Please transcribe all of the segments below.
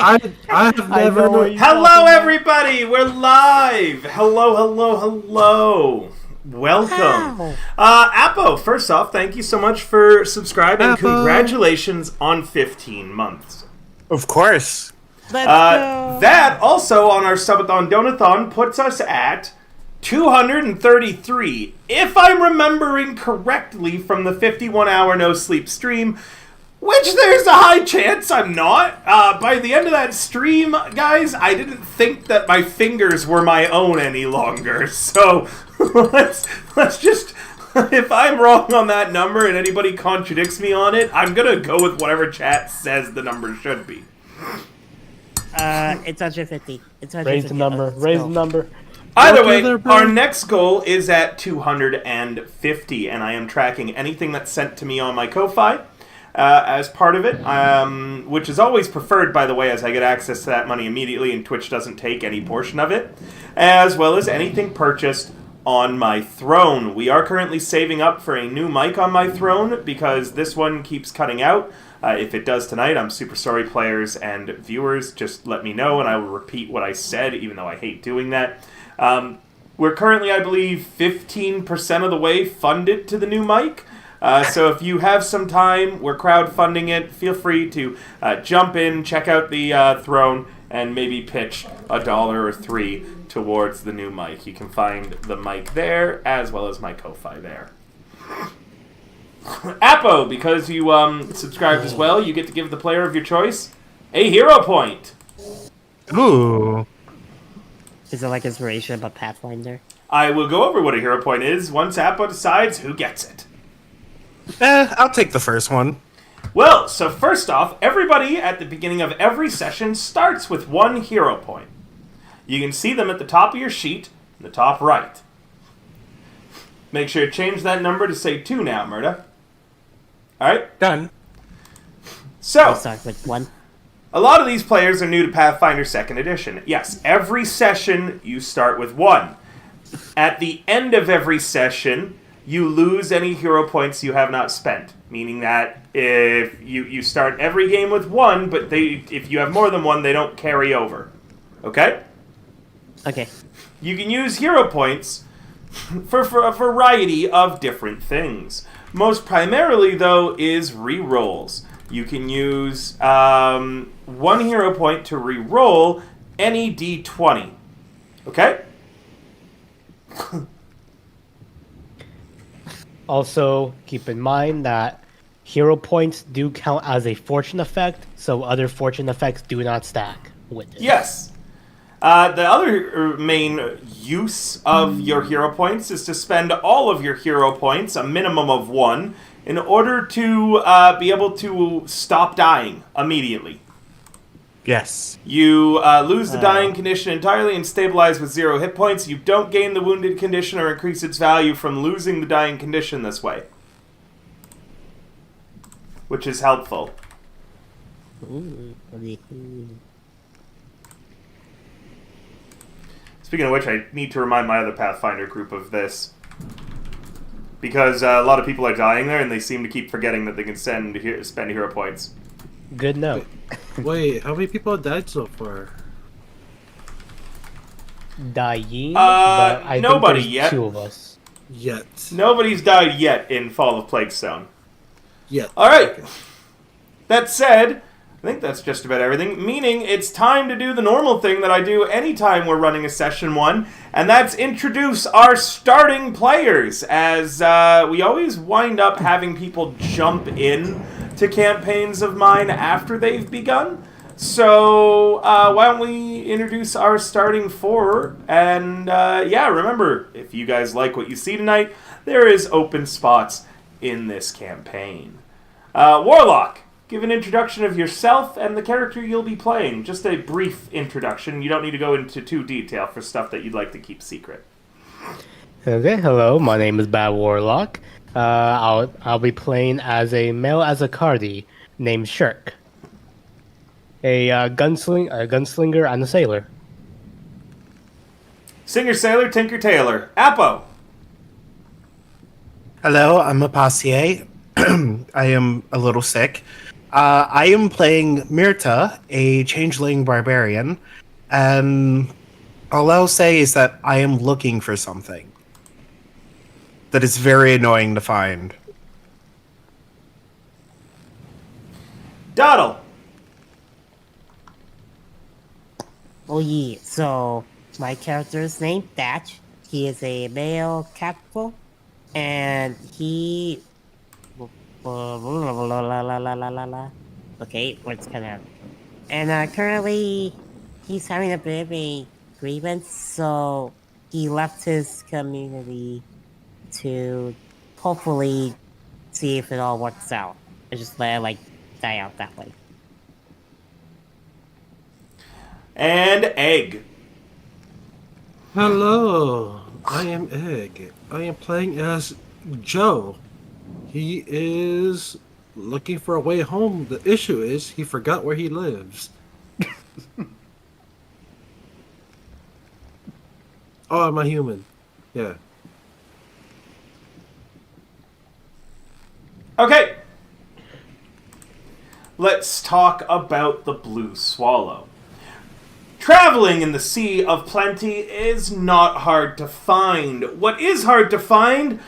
I have never. Hello, everybody. We're live. Hello. Welcome. Apo, first off, thank you so much for subscribing. Apo. Congratulations on 15 months. Of course. Let's go. That also on our Subathon Donathon puts us at 233. If I'm remembering correctly from the 51-hour no sleep stream, which there's a high chance I'm not. By the end of that stream, guys, I didn't think that my fingers were my own any longer. So let's just, if I'm wrong on that number and anybody contradicts me on it, I'm gonna go with whatever chat says the number should be. It's 150. It's 150. Raise the number. Raise the number. Either way, our next goal is at 250, and I am tracking anything that's sent to me on my Ko-Fi as part of it, which is always preferred, by the way, as I get access to that money immediately and Twitch doesn't take any portion of it, as well as anything purchased on my throne. We are currently saving up for a new mic on my throne because this one keeps cutting out. If it does tonight, I'm super sorry, players and viewers. Just let me know, and I will repeat what I said, even though I hate doing that. We're currently, I believe, 15% of the way funded to the new mic. So if you have some time, we're crowdfunding it. Feel free to jump in, check out the throne, and maybe pitch $1 or $3 towards the new mic. You can find the mic there, as well as my Ko-Fi there. Apo, because you subscribed as well, you get to give the player of your choice a hero point. Ooh. Is it like inspiration but Pathfinder? I will go over what a hero point is once Apo decides who gets it. I'll take the first one. Well, so first off, everybody at the beginning of every session starts with 1 hero point. You can see them at the top of your sheet, in the top right. Make sure to change that number to say 2 now, Murda. Alright? Done. So, I'll start with 1. a lot of these players are new to Pathfinder 2nd Edition. Yes, every session you start with 1. At the end of every session, you lose any hero points you have not spent. Meaning that if you start every game with 1, but if you have more than 1, they don't carry over. Okay? Okay. You can use hero points for a variety of different things. Most primarily, though, is re-rolls. You can use 1 hero point to re-roll any d20. Okay? Also, keep in mind that hero points do count as a fortune effect, so other fortune effects do not stack with it. Yes. The other main use of your hero points is to spend all of your hero points, a minimum of 1, in order to be able to stop dying immediately. Yes. You lose the dying condition entirely and stabilize with 0 hit points. You don't gain the wounded condition or increase its value from losing the dying condition this way. Which is helpful. Speaking of which, I need to remind my other Pathfinder group of this. Because a lot of people are dying there, and they seem to keep forgetting that they can spend hero points. Good note. Wait, how many people have died so far? Dying, but I nobody think there's yet. 2 of us. Yet. Nobody's died yet in Fall of Plaguestone. Yet. Alright. That said, I think that's just about everything, meaning it's time to do the normal thing that I do anytime we're running a Session 1, and that's introduce our starting players, as we always wind up having people jump in to campaigns of mine after they've begun. So, why don't we introduce our starting 4, and yeah, remember, if you guys like what you see tonight, there is open spots in this campaign. Warlock, give an introduction of yourself and the character you'll be playing. Just a brief introduction. You don't need to go into too detail for stuff that you'd like to keep secret. Okay, hello, my name is Bad Warlock. I'll be playing as a male Azakardi named Shirk. A gunslinger and a sailor. Singer, Sailor, Tinker, Tailor. Apo. Hello, I'm a Passier. I am a little sick. I am playing Myrta, a changeling barbarian, and all I'll say is that I am looking for something that is very annoying to find. Doddle. Oh yeah, so my character is named Thatch. He is a male capable, and he... Okay, what's kind of... And currently, he's having a bit of a grievance, so he left his community to hopefully see if it all works out. And just let it, like, die out that way. And Egg. Hello, I am Egg. I am playing as Joe. He is looking for a way home. The issue is he forgot where he lives. Oh, I'm a human. Yeah. Okay. Let's talk about the Blue Swallow. Traveling in the Sea of Plenty is not hard to find. What is hard to find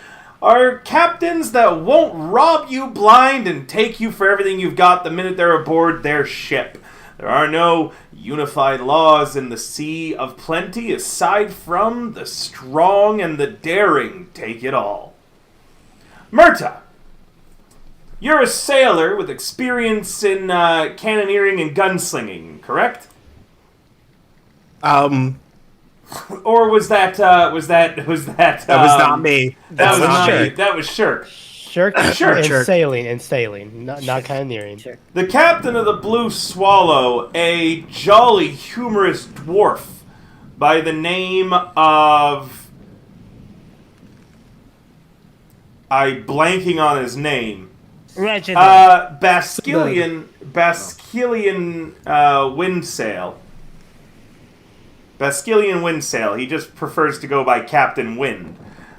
are captains that won't rob you blind and take you for everything you've got the minute they're aboard their ship. There are no unified laws in the Sea of Plenty aside from the strong and the daring take it all. Myrta, you're a sailor with experience in cannoneering and gunslinging, correct? Or was that That was not me. That was not me. Shirk. That was Shirk. Shirk Shirk. and sailing, not cannoneering. Sure. The captain of the Blue Swallow, a jolly, humorous dwarf by the name of... I'm blanking on his name. Reginald. Basquilian Windsail. Basquilian Windsail. He just prefers to go by Captain Wind.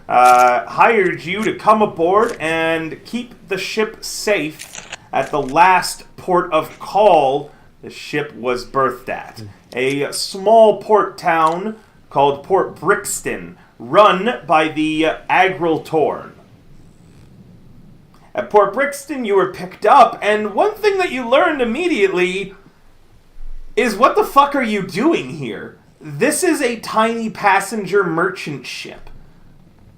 Hired you to come aboard and keep the ship safe at the last port of call the ship was berthed at. A small port town called Port Brixton, run by the Agril Torn. At Port Brixton, you were picked up, and one thing that you learned immediately is what the fuck are you doing here? This is a tiny passenger merchant ship.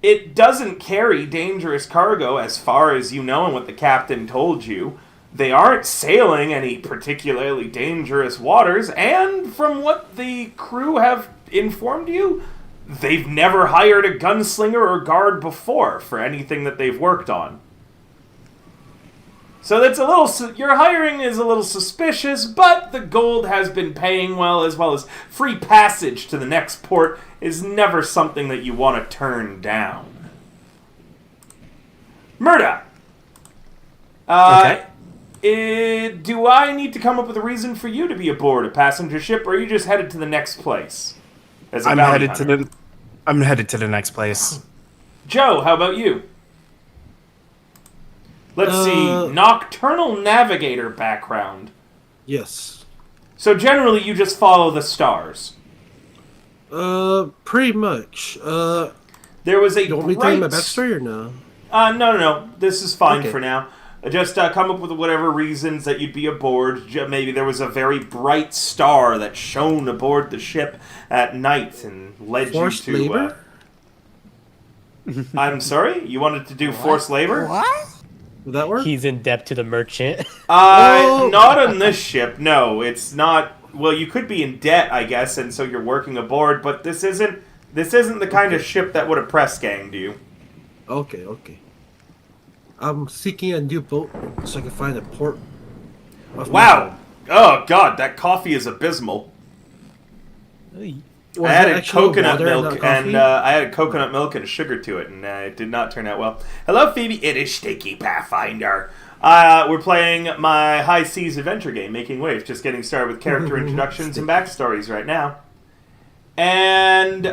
It doesn't carry dangerous cargo as far as you know and what the captain told you. They aren't sailing any particularly dangerous waters, and from what the crew have informed you, they've never hired a gunslinger or guard before for anything that they've worked on. So that's a little. Your hiring is a little suspicious, but the gold has been paying well as free passage to the next port is never something that you want to turn down. Murda! Okay. Do I need to come up with a reason for you to be aboard a passenger ship, or are you just headed to the next place? As a I'm bounty headed hunter? I'm headed to the next place. Joe, how about you? Let's see. Nocturnal Navigator background. Yes. So generally you just follow the stars. Pretty much. There was a You want me to tell you my backstory or no? No. This is fine Okay. for now. Just come up with whatever reasons that you'd be aboard. Maybe there was a very bright star that shone aboard the ship at night and led Forced you to... labor? I'm sorry? You wanted to do forced labor? What? Would that work? He's in debt to the merchant. Not on this ship. No, it's not. Well, you could be in debt, I guess, and so you're working aboard. But this isn't the kind of ship that would have press ganged you. Okay. I'm seeking a new boat so I can find a port. of my Wow. own. Oh God, that coffee is abysmal. Was I it added actual coconut water in milk that coffee? and I added coconut milk and sugar to it, and it did not turn out well. Hello, Phoebe. It is Sticky Pathfinder. We're playing my High Seas adventure game, Making Waves. Just getting started with character introductions and backstories right now. And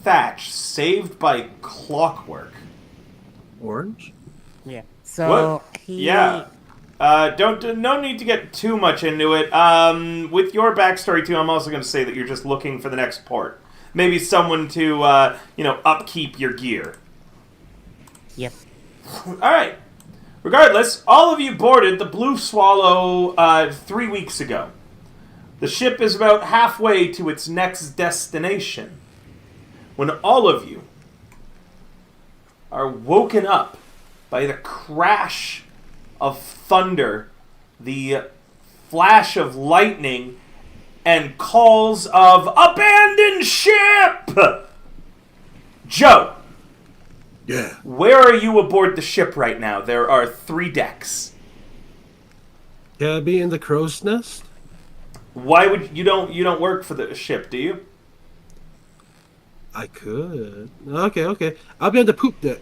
Thatch, saved by clockwork. Orange? Yeah. So What? he... Yeah. No need to get too much into it. With your backstory too, I'm also going to say that you're just looking for the next port. Maybe someone to, upkeep your gear. Yep. All right. Regardless, all of you boarded the Blue Swallow 3 weeks ago. The ship is about halfway to its next destination when all of you are woken up by the crash of thunder, the flash of lightning, and calls of abandoned ship! Joe, Yeah. where are you aboard the ship right now? There are 3 decks. Can I be in the crow's nest? Why would you don't work for the ship, do you? I could. Okay. I'll be on the poop deck.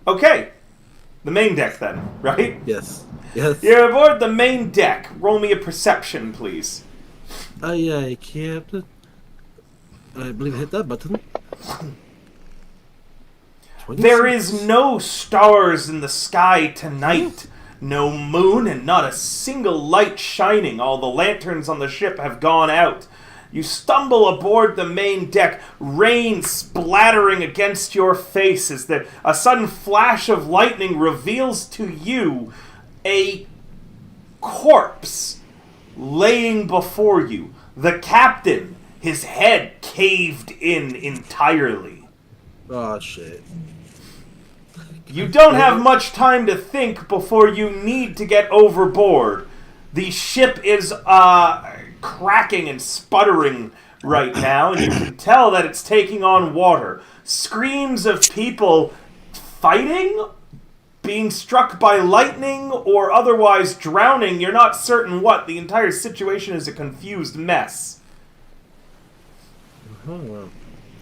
Okay. The main deck then, right? Yes. You're aboard the main deck. Roll me a perception, please. Aye, Captain. I believe I hit that button. 26. There is no stars in the sky tonight. No moon and not a single light shining. All the lanterns on the ship have gone out. You stumble aboard the main deck, rain splattering against your face as a sudden flash of lightning reveals to you a corpse laying before you. The captain, his head caved in entirely. Oh, shit. You don't have much time to think before you need to get overboard. The ship is cracking and sputtering right now, and you can tell that it's taking on water. Screams of people fighting, being struck by lightning, or otherwise drowning. You're not certain what. The entire situation is a confused mess.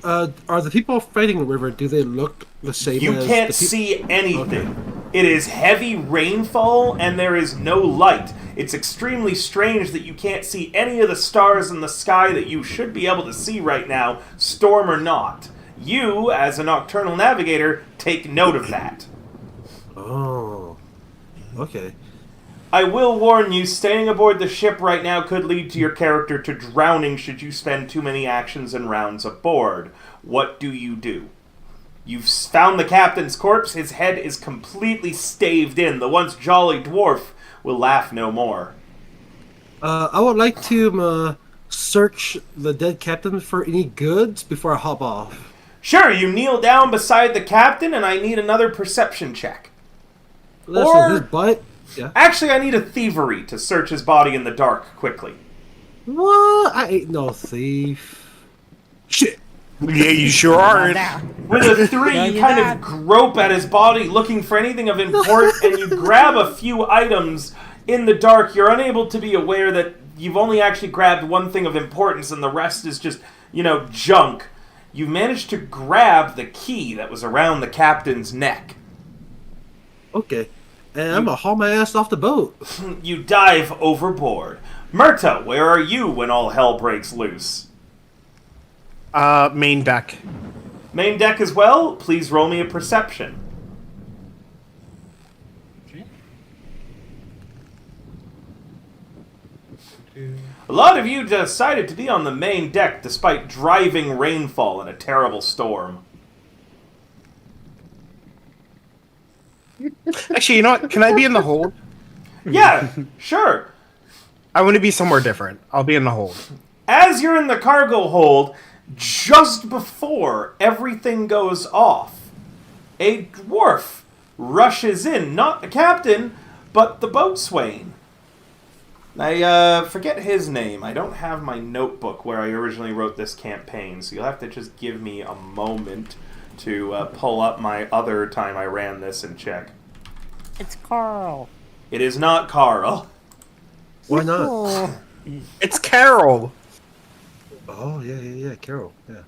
Are the people fighting the river, do they look the same You as can't the see anything. Okay. It is heavy rainfall, and there is no light. It's extremely strange that you can't see any of the stars in the sky that you should be able to see right now, storm or not. You, as a nocturnal navigator, take note of that. Oh. Okay. I will warn you, staying aboard the ship right now could lead to your character to drowning should you spend too many actions and rounds aboard. What do? You've found the captain's corpse. His head is completely staved in. The once jolly dwarf will laugh no more. I would like to search the dead captain for any goods before I hop off. Sure, you kneel down beside the captain, and I need another perception check. Listen, Or- his butt. Yeah. Actually, I need a thievery to search his body in the dark quickly. What? I ain't no thief. Shit. Yeah, you sure aren't. With a 3, No, you you're kind not. of grope at his body looking for anything of import, and you grab a few items in the dark. You're unable to be aware that you've only actually grabbed one thing of importance, and the rest is just, junk. You managed to grab the key that was around the captain's neck. Okay. And I'm gonna haul my ass off the boat. You dive overboard. Myrta, where are you when all hell breaks loose? Main deck. Main deck as well? Please roll me a perception. A lot of you decided to be on the main deck despite driving rainfall and a terrible storm. Actually, you know what? Can I be in the hold? Yeah, sure. I want to be somewhere different. I'll be in the hold. As you're in the cargo hold, just before everything goes off, a dwarf rushes in, not the captain, but the boatswain. I forget his name. I don't have my notebook where I originally wrote this campaign, so you'll have to just give me a moment to pull up my other time I ran this and check. It's Carl. It is not Carl. Why not? Oh, It's Carol. Oh, yeah, Carol. Yeah.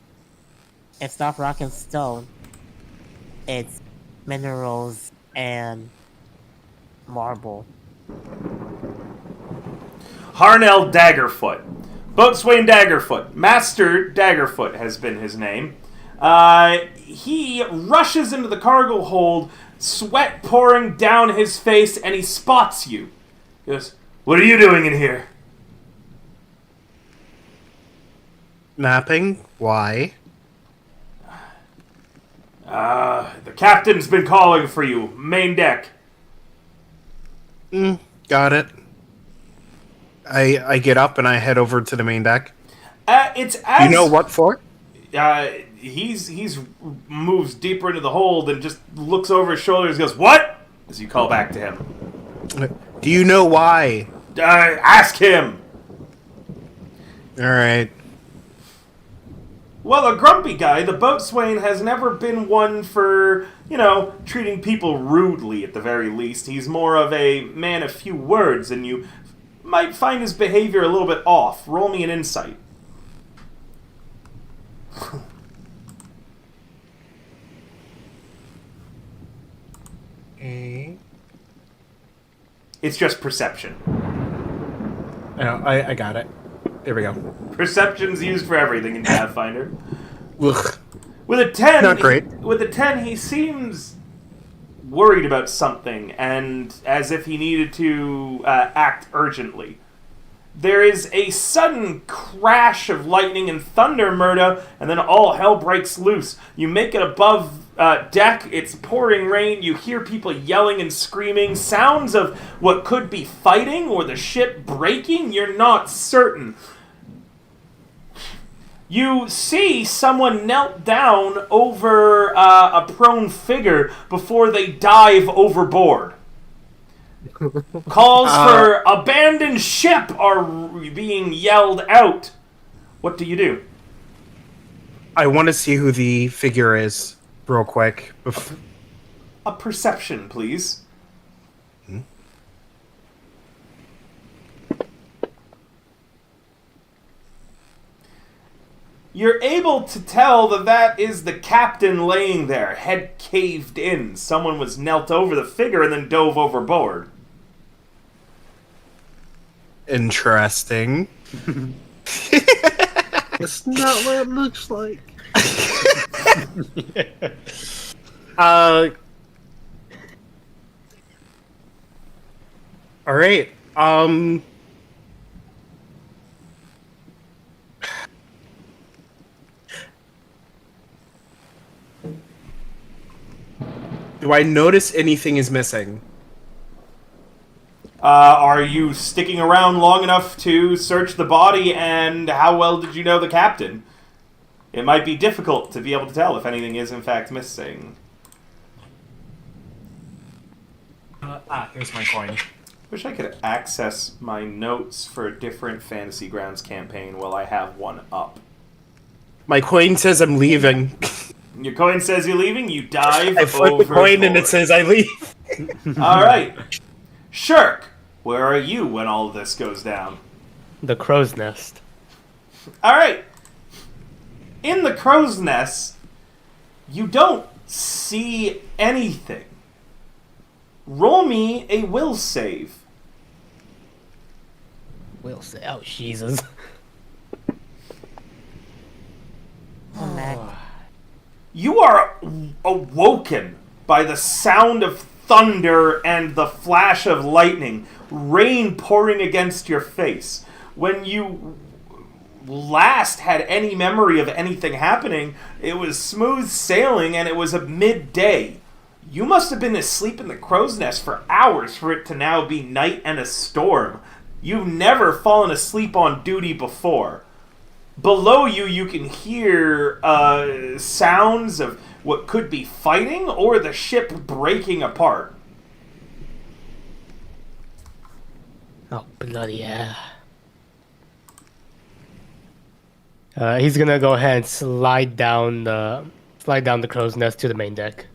it's not rock and stone. It's minerals and marble. Harnell Daggerfoot. Boatswain Daggerfoot. Master Daggerfoot has been his name. he rushes into the cargo hold, sweat pouring down his face, and he spots you. He goes, "What are you doing in here?" Napping? Why? The captain's been calling for you. Main deck. Got it. I get up and I head over to the main deck. It's as... You know what for? He's moves deeper into the hold and just looks over his shoulder and goes, "What?" as you call back to him. Do you know why? Ask him. Alright. Well, a grumpy guy, the boatswain has never been one for, treating people rudely at the very least. He's more of a man of few words, and you might find his behavior a little bit off. Roll me an insight. Okay. It's just perception. I got it. There we go. Perception's used for everything in Pathfinder. Ugh. With a 10, Not great. With a 10, he seems worried about something, and as if he needed to act urgently. There is a sudden crash of lightning and thunder, Murda, and then all hell breaks loose. You make it above deck, it's pouring rain, you hear people yelling and screaming, sounds of what could be fighting or the ship breaking, you're not certain. You see someone knelt down over a prone figure before they dive overboard. Calls for abandoned ship are being yelled out. What do you do? I want to see who the figure is real quick. A perception, please. You're able to tell that is the captain laying there, head caved in. Someone was knelt over the figure and then dove overboard. Interesting. It's not what it looks like. All right. Do I notice anything is missing? Are you sticking around long enough to search the body, and how well did you know the captain? It might be difficult to be able to tell if anything is in fact missing. Here's my coin. Wish I could access my notes for a different Fantasy Grounds campaign while I have one up. My coin says I'm leaving. Your coin says you're leaving, you dive I flip the coin and it says I leave. Alright. Shirk, where are you when all of this goes down? The crow's nest. Alright. In the crow's nest, you don't see anything. Roll me a will save. We'll say, oh, Jesus. You are awoken by the sound of thunder and the flash of lightning, rain pouring against your face. When you last had any memory of anything happening, it was smooth sailing and it was a midday. You must have been asleep in the crow's nest for hours for it to now be night and a storm. You've never fallen asleep on duty before. Below you, you can hear sounds of what could be fighting or the ship breaking apart. Oh, bloody yeah. He's gonna go ahead and slide down the crow's nest to the main deck.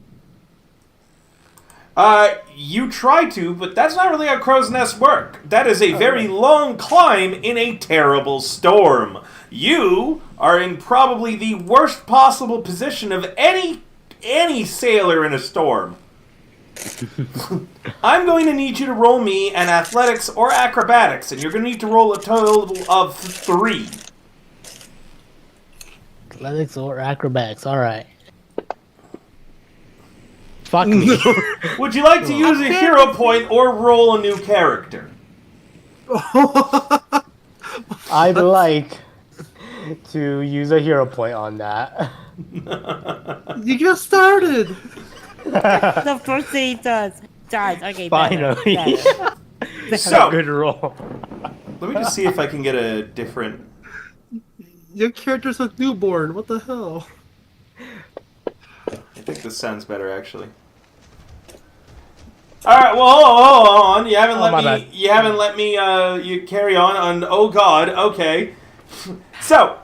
You try to, but that's not really how crow's nests work. That is a very long climb in a terrible storm. You are in probably the worst possible position of any sailor in a storm. I'm going to need you to roll me an athletics or acrobatics, and you're going to need to roll a total of 3. Athletics or acrobatics, alright. Fuck me. Would you like to use a hero point or roll a new character? I'd like to use a hero point on that. You just started. Of course he does. Okay, Finally. better. So, Good roll. let me just see if I can get a different... Your character's a newborn. What the hell? I think this sounds better, actually. All right. Well, hold on. You haven't my let me. bad. You haven't let me. You carry on. Oh God. Okay. So,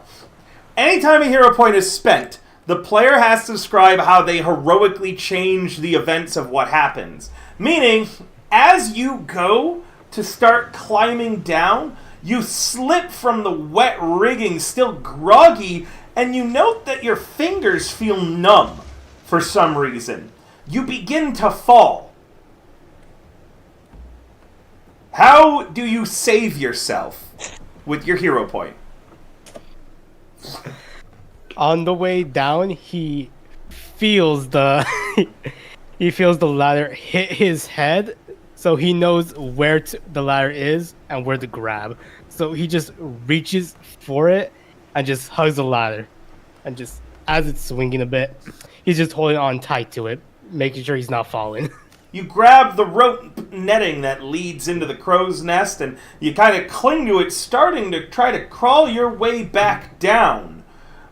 anytime a hero point is spent, the player has to describe how they heroically change the events of what happens. Meaning, as you go to start climbing down, you slip from the wet rigging, still groggy, and you note that your fingers feel numb for some reason. You begin to fall. How do you save yourself with your hero point? On the way down, he feels the he feels the ladder hit his head, so he knows where the ladder is and where to grab. So he just reaches for it and just hugs the ladder, and just as it's swinging a bit, he's just holding on tight to it, making sure he's not falling. You grab the rope netting that leads into the crow's nest and you kind of cling to it, starting to try to crawl your way back down.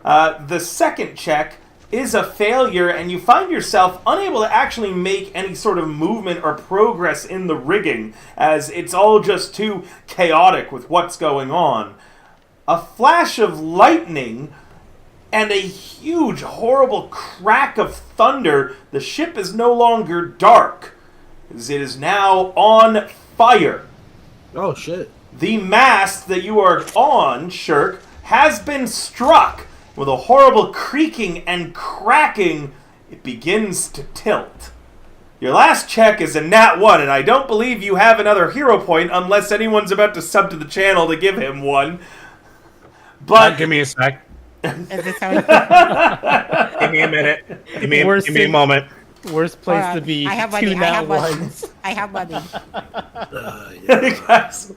The second check is a failure, and you find yourself unable to actually make any sort of movement or progress in the rigging, as it's all just too chaotic with what's going on. A flash of lightning and a huge, horrible crack of thunder. The ship is no longer dark, as it is now on fire. Oh shit. The mast that you are on, Shirk, has been struck. With a horrible creaking and cracking, it begins to tilt. Your last check is a nat 1, and I don't believe you have another hero point unless anyone's about to sub to the channel to give him one. But Give me a sec. Is this how it Give me a minute. Give me Worst a thing- moment. Worst place to be. I have two money. I nat have money. ones. I have money. Guys,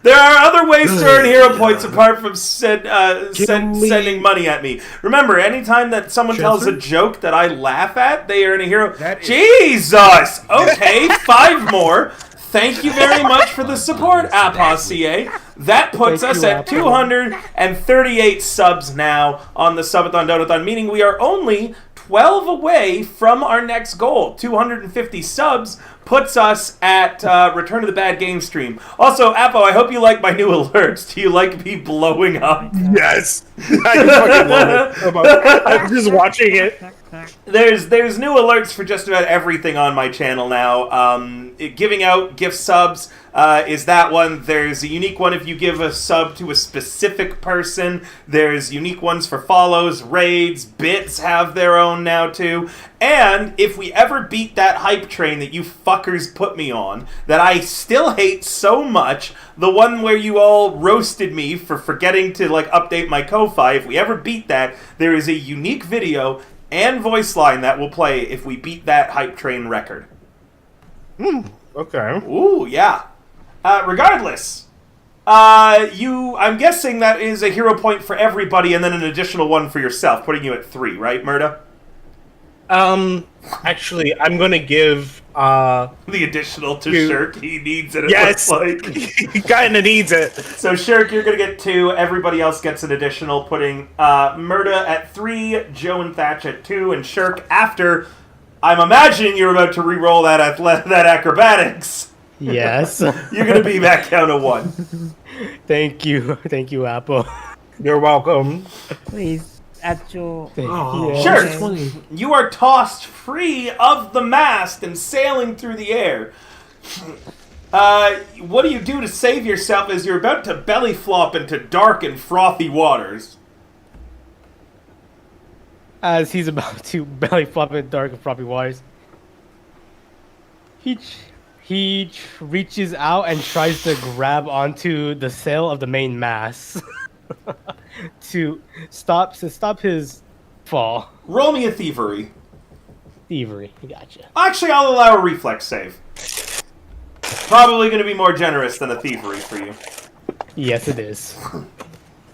there are other ways to earn hero points apart from sending money at me. Remember, anytime that someone tells a joke that I laugh at, they earn a hero. Jesus! Okay, 5 more. Thank you very much for the support, Apocie. That puts Thank us you, at Apo. 238 subs now on the Subathon Donathon, meaning we are only 12 away from our next goal. 250 subs puts us at Return to the Bad Game stream. Also, Apo, I hope you like my new alerts. Do you like me blowing up? Yes. I fucking love it. I'm just watching it. There's new alerts for just about everything on my channel now. Giving out gift subs is that one. There's a unique one if you give a sub to a specific person. There's unique ones for follows, raids, bits have their own now too. And if we ever beat that hype train that you fuckers put me on, that I still hate so much, the one where you all roasted me for forgetting to update my Ko-Fi, if we ever beat that, there is a unique video and voice line that will play if we beat that hype train record. Okay. Ooh, yeah. Regardless, I'm guessing that is a hero point for everybody and then an additional one for yourself, putting you at 3, right, Murda? Actually, I'm gonna give The additional to You- Shirk. He needs it, it yes, looks like. he kind of needs it. So Shirk, you're going to get 2. Everybody else gets an additional, putting Murda at 3, Joe and Thatch at 2, and Shirk after. I'm imagining you're about to re-roll that acrobatics. Yes. You're going to be back down to 1. Thank you, Apple. You're welcome. Please, Acho. Oh, Yeah. Sure. that's funny. You are tossed free of the mast and sailing through the air. What do you do to save yourself as you're about to belly flop into dark and frothy waters? As he's about to belly flop in dark and frothy waters, he reaches out and tries to grab onto the sail of the main mast to stop his fall. Roll me a thievery. Thievery. Gotcha. Actually, I'll allow a reflex save. Probably going to be more generous than a thievery for you. Yes, it is.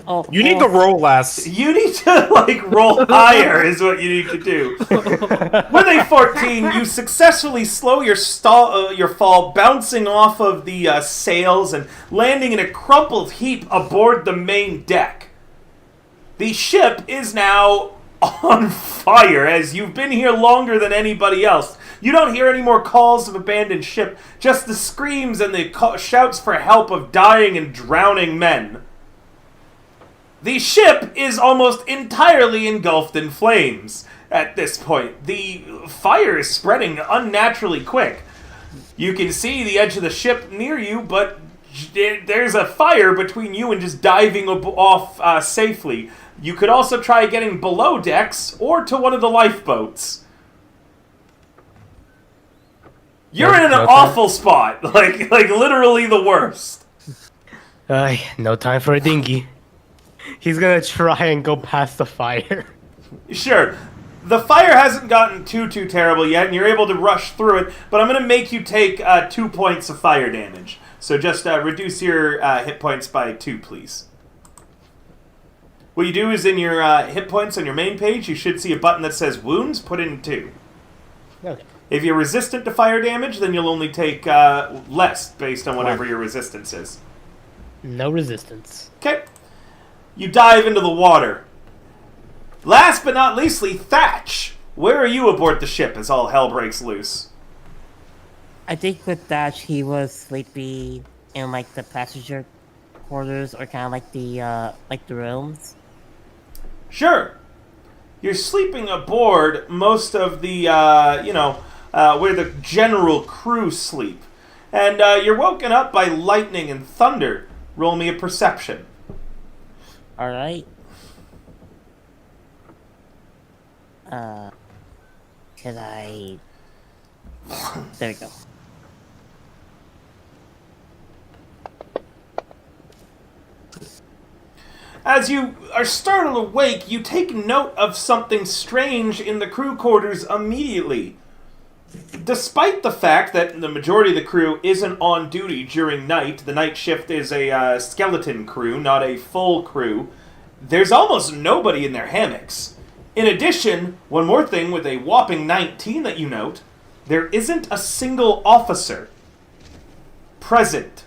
Oh, You need to roll less. You need to, roll higher is what you need to do. With a 14, you successfully slow your fall, bouncing off of the sails and landing in a crumpled heap aboard the main deck. The ship is now on fire, as you've been here longer than anybody else. You don't hear any more calls of abandoned ship, just the screams and the shouts for help of dying and drowning men. The ship is almost entirely engulfed in flames at this point. The fire is spreading unnaturally quick. You can see the edge of the ship near you, but there's a fire between you and just diving off safely. You could also try getting below decks or to one of the lifeboats. You're in an awful spot, like literally the worst. No time for a dinghy. He's gonna try and go past the fire. Sure. The fire hasn't gotten too terrible yet, and you're able to rush through it, but I'm going to make you take 2 points of fire damage. So just reduce your hit points by 2, please. What you do is in your hit points on your main page, you should see a button that says Wounds, put in 2. Okay. If you're resistant to fire damage, then you'll only take less based on whatever your resistance is. No resistance. Okay. You dive into the water. Last but not leastly, Thatch. Where are you aboard the ship as all hell breaks loose? I think with Thatch, he was sleepy in the passenger quarters, or kind of the rooms. Sure. You're sleeping aboard most of the, where the general crew sleep. And you're woken up by lightning and thunder. Roll me a perception. Alright. Can I... There we go. As you are startled awake, you take note of something strange in the crew quarters immediately. Despite the fact that the majority of the crew isn't on duty during night, the night shift is a skeleton crew, not a full crew, there's almost nobody in their hammocks. In addition, one more thing with a whopping 19 that you note, there isn't a single officer present.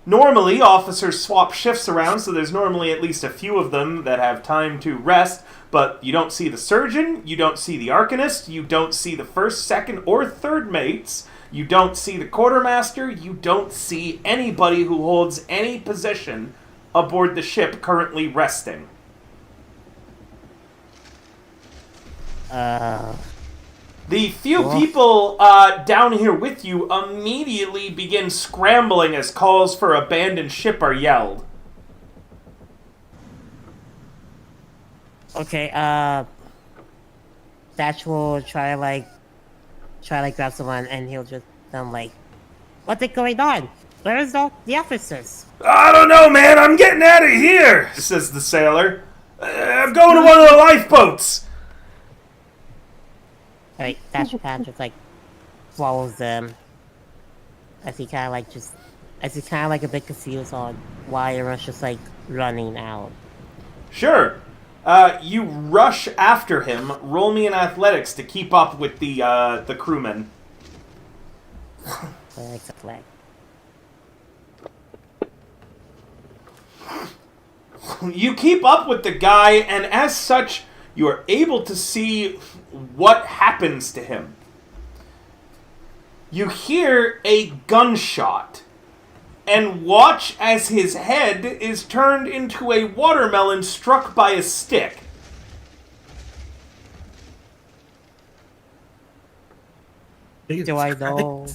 Normally, officers swap shifts around, so there's normally at least a few of them that have time to rest, but you don't see the surgeon, you don't see the arcanist, you don't see the first, second, or third mates, you don't see the quartermaster, you don't see anybody who holds any position aboard the ship currently resting. The few people down here with you immediately begin scrambling as calls for abandoned ship are yelled. Okay, Thatch will try to grab someone, and he'll just what's going on? Where's the officers? I don't know, man. I'm getting out of here, says the sailor. I'm going to one of the lifeboats. Alright, Thatch kind of just follows them as he kind of a bit confused on why everyone's just running out. Sure. You rush after him. Roll me in athletics to keep up with the crewmen. You keep up with the guy, and as such, you are able to see what happens to him. You hear a gunshot, and watch as his head is turned into a watermelon struck by a stick. Do I know...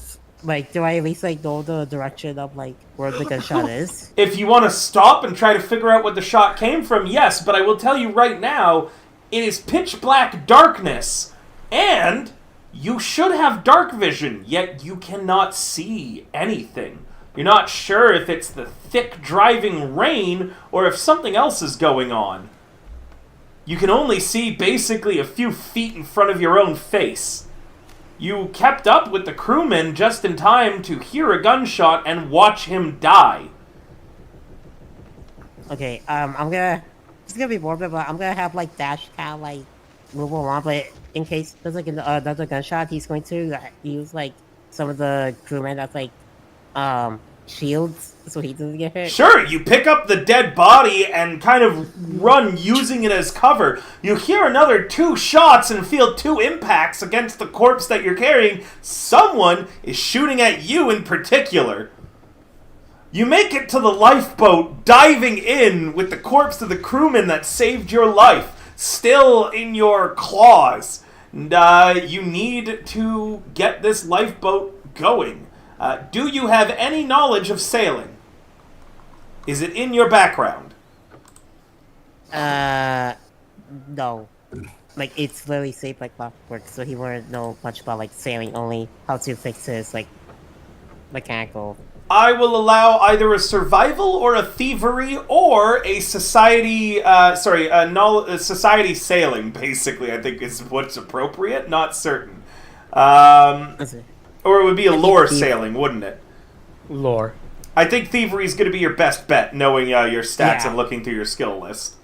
do I at least know the direction of where the gunshot is? If you want to stop and try to figure out what the shot came from, yes, but I will tell you right now, it is pitch black darkness, and you should have dark vision, yet you cannot see anything. You're not sure if it's the thick driving rain or if something else is going on. You can only see basically a few feet in front of your own face. You kept up with the crewman just in time to hear a gunshot and watch him die. Okay, it's gonna be morbid, but I'm gonna have like Dash kind of like move along, but in case there's like another gunshot, he's going to use like some of the crewmen that's like shields so he doesn't get hit. Sure, you pick up the dead body and kind of run using it as cover. You hear another 2 shots and feel 2 impacts against the corpse that you're carrying. Someone is shooting at you in particular. You make it to the lifeboat, diving in with the corpse of the crewman that saved your life, still in your claws. And you need to get this lifeboat going. Do you have any knowledge of sailing? Is it in your background? No. Like, it's literally safe like clockwork, so he wouldn't know much about like sailing, only how to fix his like mechanical. I will allow either a survival or a thievery or a society, society sailing, basically, I think is what's appropriate. Not certain. Or it would be a lore sailing, wouldn't it? Lore. I think thievery is going to be your best bet, knowing your stats and looking through your skill list.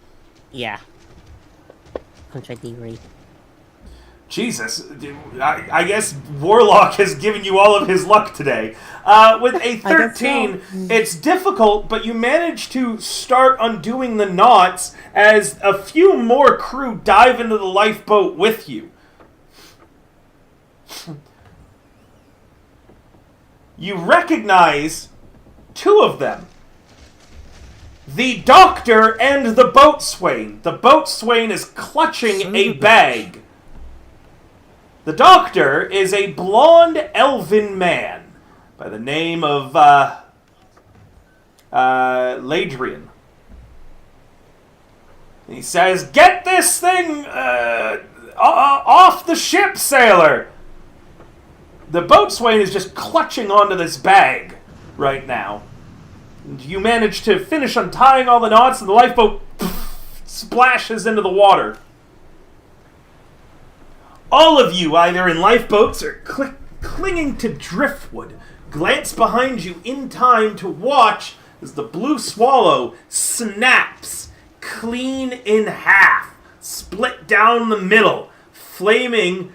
Yeah. Contract thievery. Jesus, I guess Warlock has given you all of his luck today. With a 13, it's difficult, but you manage to start undoing the knots as a few more crew dive into the lifeboat with you. You recognize 2 of them. The doctor and the boatswain. The boatswain is clutching a bag. The doctor is a blonde elven man by the name of Ladrian. He says, "Get this thing off the ship, sailor!" The boatswain is just clutching onto this bag right now. And you manage to finish untying all the knots, and the lifeboat splashes into the water. All of you, either in lifeboats or clinging to driftwood, glance behind you in time to watch as the blue swallow snaps clean in half, split down the middle, flaming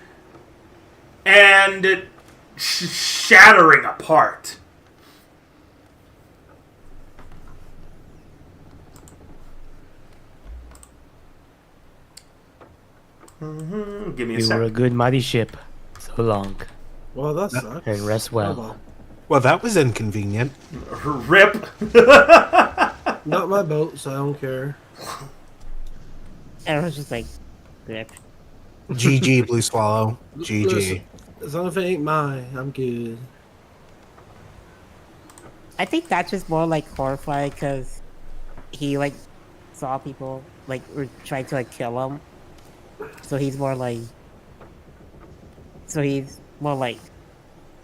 and shattering apart. Give me a You sec. were a good mighty ship. So long. Well, that sucks. And rest well. Oh, Well, that was inconvenient. Rip. Not my boat, so I don't care. And I was just like, rip. GG, Blue Swallow. GG. Listen, as long as it ain't mine, I'm good. I think that's just more like horrified because he like saw people like were trying to like kill him. So he's more like.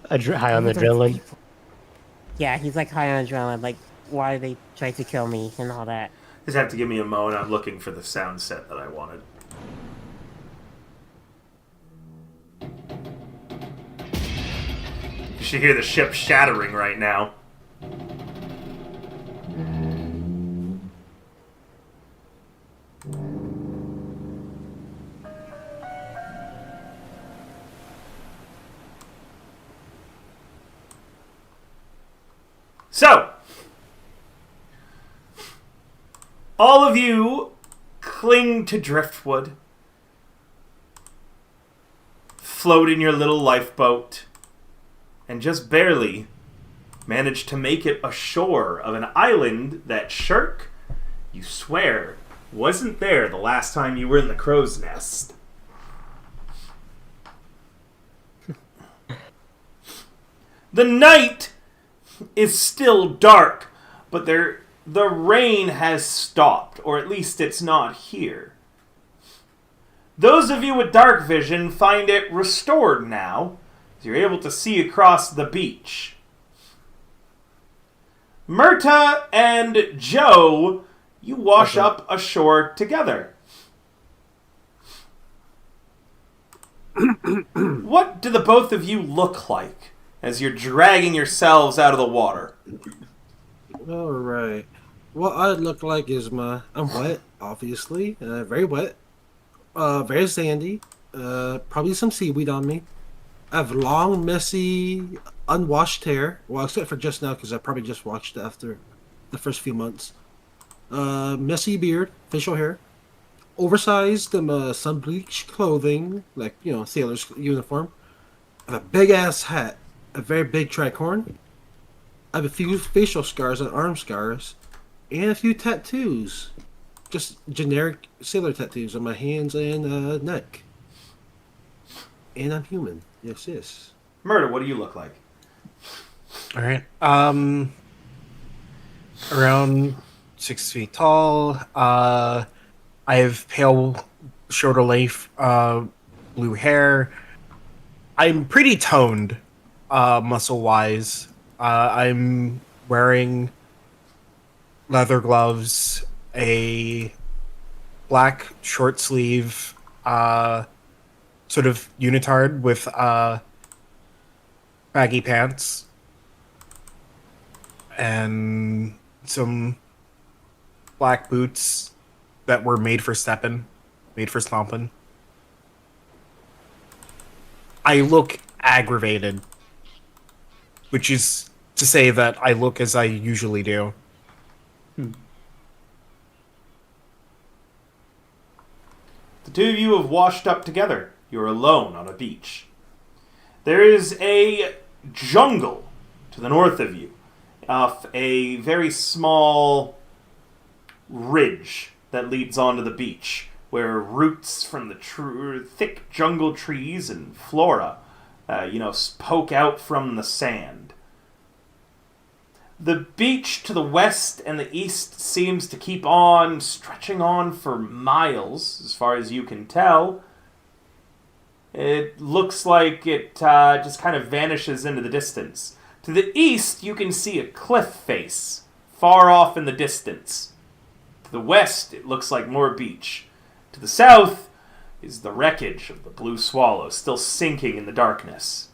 High on adrenaline. Yeah, he's like high on adrenaline. Like, why are they trying to kill me and all that? Just have to give me a moment. I'm looking for the sound set that I wanted. You should hear the ship shattering right now. So, all of you cling to driftwood, float in your little lifeboat, and just barely manage to make it ashore of an island that, Shirk, you swear wasn't there the last time you were in the crow's nest. The night is still dark, but the rain has stopped, or at least it's not here. Those of you with dark vision find it restored now, as you're able to see across the beach. Myrta and Joe, you wash up ashore together. What do the both of you look like as you're dragging yourselves out of the water? All right. What I look like is I'm wet, obviously, very wet, very sandy, probably some seaweed on me. I have long, messy, unwashed hair. Well, except for just now, because I probably just washed it after the first few months. Messy beard, facial hair, oversized sun bleached clothing, like sailor's uniform. I have a big ass hat, a very big tricorn. I have a few facial scars and arm scars, and a few tattoos. Just generic sailor tattoos on my hands and neck. And I'm human. Yes, yes. Murder, what do you look like? All right. Around 6 feet tall. I have pale shoulder length, blue hair. I'm pretty toned, muscle wise. I'm wearing leather gloves, a black short sleeve, sort of unitard with baggy pants, and some black boots that were made for stepping, made for stomping. I look aggravated, which is to say that I look as I usually do. The two of you have washed up together. You're alone on a beach. There is a jungle to the north of you, off a very small ridge that leads onto the beach, where roots from the thick jungle trees and flora, poke out from the sand. The beach to the west and the east seems to keep on stretching on for miles, as far as you can tell. It looks like it just kind of vanishes into the distance. To the east, you can see a cliff face, far off in the distance. To the west, it looks like more beach. To the south is the wreckage of the Blue Swallow, still sinking in the darkness.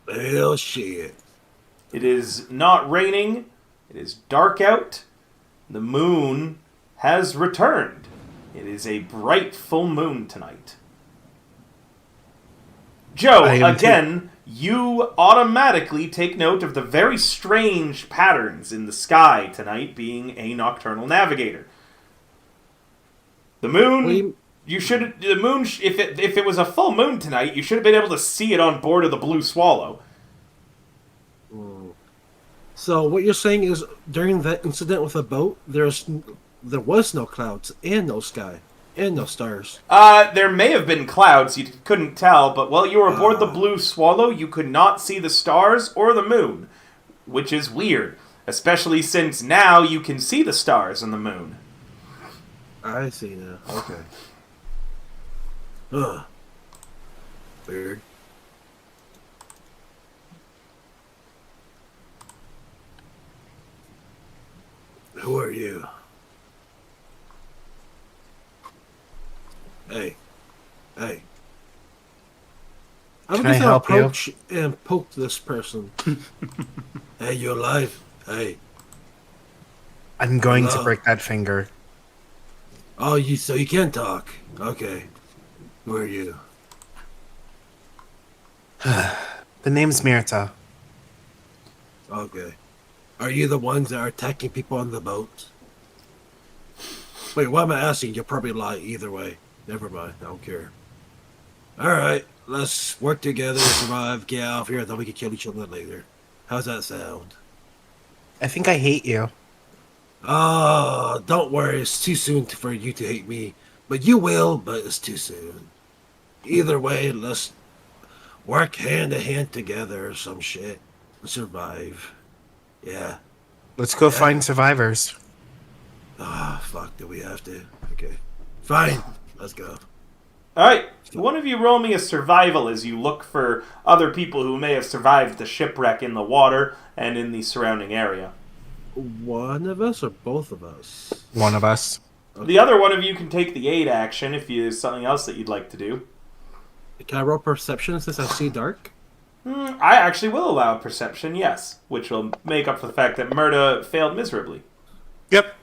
Well, shit. It is not raining. It is dark out. The moon has returned. It is a bright full moon tonight. Joe, again, you automatically take note of the very strange patterns in the sky tonight, being a nocturnal navigator. The moon, if it was a full moon tonight, you should have been able to see it on board of the Blue Swallow. So what you're saying is, during that incident with the boat, there was no clouds and no sky and no stars. There may have been clouds, you couldn't tell, but while you were aboard the Blue Swallow, you could not see the stars or the moon, which is weird, especially since now you can see the stars and the moon. I see now. Okay. Ugh. Weird. Who are you? Hey. I'm Can I gonna help you? approach and poke this person. Hey, you alive? Hey. I'm going to Hello? break that finger. Oh, so you can talk. Okay. Who are you? The name's Mirta. Okay. Are you the ones that are attacking people on the boat? Wait, why am I asking? You'll probably lie either way. Never mind. I don't care. Alright. Let's work together, survive, get out of here, then we can kill each other later. How's that sound? I think I hate you. Oh, don't worry. It's too soon for you to hate me. But you will, but it's too soon. Either way, let's work hand to hand together or some shit and survive. Yeah. Let's go find survivors. Ah, fuck, do we have to? Okay. Fine. Let's go. Alright, one of you roll me a survival as you look for other people who may have survived the shipwreck in the water and in the surrounding area. One of us or both of us? One of us. The other one of you can take the aid action if there's something else that you'd like to do. Can I roll perception since I see dark? I actually will allow perception, yes, which will make up for the fact that Murda failed miserably. Yep.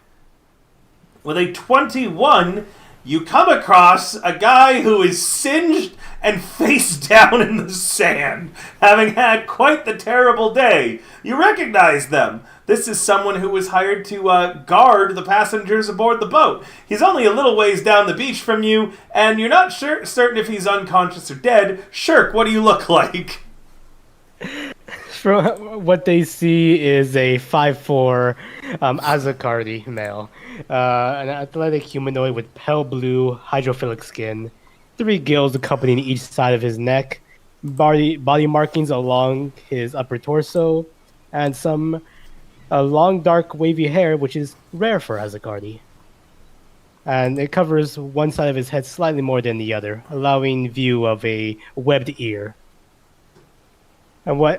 With a 21, you come across a guy who is singed and face down in the sand, having had quite the terrible day. You recognize them. This is someone who was hired to guard the passengers aboard the boat. He's only a little ways down the beach from you, and you're not certain if he's unconscious or dead. Shirk, what do you look like? From what they see is a 5'4" Azakardi male, an athletic humanoid with pale blue hydrophilic skin, 3 gills accompanying each side of his neck, body markings along his upper torso, and some long dark wavy hair, which is rare for Azakardi. And it covers one side of his head slightly more than the other, allowing view of a webbed ear. And what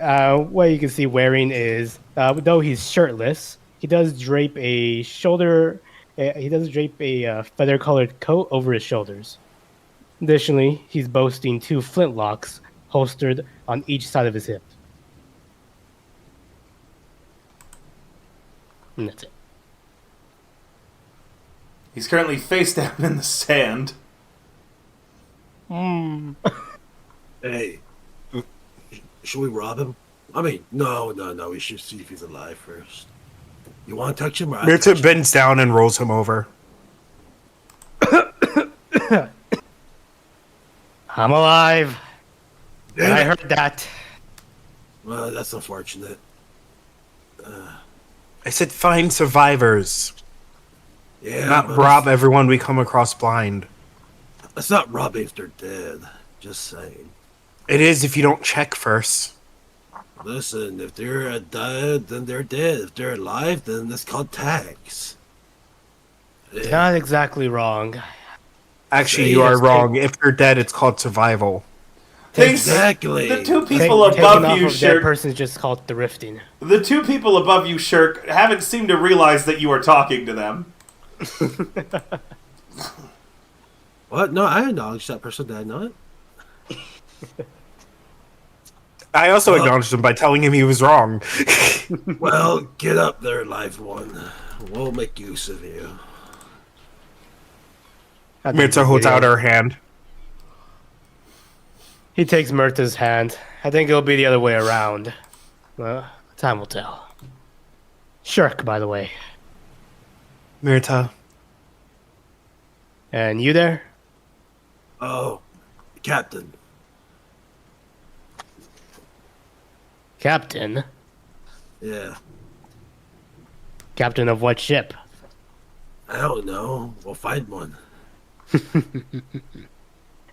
you can see wearing is, though he's shirtless, he does drape a feather-colored coat over his shoulders. Additionally, he's boasting 2 flintlocks holstered on each side of his hip. And that's it. He's currently face down in the sand. Hey, should we rob him? I mean, no. We should see if he's alive first. You want to touch him? Or I touch Mirta him? bends down and rolls him over. I'm alive. Damn I it. heard that. Well, that's unfortunate. I said find survivors, Yeah, not but rob everyone we come across blind. It's not robbing if they're dead. Just saying. It is if you don't check first. Listen, if they're dead, then they're dead. If they're alive, then it's called tax. Yeah. Not exactly wrong. Actually, Say you are yes, wrong. If they're dead, it's called survival. Exactly. The two people Taking above off you, of dead Shirk. person is just called thrifting. The 2 people above you, Shirk, haven't seemed to realize that you are talking to them. What? No, I acknowledge that person. Did I not? I also acknowledged him by telling him he was wrong. Well, get up there, live one. We'll make use of you. Mirta holds out her hand. He takes Murta's hand. I think it'll be the other way around. Well, time will tell. Shirk, by the way. Mirta, And you there? Oh, Captain. Captain? Yeah. Captain of what ship? I don't know. We'll find one.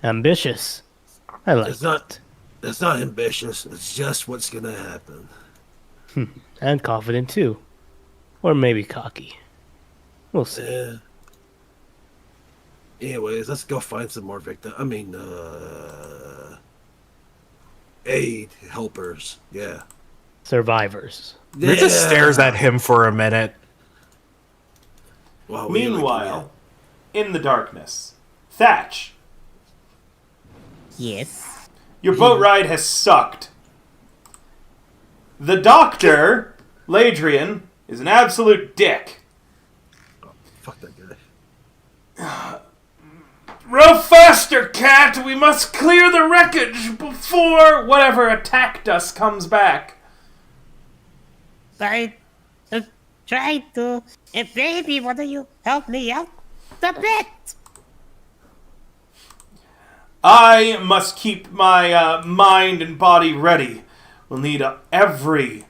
Ambitious. I like It's not. It's not ambitious. It's just what's gonna happen. And confident too. Or maybe cocky. We'll see. Yeah. Anyways, let's go find some more aid helpers. Yeah. Survivors. Mirta stares at him for a minute. While we Meanwhile, in the darkness, Thatch, Yes. your boat ride has sucked. The doctor, Ladrian, is an absolute dick. fuck that guy. Row faster, cat! We must clear the wreckage before whatever attacked us comes back. I try to. Baby, why don't you help me out a bit? I must keep my mind and body ready. We'll need every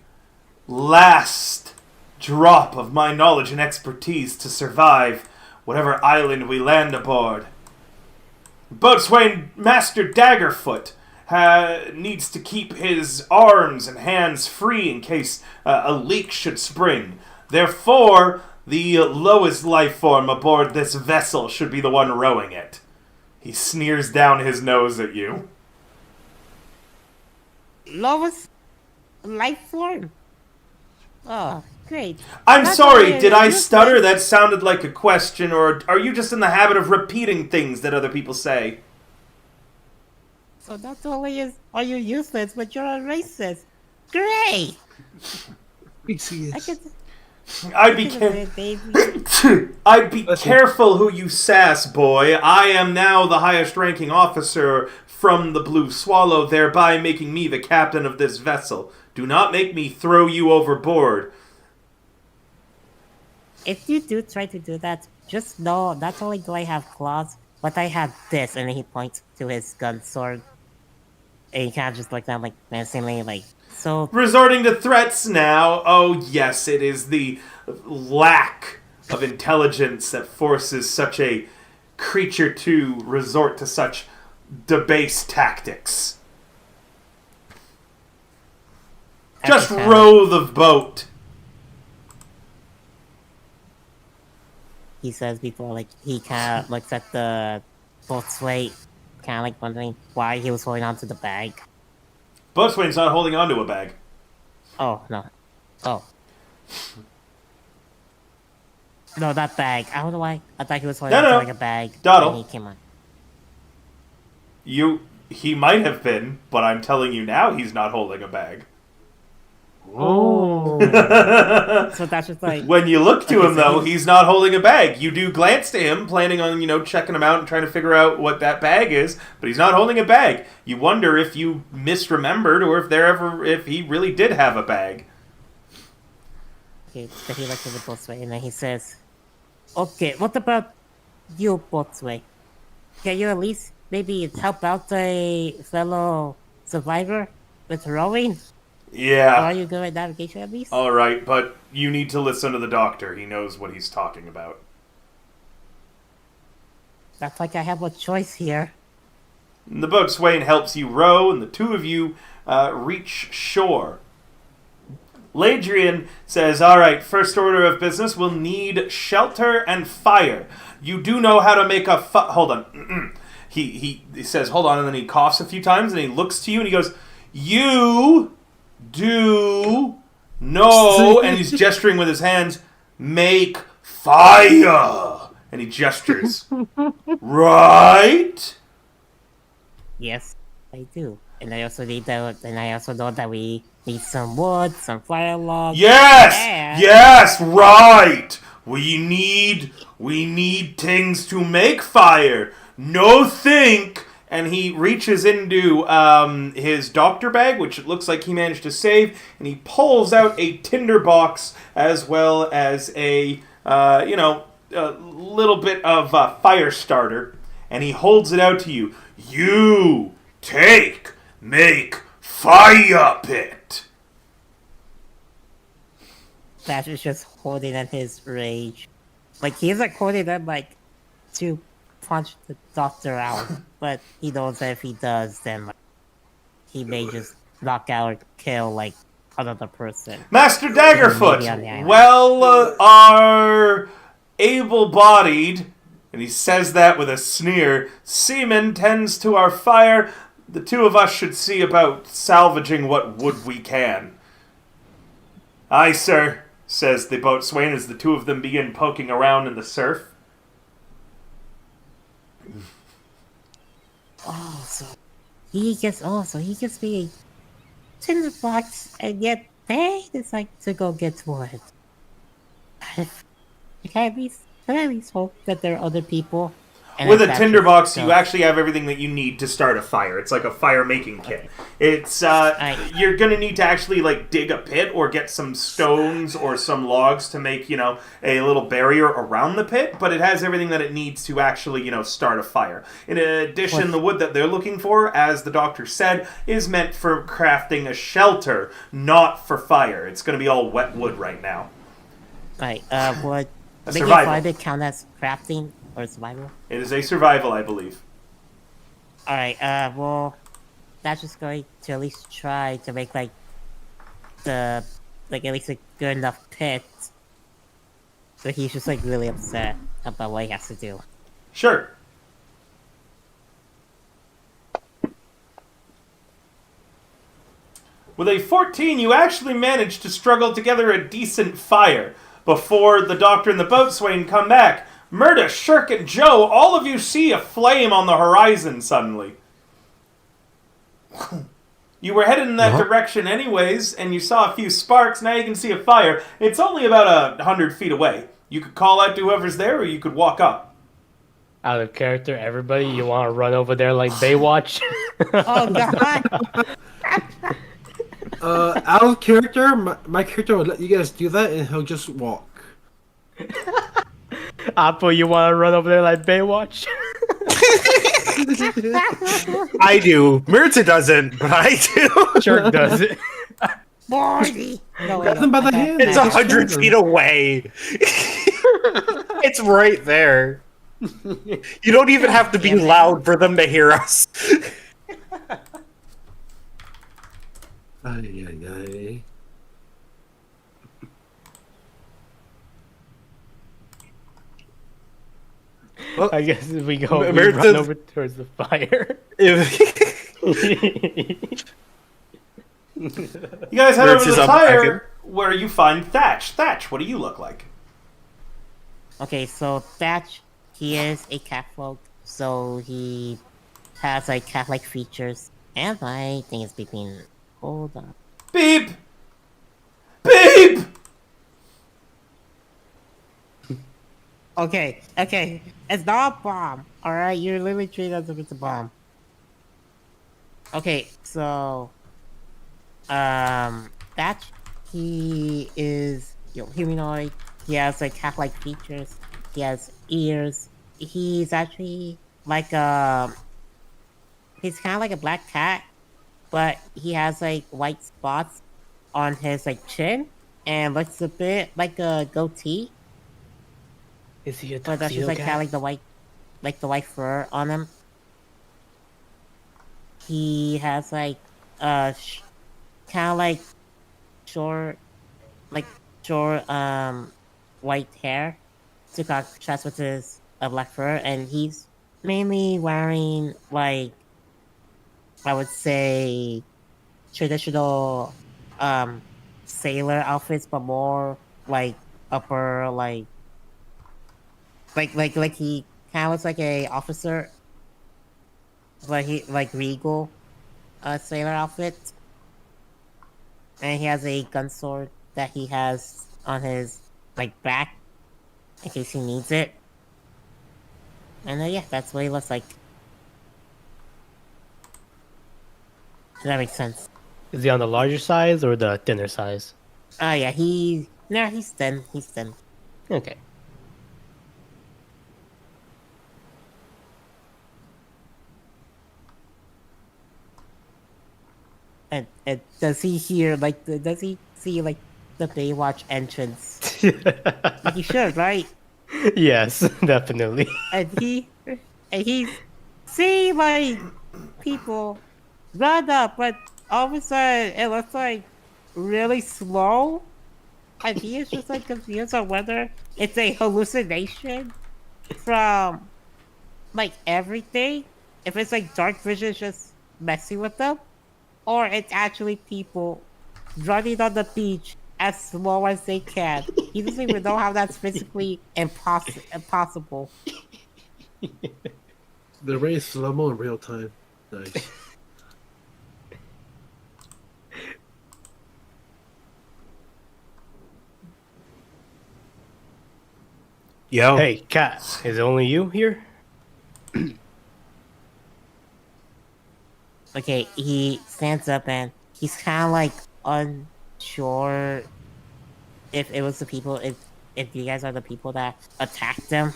last drop of my knowledge and expertise to survive whatever island we land aboard. Boatswain Master Daggerfoot needs to keep his arms and hands free in case a leak should spring. Therefore, the lowest life form aboard this vessel should be the one rowing it. He sneers down his nose at you. Lowest life form. Oh, great. I'm That's sorry, why did I stutter? useless. That sounded like a question, or are you just in the habit of repeating things that other people say? So not only are you useless, but you're a racist. Great! I Yes. could, I'd I be could have said baby. I'd be Listen. careful who you sass, boy. I am now the highest ranking officer from the Blue Swallow, thereby making me the captain of this vessel. Do not make me throw you overboard. If you do try to do that, just know not only do I have claws, but I have this, and then he points to his gun sword. And he kind of just looked down, like, menacingly, like, so. Resorting to threats now. Oh, yes, it is the lack of intelligence that forces such a creature to resort to such debased tactics. Just row the boat. He says before, like, he kind of looks at the boatswain, kind of like wondering why he was holding on to the bag. Boatswain's not holding onto a bag. Oh, no. Oh. No, that bag. I don't know why. I thought he was holding on to, like, a bag. Doddle. And he came on. He might have been, but I'm telling you now he's not holding a bag. Oh. So that's just like... When you look to Okay, him, so though, he's not holding a bag. You do glance to him, planning on, checking him out and trying to figure out what that bag is, but he's not holding a bag. You wonder if you misremembered or if he really did have a bag. Okay, so he looks at the boatswain and then he says, okay, what about you, boatswain? Can you at least maybe help out a fellow survivor with rowing? Or Yeah. are you good at navigation at least? All right, but you need to listen to the doctor. He knows what he's talking about. That's like I have a choice here. The boatswain helps you row, and the two of you reach shore. Ladrian says, all right, first order of business, we'll need shelter and fire. You do know how to make a hold on. He says, hold on, and then he coughs a few times, and he looks to you, and he goes, you do know, and he's gesturing with his hands, make fire. And he gestures. Right? Yes, I do. And I also need that. And I also know that we need some wood, some fire logs. Yes! and- Yes, right! We need things to make fire. No think. And he reaches into his doctor bag, which it looks like he managed to save, and he pulls out a tinderbox as well as a little bit of fire starter, and he holds it out to you. You make fire pit. Thatch is just holding in his rage. Like, he's like holding them, like, to punch the doctor out. But he knows that if he does, then, like, he may just knock out or kill, like, another person. Master Maybe on the Daggerfoot, island. well, are able-bodied, and he says that with a sneer, seaman tends to our fire. The two of us should see about salvaging what wood we can. Aye, sir, says the boatswain as the two of them begin poking around in the surf. Oh, so he gets me a tinderbox, and yet they decide to go get wood. Can I at least hope that there are other people? And With a that tinderbox, just you actually have everything that you need to start a fire. It's like a fire making kit. It's you're gonna need to actually like dig a pit or get some stones or some logs to make a little barrier around the pit. But it has everything that it needs to actually start a fire. In addition, the wood that they're looking for, as the doctor said, is meant for crafting a shelter, not for fire. It's gonna be all wet wood right now. Right. Would making survival. fire count as crafting or survival? It is a survival, I believe. Alright, well, that's just going to at least try to make, like, at least a good enough pit. So he's just, like, really upset about what he has to do. Sure. With a 14, you actually managed to struggle together a decent fire. Before the doctor and the boatswain come back, Murda, Shirk, and Joe, all of you see a flame on the horizon suddenly. You were headed in that direction anyways, and you saw a few sparks. Now you can see a fire. It's only about 100 feet away. You could call out to whoever's there, or you could walk up. Out of character, everybody, you want to run over there like Baywatch? Oh god! Out of character, my character would let you guys do that, and he'll just walk. Apple, you want to run over there like Baywatch? I do. Mirta doesn't, but I do. Shirk does it. Morty! No, wait, Grab them by the hand. It's and 100 just feet away. It's right there. You don't even have to be loud for them to hear us. Ay, ay, ay. I guess if we go, we Mirta's- run over towards the fire. You guys head over Mertz to is the up fire, second. where you find Thatch. Thatch, what do you look like? Okay, so Thatch, he is a catfolk, so he has like cat-like features. And my thing is beeping. Hold on. Beep! Beep! Okay, it's not a bomb. All right, you're literally treating it as if it's a bomb. Okay, so Thatch, he is humanoid. He has like cat-like features. He has ears. He's actually like he's kind of like a black cat, but he has like white spots on his like chin and looks a bit like a goatee. Is he a But that's just tuxedo like kind of cat? like the white fur on him. He has like kind of like short, like short white hair to contrast with his black fur, and he's mainly wearing like I would say traditional sailor outfits, but more like upper like he kind of looks like a officer, but he like regal sailor outfit, and he has a gun sword that he has on his like back in case he needs it. And yeah, that's what he looks like. Does that make sense? Is he on the larger size or the thinner size? Oh yeah, he's thin. He's thin. Okay. And does he hear like does he see like the Baywatch entrance? Like he should, right? Yes, definitely. And he's see like people run up, but all of a sudden it looks like really slow, and he is just like confused on whether it's a hallucination from like everything, if it's like dark vision just messing with them, or it's actually people running on the beach as slow as they can. He doesn't even know how that's physically impossible. The race slow-mo in real time. Nice. Yo. Hey, cat, is it only you here? Okay, he stands up and he's kind of like unsure if it was the people, if you guys are the people that attacked him.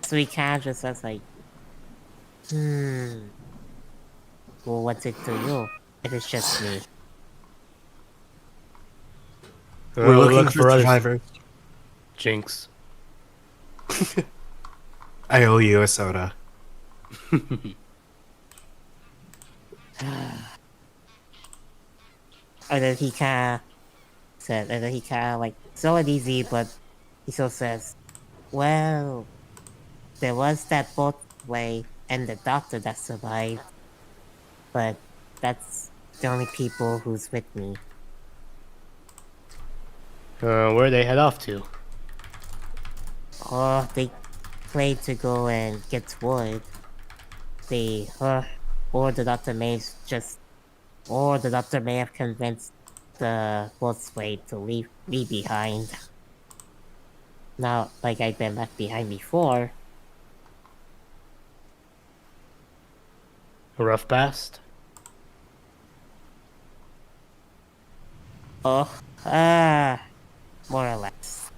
So he kind of just says like, well, what's it to you if it's just me? We're looking for others. survivors. Jinx. I owe you a soda. And then he kind of said, and then he kind of like, so uneasy, but he still says, well, there was that boat wave and the doctor that survived, but That's the only people who's with me. Where'd they head off to? Oh, they played to go and get wood. They, or the doctor may or the doctor may have convinced the Volkswagen to leave me behind. Now, like I've been left behind before. A rough past? Oh, more or less.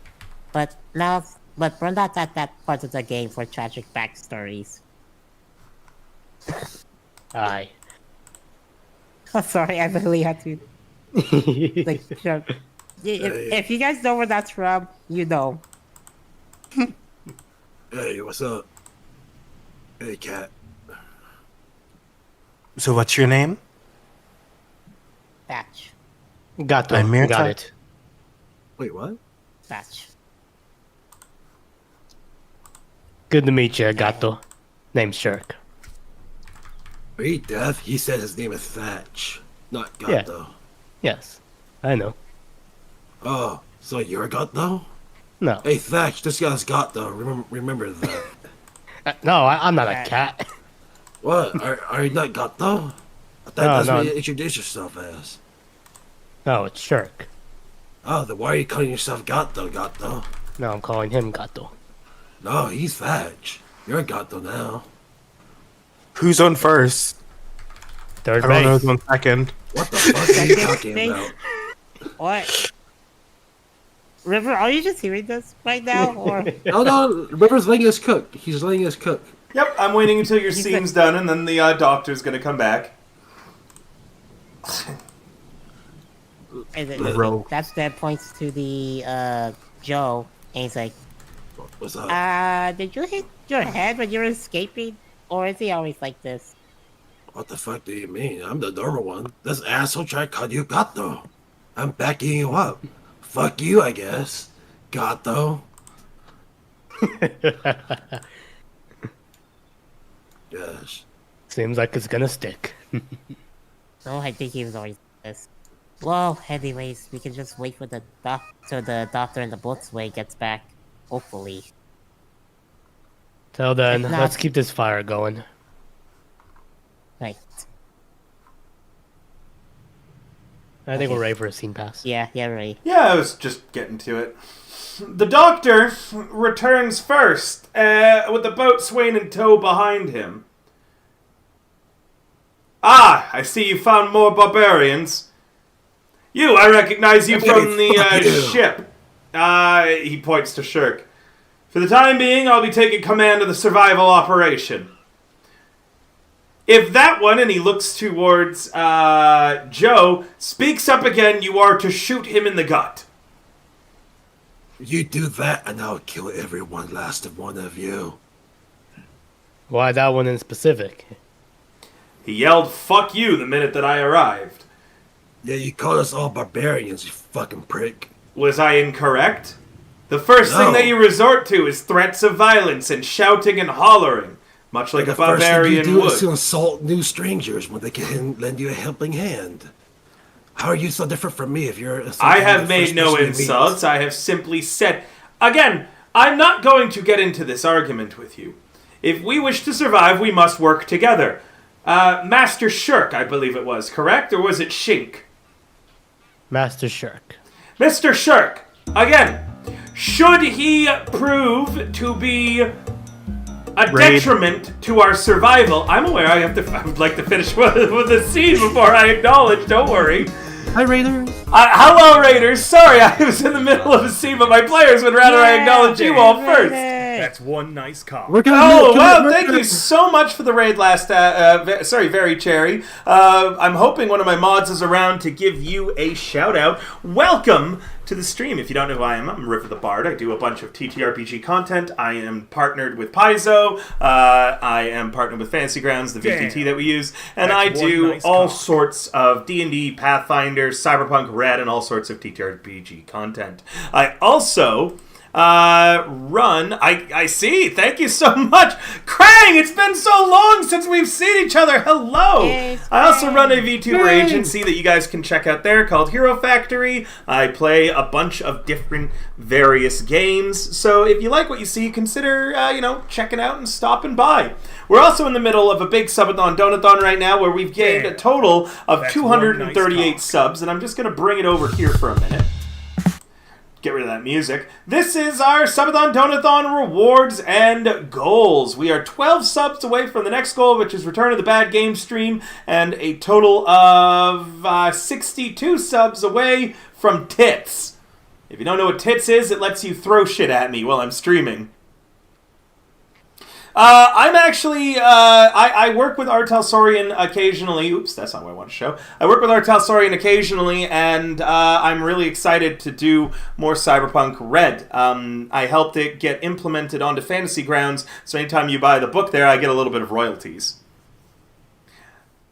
But we're not at that part of the game for tragic backstories. Aye. Oh, sorry, I really had to. Like, if you guys know where that's from, you know. Hey, what's up? Hey, cat. So what's your name? Batch. Gato. I'm Mirta. Got it. Wait, what? Batch. Good to meet you, Gato. Name's Shirk. Are you deaf? He said his name is Thatch, not Yeah. Gato. Yes. I know. Oh, so you're Gato? No. Hey, Thatch, this guy's Gato. Remember that. No, I'm not a cat. What? Are you not Gato? I thought No, that's no. what you introduce yourself as. No, it's Shirk. Oh, then why are you calling yourself Gato, Gato? No, I'm calling him Gato. No, he's Thatch. You're Gato now. Who's on first? Third I don't know base. who's on second. What the fuck are you talking Thanks. about? What? River, are you just hearing this right now, or? No, River's letting us cook. He's letting us cook. Yep, I'm waiting until your He's scene's done, and then the doctor's gonna come back. Roll. That's that points to the Joe, and he's like, What's up? did you hit your head when you were escaping, or is he always like this? What the fuck do you mean? I'm the normal one. This asshole tried to call you Gato. I'm backing you up. Fuck you, I guess. Gato. Yes. Seems like it's gonna stick. No, I think he was always like this. Well, anyways, we can just wait for the doctor and the boatswain gets back. Hopefully. Till then, If not- let's keep this fire going. Right. I think Okay. we're ready for a scene pass. Yeah, right. Yeah, I was just getting to it. The doctor returns first, with the boatswain in tow behind him. Ah, I see you found more barbarians. You, I recognize you from the Fuck you. ship. He points to Shirk. For the time being, I'll be taking command of the survival operation. If that one, and he looks towards Joe, speaks up again, you are to shoot him in the gut. You do that, and I'll kill every one last one of you. Why that one in specific? He yelled, "Fuck you," the minute that I arrived. Yeah, you call us all barbarians, you fucking prick. Was I incorrect? The first thing No. that you resort to is threats of violence and shouting and hollering, much like a The first thing barbarian you do is to would. insult new strangers when they can lend you a helping hand. How are you so different from me if you're... I have made no insults. I have simply said... Again, I'm not going to get into this argument with you. If we wish to survive, we must work together. Master Shirk, I believe it was, correct? Or was it Shink? Master Shirk. Mr. Shirk, again, should he prove to be a Raid. detriment to our survival, I'm aware I would like to finish with the scene before I acknowledge, don't worry. Hi, Raiders. Hello, Raiders. Sorry, I was in the middle of a scene, but my players would rather I acknowledge you all first. That's one nice call. We're gonna Oh, come well, here, thank you so much for the raid last, Very Cherry. I'm hoping one of my mods is around to give you a shout out. Welcome to the stream. If you don't know who I am, I'm River the Bard. I do a bunch of TTRPG content. I am partnered with Paizo. I am partnered with Fantasy Grounds, the VTT that we use. And I That's one do nice all call. sorts of D&D, Pathfinder, Cyberpunk Red, and all sorts of TTRPG content. I also Run. I see. Thank you so much. Krang, it's been so long since we've seen each other. Hello. Yes, I also Krang. run a VTuber Krang. agency that you guys can check out there called Hero Factory. I play a bunch of different various games. So if you like what you see, consider, checking out and stopping by. We're also in the middle of a big subathon donathon right now where we've gained a total of That's 238 one nice subs, and I'm just going to bring it over here for a minute. Get rid of that music. This is our Subathon Donathon rewards and goals. We are 12 subs away from the next goal, which is Return of the Bad Game stream, and a total of 62 subs away from Tits. If you don't know what Tits is, it lets you throw shit at me while I'm streaming. I'm actually, I work with Artel Saurian occasionally. Oops, that's not what I want to show. I work with Artel Saurian occasionally, and I'm really excited to do more Cyberpunk Red. I helped it get implemented onto Fantasy Grounds, so anytime you buy the book there, I get a little bit of royalties.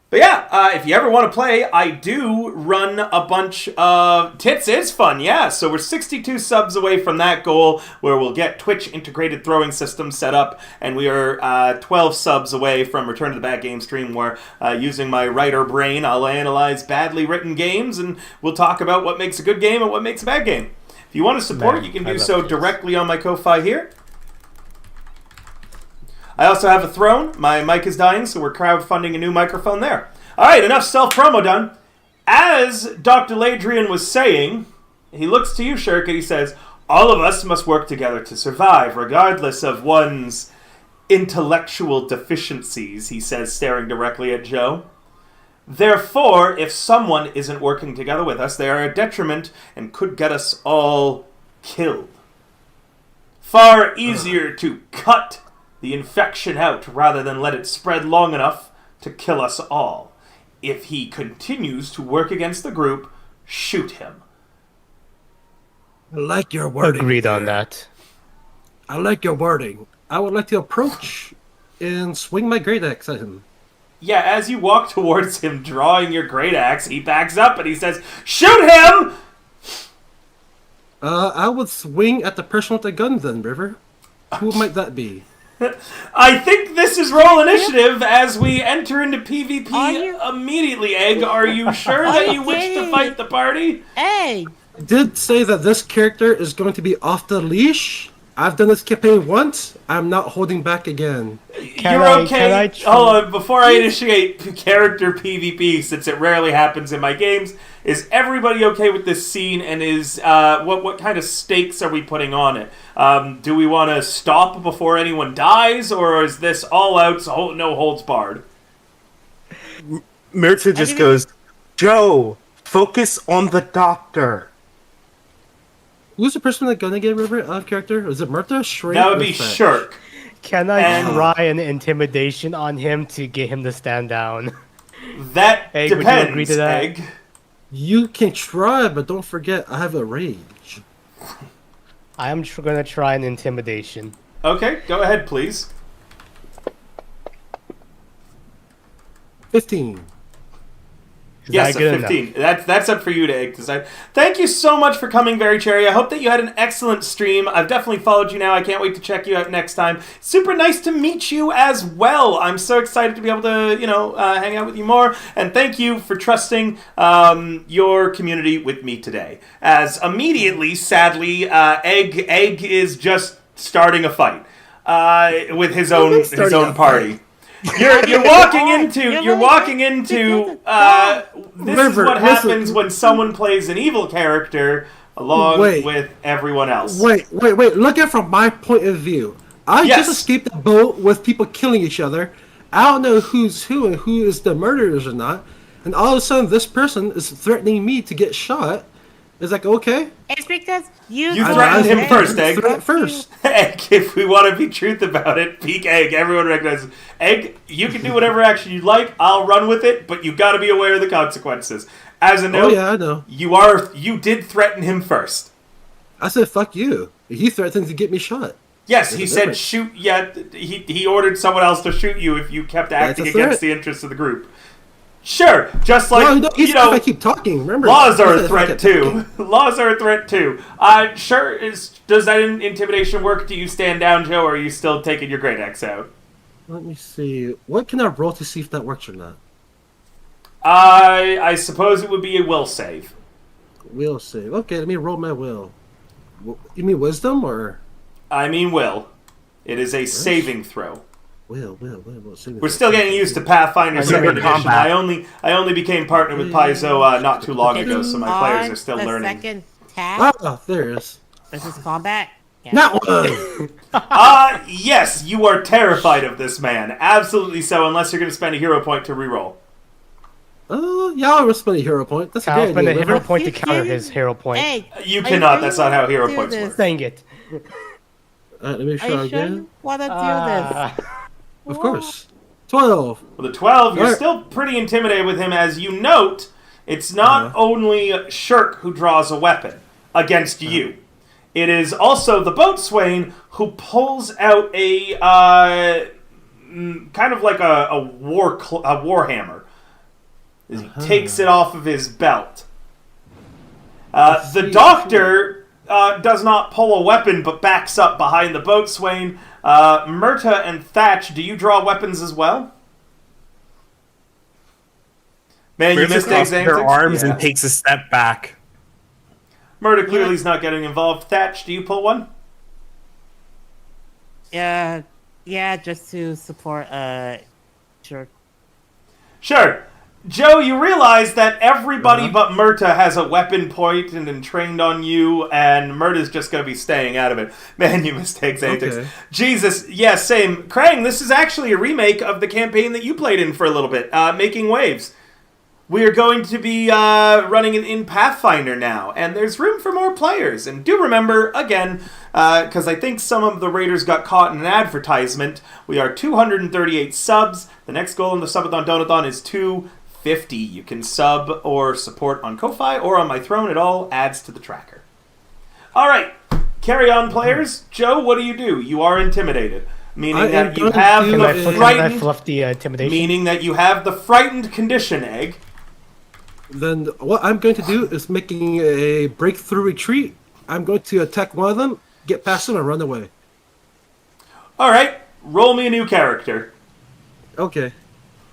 But yeah, if you ever want to play, I do run a bunch of... Tits is fun, yeah. So we're 62 subs away from that goal, where we'll get Twitch integrated throwing system set up, and we are 12 subs away from Return to the Bad Game stream, where using my writer brain, I'll analyze badly written games, and we'll talk about what makes a good game and what makes a bad game. If you want to support, you can do so directly on my Ko-Fi here. I also have a throne. My mic is dying, so we're crowdfunding a new microphone there. All right, enough self-promo done. As Dr. Ladrian was saying, he looks to you, Shirk, and he says, all of us must work together to survive, regardless of one's intellectual deficiencies, he says, staring directly at Joe. Therefore, if someone isn't working together with us, they are a detriment and could get us all killed. Far easier to cut the infection out rather than let it spread long enough to kill us all. If he continues to work against the group, shoot him. I like your wording. Agreed on that. I like your wording. I would like to approach and swing my great axe at him. Yeah, as you walk towards him drawing your great axe, he backs up and he says, shoot him! I would swing at the person with the gun then, River. Who might that be? I think this is roll initiative as we enter into PvP immediately, Egg. Are you sure that you wish to fight the party? Hey! I did say that this character is going to be off the leash. I've done this campaign once. I'm not holding back again. You're okay. Hold on, before I initiate character PvP, since it rarely happens in my games, is everybody okay with this scene? And is what kind of stakes are we putting on it? Do we want to stop before anyone dies, or is this all out, so no holds barred? Mirza just goes, Joe, focus on the doctor. Who's the person with the gun again, River? Out of character? Is it Murtha? Shrink? That would be Shirk. Can I try an intimidation on him to get him to stand down? That Egg, depends, would you agree to that? Egg. You can try, but don't forget, I have a rage. I am going to try an intimidation. Okay, go ahead, please. 15. Yes, a 15. That's up for you to Egg decide. Thank you so much for coming, Very Cherry. I hope that you had an excellent stream. I've definitely followed you now. I can't wait to check you out next time. Super nice to meet you as well. I'm so excited to be able to, hang out with you more. And thank you for trusting your community with me today. As immediately, sadly, Egg is just starting a fight with his own party. You're walking into this is what happens when someone plays an evil character along with everyone else. Wait. Look at it from my point of view. I just escaped a boat with people killing each other. I don't know who's who and who is the murderers or not. And all of a sudden, this person is threatening me to get shot. It's like, okay. It's because you threatened him first, Egg. Egg, if we want to be truth about it, peak Egg. Everyone recognizes Egg. You can do whatever action you like. I'll run with it, but you got to be aware of the consequences. As a note, I know. You did threaten him first. I said, fuck you. He threatened to get me shot. Yes, he said shoot. Yeah, he ordered someone else to shoot you if you kept acting against the interests of the group. Sure, just like, No, if I keep talking, remember... laws are if a I threat keep too. talking. Laws are a threat too. Sure, does that intimidation work? Do you stand down, Joe, or are you still taking your great axe out? Let me see. What can I roll to see if that works or not? I suppose it would be a will save. Will save. Okay, let me roll my will. You mean wisdom or... I mean will. It is a saving throw. Will. We're still getting used to Pathfinder Second 2nd Edition. combat. I only became partner with Paizo not too long ago, so my players are still the learning. Second tab. There it is. This is combat. Yeah. Not one! Yes, you are terrified of this man. Absolutely so, unless you're going to spend a hero point to reroll. Yeah, I'll spend a hero point. That's a I'll great spend a idea. hero River. point to counter his hero point. Hey, You are cannot. sure That's you not how wanna hero do points this? work. Dang it. Alright, let me Are try you sure again. you want to do Ah. Of course. 12. With a 12, you're Alright. still pretty intimidated with him, as you note, it's not only Shirk who draws a weapon against you. It is also the boatswain who pulls out a kind of like a war hammer. As he takes it off of his belt. The doctor does not pull a weapon, but backs up behind the boatswain. Myrta and Thatch, do you draw weapons as well? Man, you missed Crosses eggs, her arms Yeah. and takes a step back. Murder clearly is not getting involved. Thatch, do you pull one? Yeah, just to support. Sure. Sure. Joe, you realize that everybody but Myrta has a weapon point and trained on you, and Myrta's just going to be staying out of it. Man, you mistakes, antics. Okay. Jesus, yeah, same. Krang, this is actually a remake of the campaign that you played in for a little bit, Making Waves. We are going to be running in Pathfinder now, and there's room for more players. And do remember, again, because I think some of the raiders got caught in an advertisement, we are 238 subs. The next goal in the Subathon Donathon is 250. You can sub or support on Ko-Fi or on my throne. It all adds to the tracker. All right, carry on, players. Joe, what do? You are intimidated. Meaning that you have Can I frightened... fluff the intimidation? Meaning that you have the frightened condition egg. Then what I'm going to do is making a breakthrough retreat. I'm going to attack one of them, get past them, and run away. All right, roll me a new character. Okay.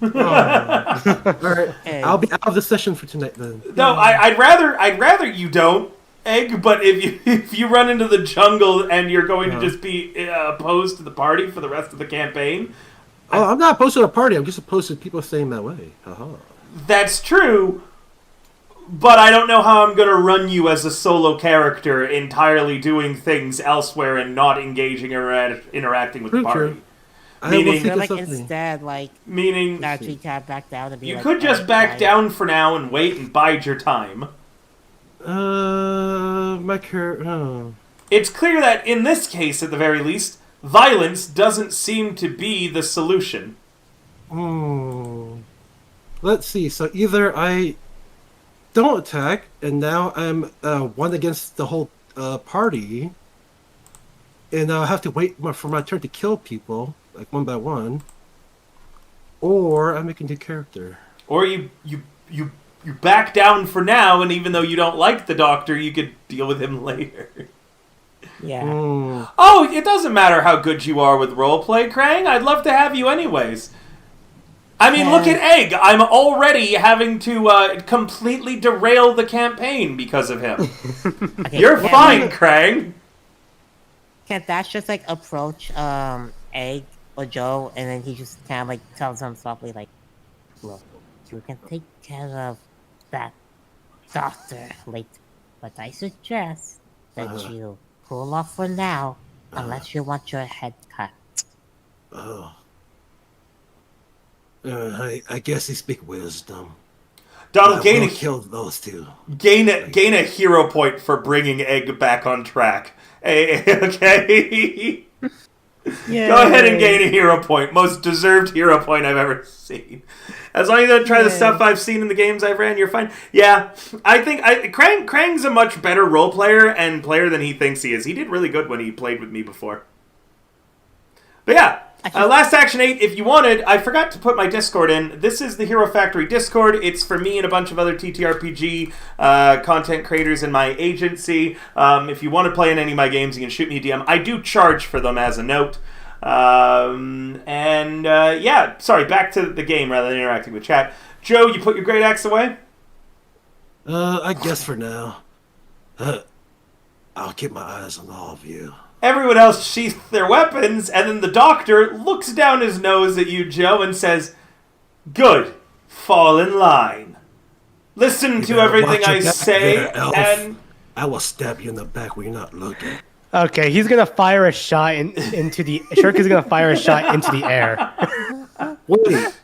All right. Hey. I'll be out of the session for tonight then. No, I'd rather you don't, Egg. But if you run into the jungle and you're going to just be opposed to the party for the rest of the campaign, Oh, I'm not opposed to the party. I'm just opposed to people staying that way. Haha. that's true. But I don't know how I'm going to run you as a solo character, entirely doing things elsewhere and not engaging or interacting with the party. True. I Meaning- will You're think of like something. instead, like Meaning, actually kind of back down and be you like, could just "Oh, back guys." down for now and wait and bide your time. My character. Oh. It's clear that, in this case at the very least, violence doesn't seem to be the solution. Let's see. So either I don't attack, and now I'm one against the whole party, and I'll have to wait for my turn to kill people, like one by one, or I make a new character. Or you back down for now, and even though you don't like the doctor, you could deal with him later. Yeah. Oh, it doesn't matter how good you are with roleplay, Krang. I'd love to have you anyways. I mean, look at Egg. I'm already having to completely derail the campaign because of him. Okay, You're can- fine, Krang. Can Dash just like approach Egg or Joe, and then he just kind of like tells him softly, like, "Look, you can take care of that doctor later, but I suggest that you cool off for now, unless you want your head cut." Oh. I guess he speak wisdom. Donald, I gain will a, kill those two. gain a hero point for bringing Egg back on track. Hey, okay? Yeah. Go ahead and gain a hero point. Most deserved hero point I've ever seen. As long as you don't try the stuff I've seen in the games I've ran, you're fine. Yeah, I think Krang's a much better role player and player than he thinks he is. He did really good when he played with me before. But yeah, Last Action 8, if you wanted, I forgot to put my Discord in. This is the Hero Factory Discord. It's for me and a bunch of other TTRPG content creators in my agency. If you want to play in any of my games, you can shoot me a DM. I do charge for them as a note. Sorry, back to the game rather than interacting with chat. Joe, you put your great axe away? I guess for now. I'll keep my eyes on all of you. Everyone else sheaths their weapons, and then the doctor looks down his nose at you, Joe, and says, "Good. Fall in line. Listen to everything I say, there, elf. and..." I will stab you in the back when you're not looking. Okay, he's gonna fire a shot into the. Shirk is gonna fire a shot into the air. Wait.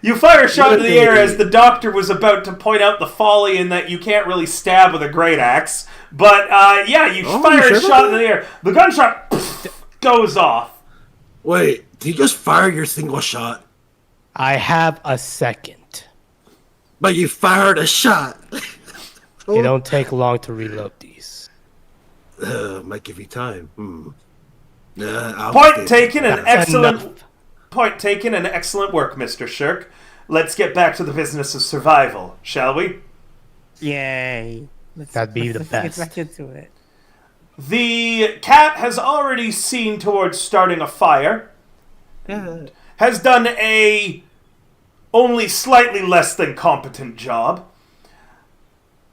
You fire a shot into the air as the doctor was about to point out the folly in that you can't really stab with a great axe. But, you fire a shot into the air. The gunshot goes off. Wait, did you just fire your single shot? I have a second. But you fired a shot. They don't take long to reload these. Might give you time. Point taken and excellent. Enough. Point taken and excellent work, Mr. Shirk. Let's get back to the business of survival, shall we? Yay. That'd be the Let's best. get back into it. The cat has already seen towards starting a fire. Has done a only slightly less than competent job.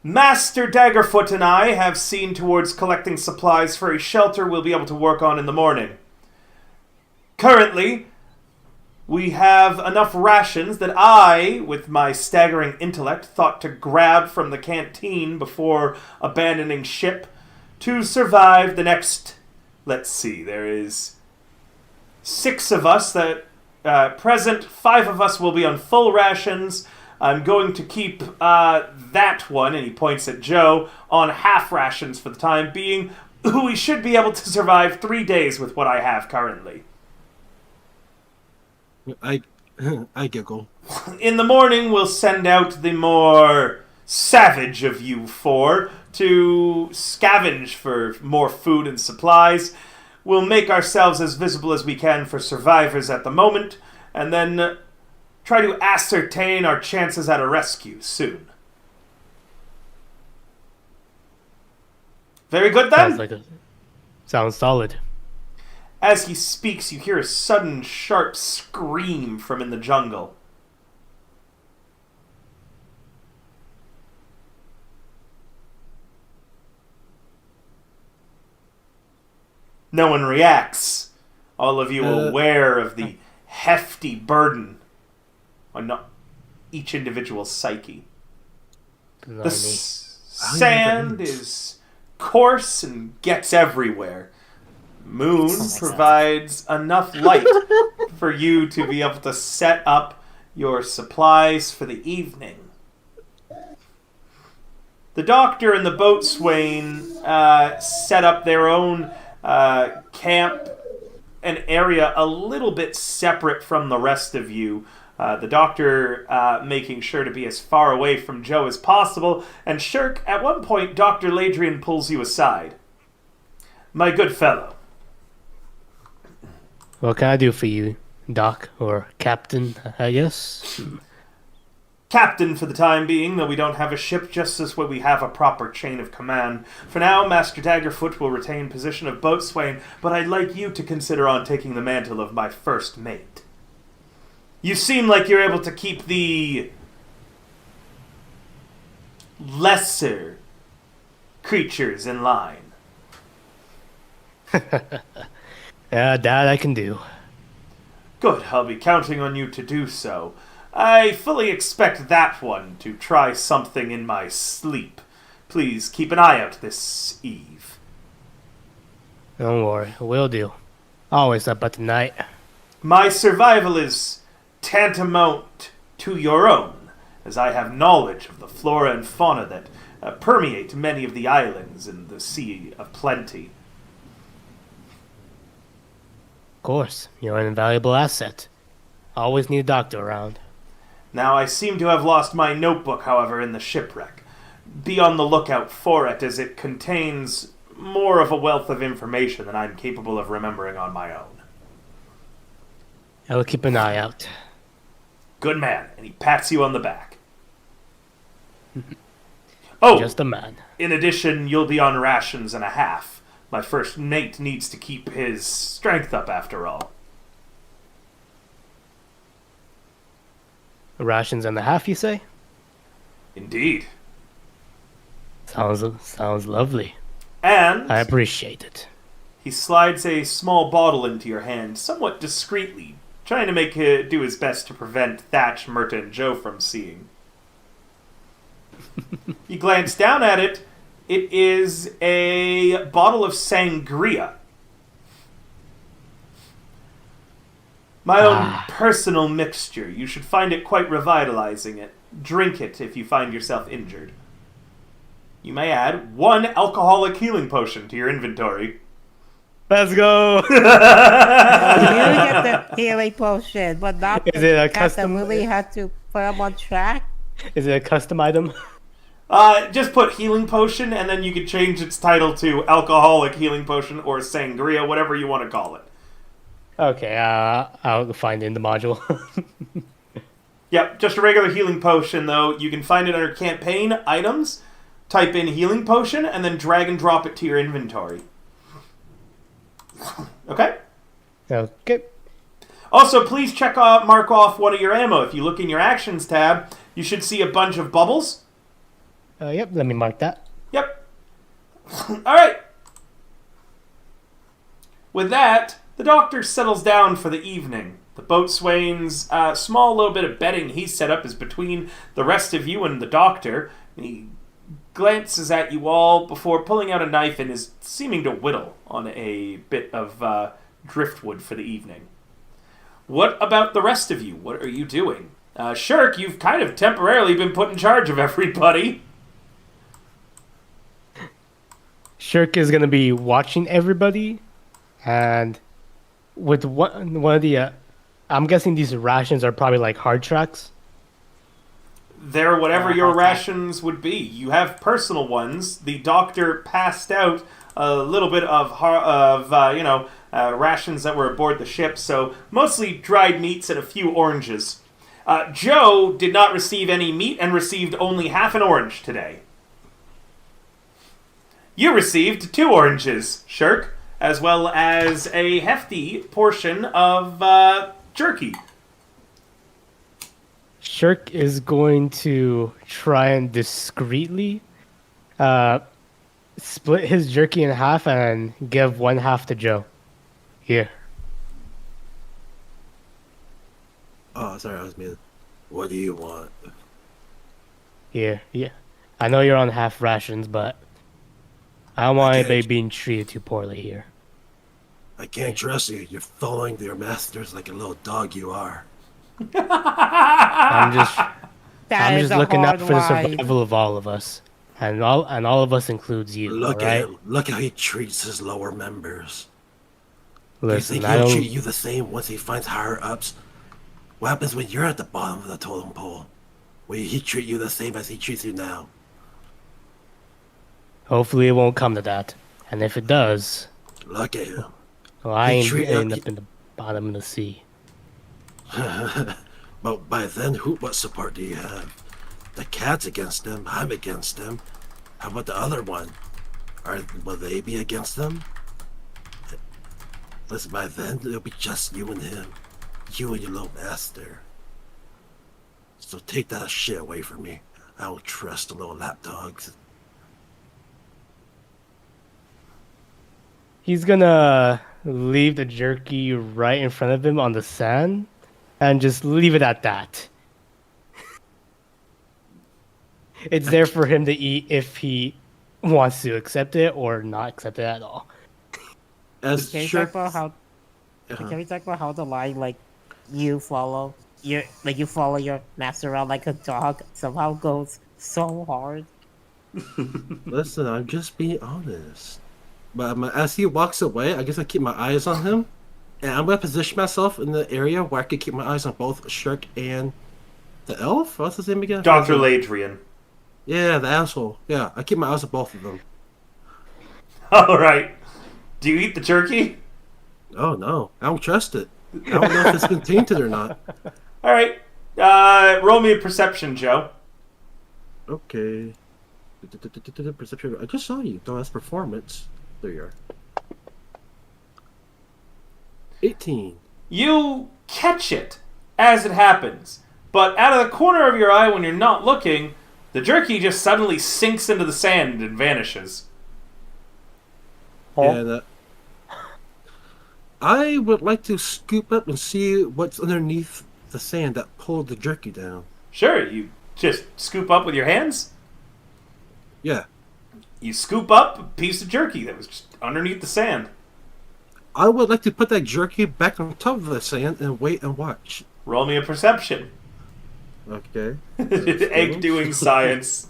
Master Daggerfoot and I have seen towards collecting supplies for a shelter we'll be able to work on in the morning. Currently, we have enough rations that I, with my staggering intellect, thought to grab from the canteen before abandoning ship to survive the next... Let's see, there is 6 of us that present. 5 of us will be on full rations. I'm going to keep that one, and he points at Joe, on half rations for the time being. We should be able to survive 3 days with what I have currently. I giggle. In the morning, we'll send out the more savage of you 4 to scavenge for more food and supplies. We'll make ourselves as visible as we can for survivors at the moment, and then try to ascertain our chances at a rescue soon. Very good, then? Sounds solid. As he speaks, you hear a sudden, sharp scream from in the jungle. No one reacts. All of you are aware of the hefty burden on each individual's psyche. The sand is coarse and gets everywhere. Moon provides enough light for you to be able to set up your supplies for the evening. The doctor and the boatswain set up their own camp, an area a little bit separate from the rest of you. The doctor making sure to be as far away from Joe as possible, and Shirk, at one point, Dr. Ladrian pulls you aside. My good fellow. What can I do for you, Doc, or Captain, I guess? Captain for the time being, though we don't have a ship, just as when we have a proper chain of command. For now, Master Daggerfoot will retain position of boatswain, but I'd like you to consider on taking the mantle of my first mate. You seem like you're able to keep the lesser creatures in line. Yeah, that I can do. Good, I'll be counting on you to do so. I fully expect that one to try something in my sleep. Please keep an eye out this eve. Don't worry, will do. Always up at the night. My survival is tantamount to your own, as I have knowledge of the flora and fauna that permeate many of the islands in the Sea of Plenty. Of course, you're an invaluable asset. Always need a doctor around. Now, I seem to have lost my notebook, however, in the shipwreck. Be on the lookout for it, as it contains more of a wealth of information than I'm capable of remembering on my own. I'll keep an eye out. Good man. And he pats you on the back. Oh, Just a man. in addition, you'll be on rations and a half. My first mate needs to keep his strength up after all. Rations and a half, you say? Indeed. Sounds lovely. And I appreciate it. he slides a small bottle into your hand, somewhat discreetly, trying to make it do his best to prevent Thatch, Murta, and Joe from seeing. You glance down at it. It is a bottle of sangria. My own personal mixture. You should find it quite revitalizing. Drink it if you find yourself injured. You may add 1 alcoholic healing potion to your inventory. Let's go! You get the healing potion, but not Is it a Captain custom- really had to put him on track. Is it a custom item? Just put healing potion, and then you can change its title to alcoholic healing potion or sangria, whatever you want to call it. Okay, I'll find it in the module. Yep, just a regular healing potion, though. You can find it under campaign items. Type in healing potion, and then drag and drop it to your inventory. Okay? Okay. Also, please mark off one of your ammo. If you look in your actions tab, you should see a bunch of bubbles. Yep, let me mark that. Yep. Alright. With that, the doctor settles down for the evening. The boatswain's small little bit of bedding he's set up is between the rest of you and the doctor. He glances at you all before pulling out a knife and is seeming to whittle on a bit of driftwood for the evening. What about the rest of you? What are you doing? Shirk, you've kind of temporarily been put in charge of everybody. Shirk is gonna be watching everybody, and with one of the, I'm guessing these rations are probably like hard tracks. They're whatever your rations would be. You have personal ones. The doctor passed out a little bit of rations that were aboard the ship, so mostly dried meats and a few oranges. Joe did not receive any meat and received only half an orange today. You received 2 oranges, Shirk, as well as a hefty portion of jerky. Shirk is going to try and discreetly split his jerky in half and give one half to Joe. Here. Oh, sorry, I was muted. What do you want? Here. Yeah. I know you're on half rations, but I don't want anybody being treated too poorly here. I can't trust you. You're following your masters like a little dog you are. I'm just That is just a looking out hard for the line. survival of all of us. And all of us includes you, Look alright? at him. Look how he treats his lower members. Listen, Do you I think he'll don't treat you the same once he finds higher ups? What happens when you're at the bottom of the totem pole? Will he treat you the same as he treats you now? hopefully it won't come to that. And if it does, Look at him. well, I He ain't treat- end up in the bottom of the sea. But by then, what support do you have? The cat's against him. I'm against him. How about the other one? Will they be against them? Listen, by then, it'll be just you and him. You and your little master. So take that shit away from me. I don't trust the little lapdogs. He's gonna leave the jerky right in front of him on the sand and just leave it at that. It's there for him to eat if he wants to accept it or not accept it at all. As Can you sure, talk about how? Can we talk about how the line like you follow your master around like a dog somehow goes so hard? listen, I'm just being honest. But as he walks away, I guess I keep my eyes on him. And I'm going to position myself in the area where I can keep my eyes on both Shirk and the elf. What's his name again? Dr. Ladrian. Yeah, the asshole. Yeah, I keep my eyes on both of them. All right. Do you eat the jerky? Oh, no. I don't trust it. I don't know if it's been tainted or not. All right. Roll me a perception, Joe. Okay. Perception. I just saw you. No, that's performance. There you are. 18. You catch it as it happens, but out of the corner of your eye when you're not looking, the jerky just suddenly sinks into the sand and vanishes. And I would like to scoop up and see what's underneath the sand that pulled the jerky down. Sure, you just scoop up with your hands. Yeah. You scoop up a piece of jerky that was just underneath the sand. I would like to put that jerky back on top of the sand and wait and watch. Roll me a perception. Okay. Egg doing science.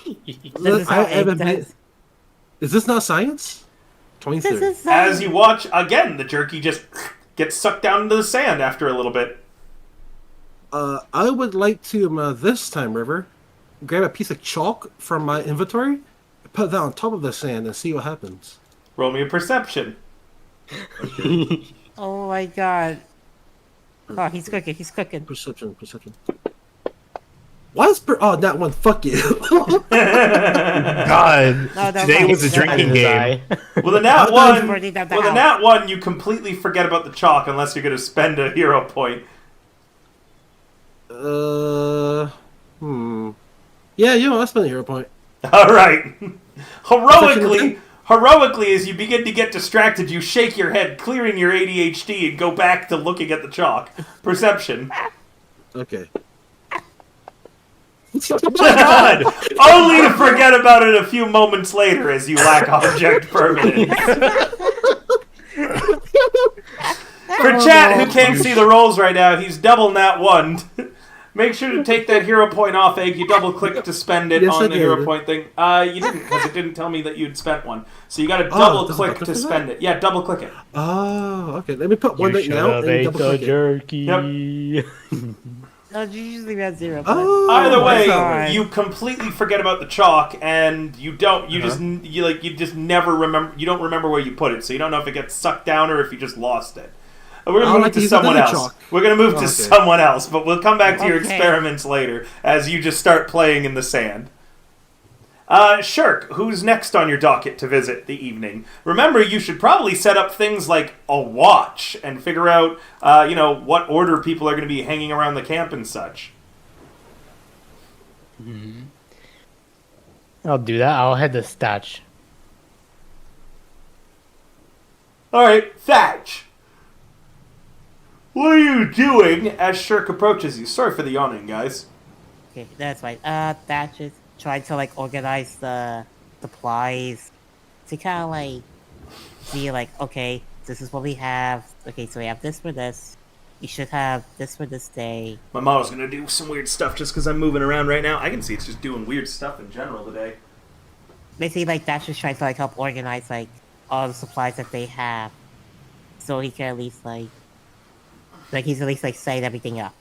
This is how egg does. Is this not science? 23. This is As you watch, again, the jerky just gets sucked down into the sand after a little bit. I would like to, this time, River, grab a piece of chalk from my inventory, put that on top of the sand, and see what happens. Roll me a perception. Oh my god. Oh, he's cooking. He's cooking. Perception. Why is oh, that one? Fuck you. God, No, today was a drinking game. With a nat one, Already down the with a house. nat one, you completely forget about the chalk unless you're going to spend a hero point. Yeah, I'll spend a hero point. All right. Heroically, as you begin to get distracted, you shake your head, clearing your ADHD, and go back to looking at the chalk. Perception. Okay. God! Only to forget about it a few moments later as you lack object permanence. For chat who can't see the rolls right now, he's double nat one. Make sure to take that hero point off, Egg. You double click to spend it Yes, on I the did. hero point thing. You didn't, because it didn't tell me that you'd spent one. So you got to double does it click click to for spend it. Yeah, double click it. Oh, okay. Let me put one You right should now have and ate double the click it. jerky. No, you usually got 0. Oh, Either way, God. you completely forget about the chalk, and you don't. You just never remember. You don't remember where you put it, so you don't know if it gets sucked down or if you just lost it. We're I'll gonna move like to to use someone another else. chalk. We're gonna move to Okay. someone else, but we'll come back to your Okay. experiments later as you just start playing in the sand. Shirk, who's next on your docket to visit the evening? Remember, you should probably set up things like a watch and figure out, what order people are going to be hanging around the camp and such. I'll do that. I'll head to Thatch. All right, Thatch. What are you doing as Shirk approaches you? Sorry for the yawning, guys. Okay, that's fine. Thatch is trying to organize the supplies to kind of see okay, this is what we have. Okay, so we have this for this. You should have this for this day. My model's going to do some weird stuff just because I'm moving around right now. I can see it's just doing weird stuff in general today. Basically, Thatch is trying to help organize all the supplies that they have, so he can at least he's at least setting everything up.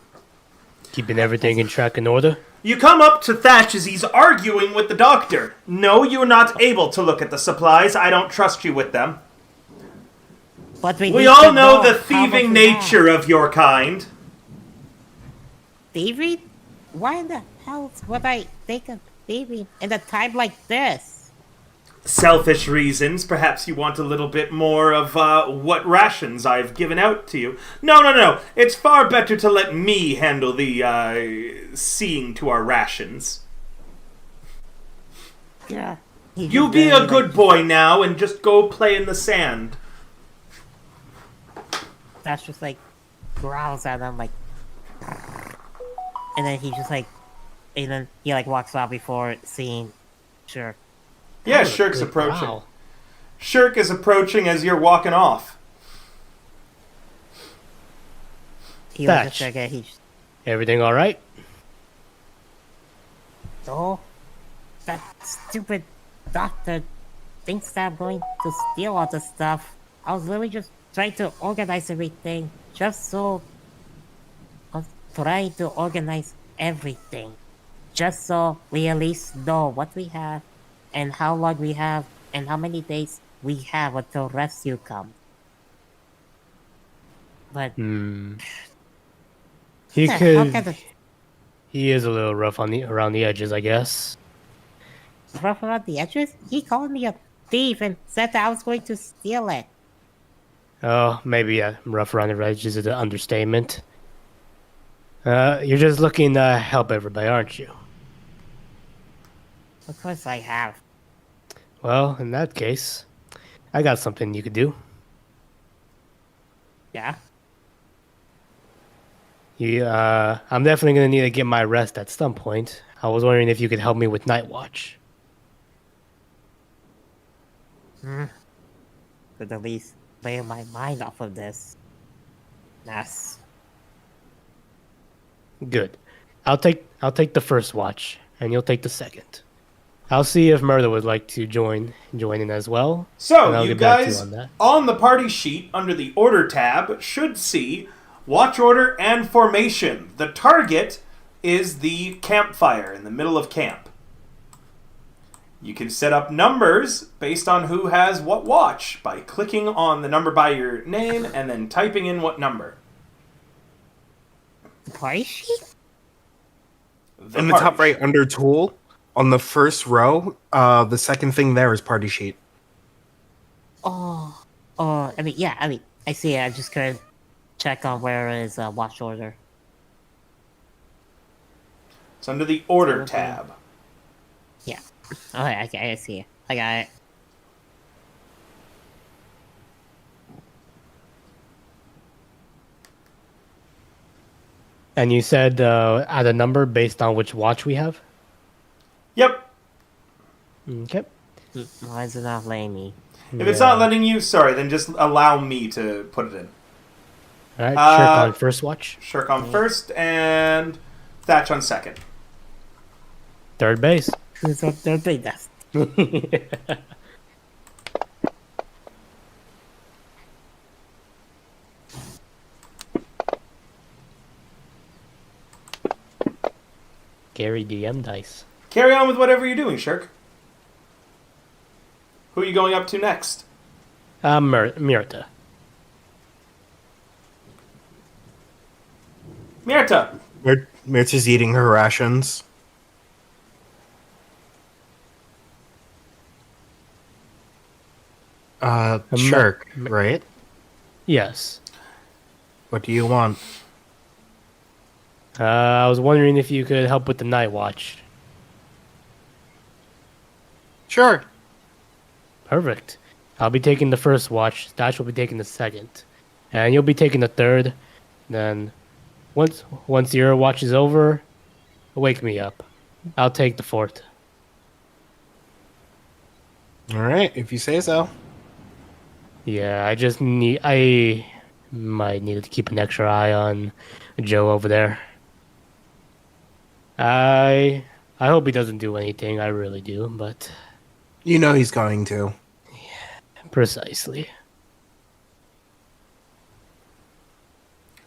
Keeping everything in track and order. You come up to Thatch as he's arguing with the doctor. No, you're not able to look at the supplies. I don't trust you with them. But we We need all to know the how much thieving we have. nature of your kind. Thievery? Why in the hell would I think of thievery in a time like this? Selfish reasons. Perhaps you want a little bit more of what rations I've given out to you. No. It's far better to let me handle the seeing to our rations. Yeah. You be a good boy now and just go play in the sand. That's just growls at him and then he just and then he walks out before seeing Shirk. Yeah, Shirk's Good approaching. growl. Shirk is approaching as you're walking off. He looks at Thatch. Shirk and he's Everything all right? oh, that stupid doctor thinks that I'm going to steal all the stuff. I was literally just trying to organize everything, just so I was trying to organize everything, just so we at least know what we have, and how long we have, and how many days we have until rescue comes. But Hmm. what He the hell kind could. of He is a little rough on the around the edges, I guess. rough around the edges? He called me a thief and said that I was going to steal it. Oh, maybe rough around the edges is an understatement. You're just looking to help everybody, aren't you? Of course I have. Well, in that case, I got something you could do. Yeah? I'm definitely gonna need to get my rest at some point. I was wondering if you could help me with Night Watch. Could at least clear my mind off of this mess. Good. I'll take the first watch, and you'll take the second. I'll see if Murder would like to join in as well. And So, I'll you get back to you guys, on that. on the party sheet under the Order tab, should see Watch Order and Formation. The target is the campfire in the middle of camp. You can set up numbers based on who has what watch by clicking on the number by your name and then typing in what number. The party sheet? In the top right under tool, on the first row, the second thing there is party sheet. Oh, I see it. I just couldn't check on where is watch order. It's under the Order tab. Yeah. Alright, I see it. I got it. And you said add a number based on which watch we have. Yep. Okay. Why is it not letting me? If it's not letting you, sorry, then just allow me to put it in. All right. Shirk on first watch. Shirk on first and Thatch on second. Third base. Who's up there big desk? Gary DM dice. Carry on with whatever you're doing, Shirk. Who are you going up to next? Mirta. Mirta. Mirta's eating her rations. Shirk, right? Yes. What do you want? I was wondering if you could help with the night watch. Sure. Perfect. I'll be taking the first watch. Dash will be taking the second, and you'll be taking the third. Then, once your watch is over, wake me up. I'll take the fourth. All right, if you say so. Yeah, I might need to keep an extra eye on Joe over there. I hope he doesn't do anything. I really do, but You know he's going to. precisely.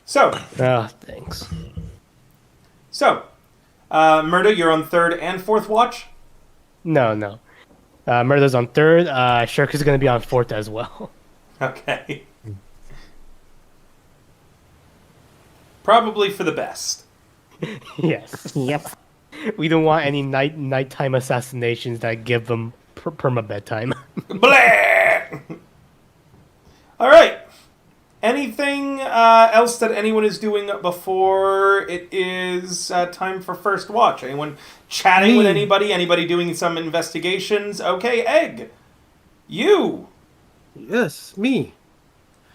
So, Thanks. Murda, you're on third and fourth watch? No. Murder's on third. Shirk is going to be on fourth as well. Okay. Probably for the best. Yes. Yep. We don't want any nighttime assassinations that give them perma bedtime. Blah! Alright. Anything else that anyone is doing before it is time for first watch? Anyone chatting with anybody? Anybody doing some investigations? Okay, Egg. You. Yes, me.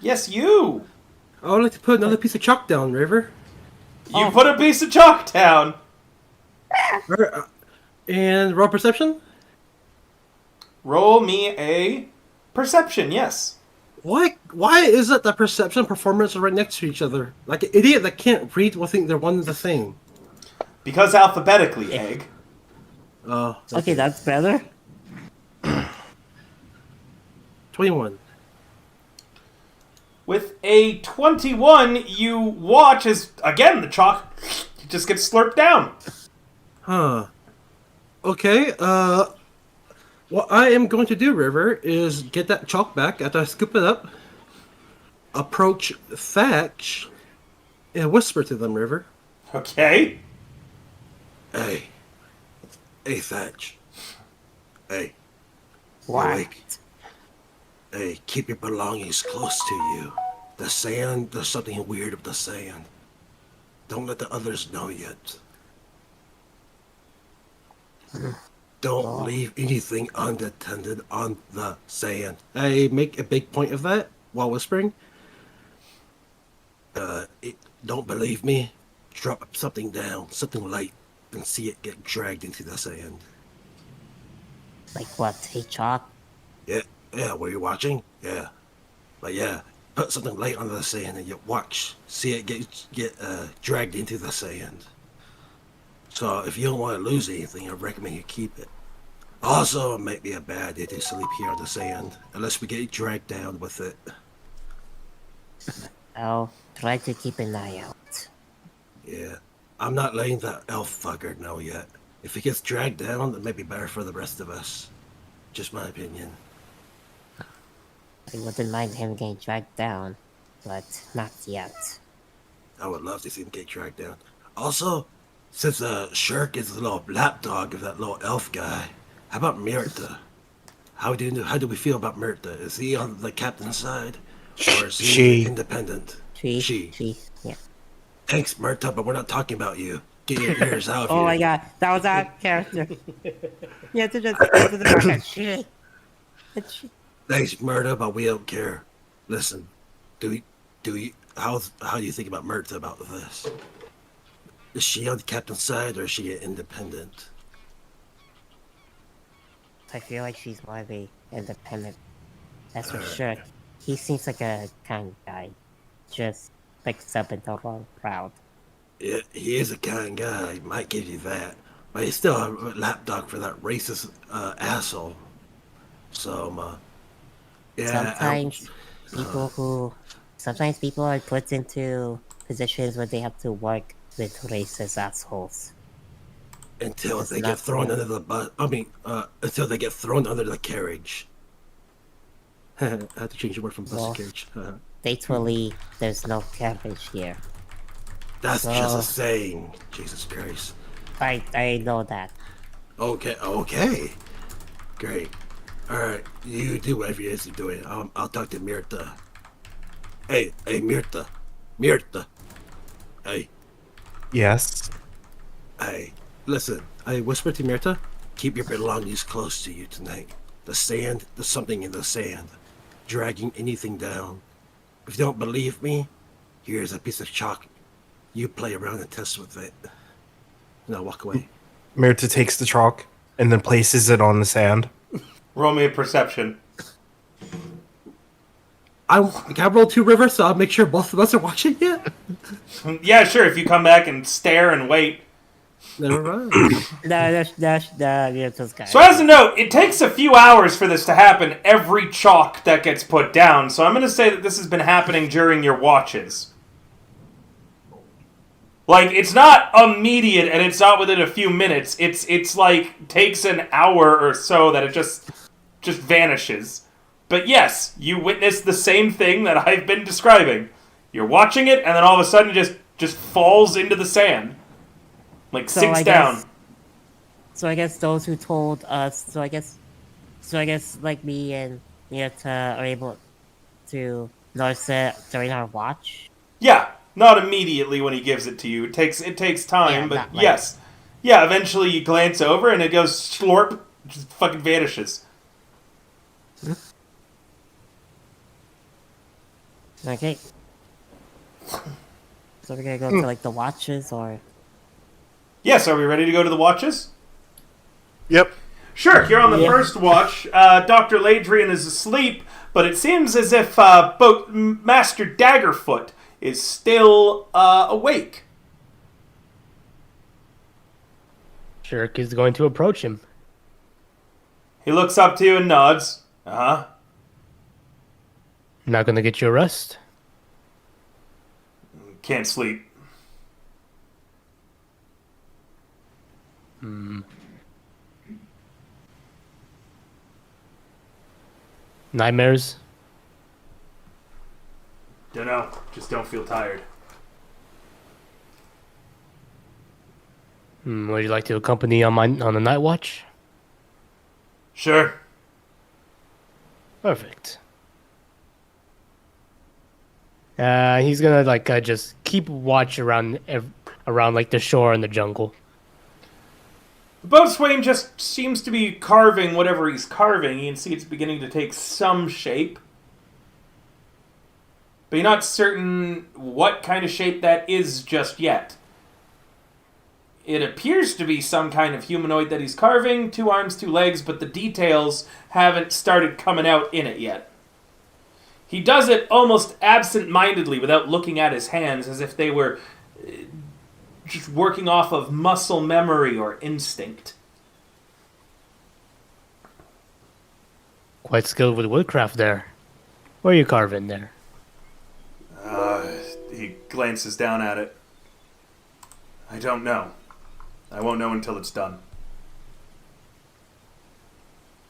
Yes, you. I would like to put another piece of chalk down, River. You put a piece of chalk down. Alright, and raw perception? Roll me a perception, yes. Why is it that perception and performance are right next to each other? Like an idiot that can't read will think they're one and the same. Because alphabetically, Egg. Oh, Okay, that's better. 21. With a 21, you watch as, again, the chalk just gets slurped down. Huh. Okay, what I am going to do, River, is get that chalk back after I scoop it up. approach Thatch and whisper to them, River. Okay. Hey, hey, Thatch. Hey, you What? awake? Hey, keep your belongings close to you. The sand, there's something weird with the sand. Don't let the others know yet. Don't leave anything unattended on the sand. I make a big point of that while whispering. Don't believe me? Drop something down, something light, and see it get dragged into the sand. Like what? Hey, chalk? Yeah, yeah, were you watching? Yeah. But yeah, put something light on the sand and you watch. See it get dragged into the sand. So if you don't want to lose anything, I recommend you keep it. Also, it might be a bad idea to sleep here on the sand, unless we get dragged down with it. I'll try to keep an eye out. Yeah. I'm not letting that elf fucker know yet. If he gets dragged down, it may be better for the rest of us. Just my opinion. I wouldn't mind him getting dragged down, but not yet. I would love to see him get dragged down. Also, since Shirk is the little lapdog of that little elf guy, how about Mirta? How do we feel about Mirta? Is he on the captain's side? Or is he She. independent? She, yeah. Thanks, Mirta, but we're not talking about you. Get your ears out of Oh here. my god, that was our character. You have to just go to the market. She. Thanks, Mirta, but we don't care. Listen, how do you think about Mirta about this? Is she on the captain's side or is she independent? I feel like she's more of a independent. That's for sure. He seems like a kind guy. Just picks up in the wrong crowd. Yeah, he is a kind guy. He might give you that. But he's still a lapdog for that racist asshole. So, yeah. Sometimes people are put into positions where they have to work with racist assholes. Until It's they not get thrown fair. under the bus. Until they get thrown under the carriage. I have to change the word from bus Well, to carriage. Thankfully, there's no cabbage here. That's So- just a saying. Jesus Christ. I know that. Okay. Great. Alright, you do whatever it is you're doing. I'll talk to Mirta. Hey, Mirta. Mirta. Hey, Yes. listen. I whispered to Mirta, keep your belongings close to you tonight. The sand, there's something in the sand. Dragging anything down. If you don't believe me, here's a piece of chalk. You play around and test with it. And I'll walk away. Mirta takes the chalk and then places it on the sand. Roll me a perception. Can I roll 2 rivers so I'll make sure both of us are watching it? Yeah, sure. If you come back and stare and wait. Never mind. That's this guy. So as a note, it takes a few hours for this to happen every chalk that gets put down. So I'm going to say that this has been happening during your watches. Like, it's not immediate and it's not within a few minutes. It's like takes an hour or so that it just vanishes. But yes, you witness the same thing that I've been describing. You're watching it and then all of a sudden it just falls into the sand. Like So sinks I down. guess- So I guess those who told us. So I guess like me and Mirta are able to notice it during our watch. Yeah, not immediately when he gives it to you. It takes time, Yeah, but not like- yes. Yeah, eventually you glance over and it goes slorp, just fucking vanishes. Okay. So we're gonna go to like the watches or. Yes, are we ready to go to the watches? Yep. Sure, here on the Yeah. first watch, Dr. Ladrian is asleep, but it seems as if Master Daggerfoot is still awake. Shirk is going to approach him. He looks up to you and nods. Uh-huh. Not going to get you a rest. Can't sleep. Nightmares. Dunno. Just don't feel tired. Would you like to accompany on the night watch? Sure. Perfect. He's gonna just keep watch around like the shore and the jungle. The boatswain just seems to be carving whatever he's carving. You can see it's beginning to take some shape. But you're not certain what kind of shape that is just yet. It appears to be some kind of humanoid that he's carving, 2 arms, 2 legs, but the details haven't started coming out in it yet. He does it almost absent-mindedly without looking at his hands, as if they were just working off of muscle memory or instinct. Quite skilled with woodcraft there. What are you carving there? He glances down at it. I don't know. I won't know until it's done.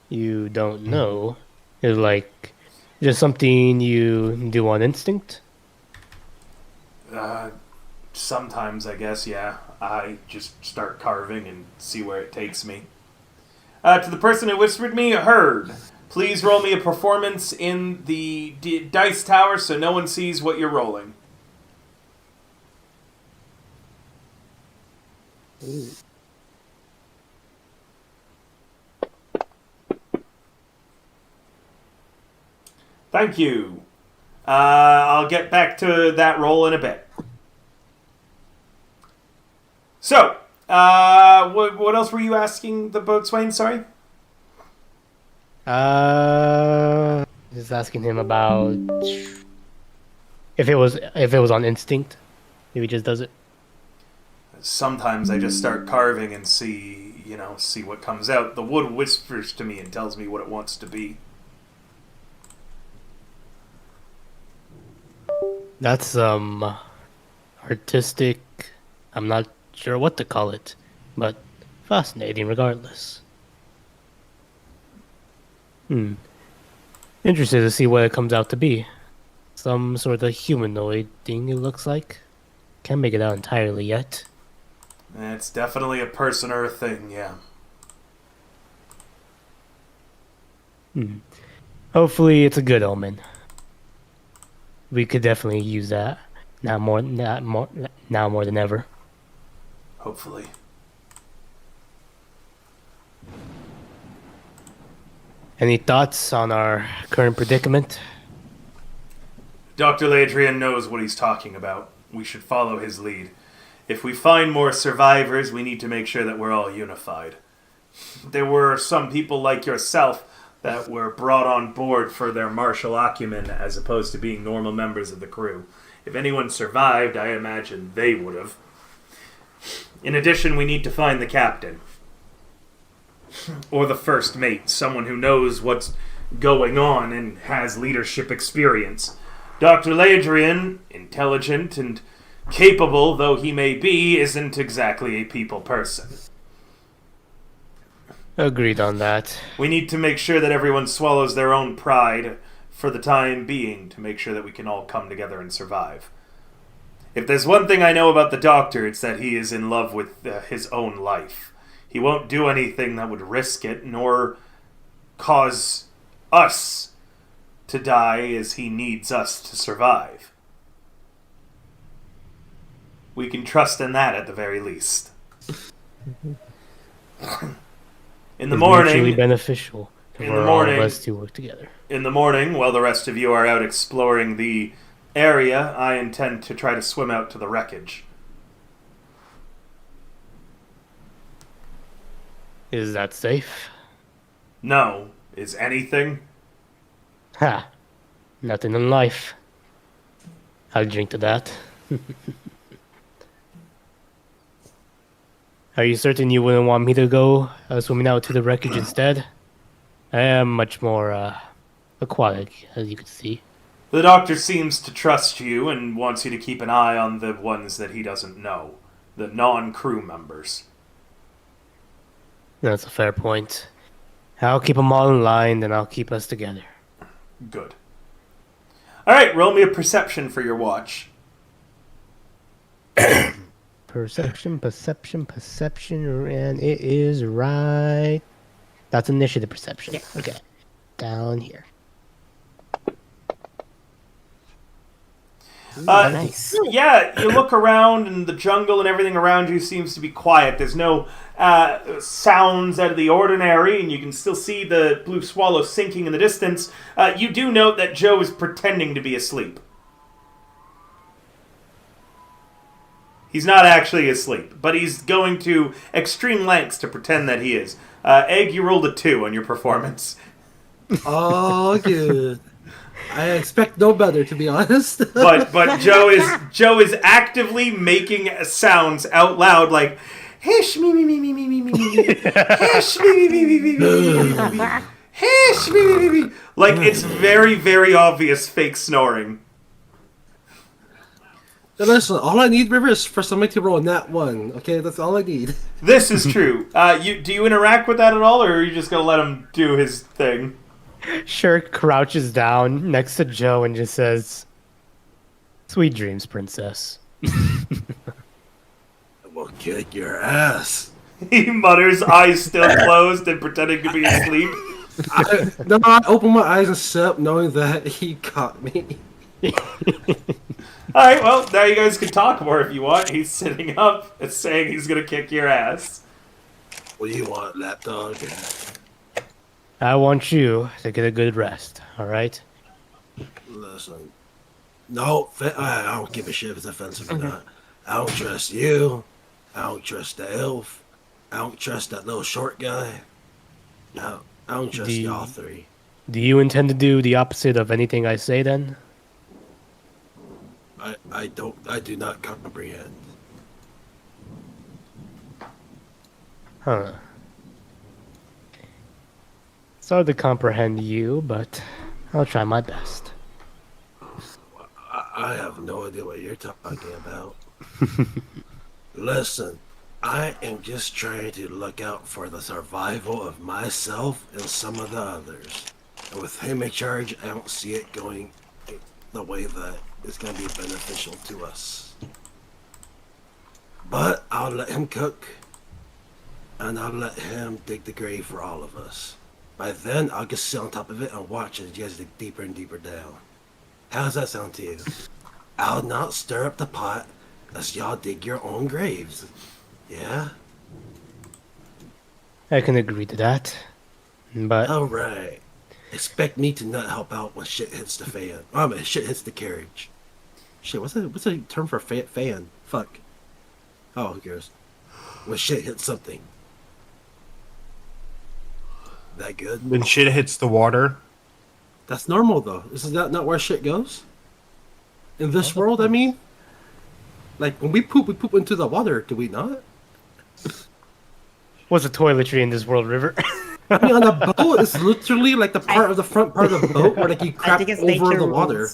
You don't know? It's just something you do on instinct? Sometimes, I guess, yeah. I just start carving and see where it takes me. To the person who whispered me, heard. Please roll me a performance in the dice tower so no one sees what you're rolling. Ooh. Thank you. I'll get back to that roll in a bit. So, what else were you asking the boatswain? Sorry. Just asking him about if it was on instinct, if he just does it. Sometimes I just start carving and see what comes out. The wood whispers to me and tells me what it wants to be. That's artistic. I'm not sure what to call it, but fascinating regardless. Interested to see what it comes out to be. Some sort of humanoid thing it looks like. Can't make it out entirely yet. It's definitely a person or a thing, yeah. Hopefully it's a good omen. We could definitely use that now more than ever. Hopefully. Any thoughts on our current predicament? Dr. Ladrian knows what he's talking about. We should follow his lead. If we find more survivors, we need to make sure that we're all unified. There were some people like yourself that were brought on board for their martial acumen as opposed to being normal members of the crew. If anyone survived, I imagine they would have. In addition, we need to find the captain. Or the first mate, someone who knows what's going on and has leadership experience. Dr. Ladrian, intelligent and capable though he may be, isn't exactly a people person. Agreed on that. We need to make sure that everyone swallows their own pride for the time being to make sure that we can all come together and survive. If there's one thing I know about the Doctor, it's that he is in love with his own life. He won't do anything that would risk it, nor cause us to die as he needs us to survive. We can trust in that at the very least. In the morning, mutually beneficial for all of us to work together. In the morning, while the rest of you are out exploring the area, I intend to try to swim out to the wreckage. Is that safe? No. Is anything? Ha! Nothing in life. I'll drink to that. Are you certain you wouldn't want me to go swimming out to the wreckage instead? I am much more aquatic, as you can see. The Doctor seems to trust you and wants you to keep an eye on the ones that he doesn't know. The non-crew members. That's a fair point. I'll keep them all in line, and I'll keep us together. Good. All right, roll me a perception for your watch. Perception, and it is right. That's initiative perception. Yeah. Okay. Down here. Nice. Yeah, you look around and the jungle and everything around you seems to be quiet. There's no sounds out of the ordinary, and you can still see the blue swallow sinking in the distance. You do note that Joe is pretending to be asleep. He's not actually asleep, but he's going to extreme lengths to pretend that he is. Egg, you rolled a 2 on your performance. Oh, good. I expect no better, to be honest. But Joe is actively making sounds out loud like hish me me me me me me me me hish me me me me me me me hish me me me me, like it's very, very obvious fake snoring. Now listen, all I need, River, is for somebody to roll a nat 1. Okay, that's all I need. This is true. Do you interact with that at all, or are you just gonna let him do his thing? Shirk crouches down next to Joe and just says, "Sweet dreams, princess." We'll kick your ass. He mutters, eyes still closed and pretending to be asleep. I open my eyes and sit up knowing that he caught me. Alright, well, now you guys can talk more if you want. He's sitting up and saying he's gonna kick your ass. What do you want, lapdog? I want you to get a good rest, alright? Listen. No, I don't give a shit if it's offensive or not. I don't trust you. I don't trust the elf. I don't trust that little short guy. No, I don't trust y'all three. Do you intend to do the opposite of anything I say then? I do not comprehend. Huh. It's hard to comprehend you, but I'll try my best. I have no idea what you're talking about. Listen, I am just trying to look out for the survival of myself and some of the others. And with him in charge, I don't see it going the way that is going to be beneficial to us. But I'll let him cook, and I'll let him dig the grave for all of us. By then, I'll just sit on top of it and watch as you guys dig deeper and deeper down. How does that sound to you? I'll not stir up the pot as y'all dig your own graves. Yeah? I can agree to that. But Alright. Expect me to not help out when shit hits the fan. I mean, shit hits the carriage. Shit, what's the term for fan? Fuck. Oh, who cares? When shit hits something. That good? When shit hits the water. That's normal, though. This is not where shit goes. In this world, I mean. Like, when we poop into the water, do we not? what's a toiletry in this world, River? I mean, on the boat, it's literally like the part of the front part of the boat where like you I crap think it's over nature the rules. water.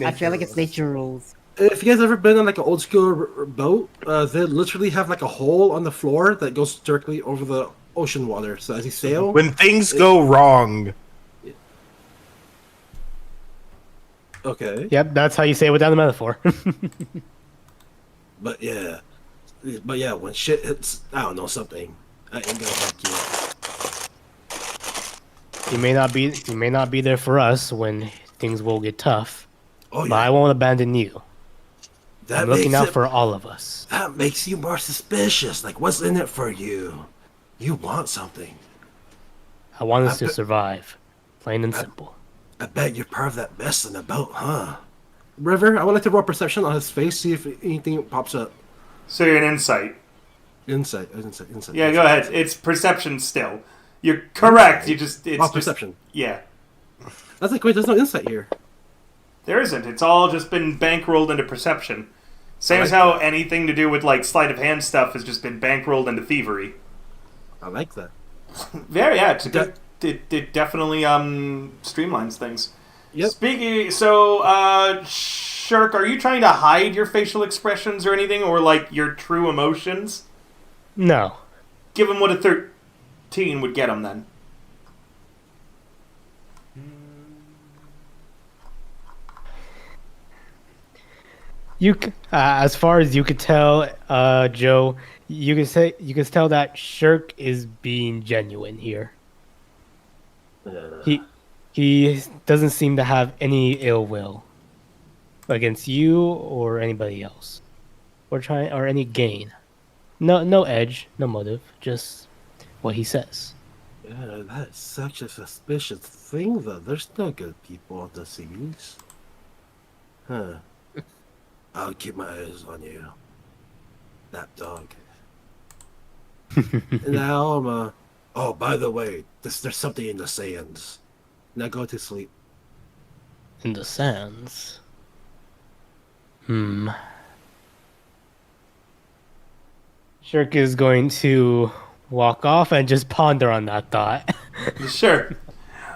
I feel like it's nature rules. If you guys ever been on like an old school boat, they literally have like a hole on the floor that goes directly over the ocean water. So as you sail, When things go wrong. okay, Yep, that's how you say it without the metaphor. but yeah, when shit hits, I don't know, something, I ain't gonna fuck you up. You may not be there for us when things will get tough, Oh but I yeah, won't abandon you. that I'm looking makes out it, for all of us. that makes you more suspicious. Like, what's in it for you? You want something. I want us I to bet- survive, plain and simple. I bet you're part of that mess in the boat, huh? River, I would like to roll perception on his face, see if anything pops up. So you're an insight. Insight. Yeah, go ahead. It's perception still. You're correct. You just it's Oh, just, perception. Yeah. That's like, wait, there's no insight here. There isn't. It's all just been bankrolled into perception. Same I as like how that. anything to do with like sleight of hand stuff has just been bankrolled into thievery. I like that. Yeah, it's a good. It definitely streamlines things. Yep. Speaking, Shirk, are you trying to hide your facial expressions or anything, or like your true emotions? No. Give him what a 13 would get him then. as far as you could tell, Joe, you can tell that Shirk is being genuine here. He doesn't seem to have any ill will against you or anybody else, or any gain. No edge, no motive, just what he says. Yeah, that's such a suspicious thing, though. There's no good people on the seas. Huh. I'll keep my eyes on you. That dog. Now, oh, by the way, there's something in the sands. Now go to sleep. In the sands. Shirk is going to walk off and just ponder on that thought. Sure.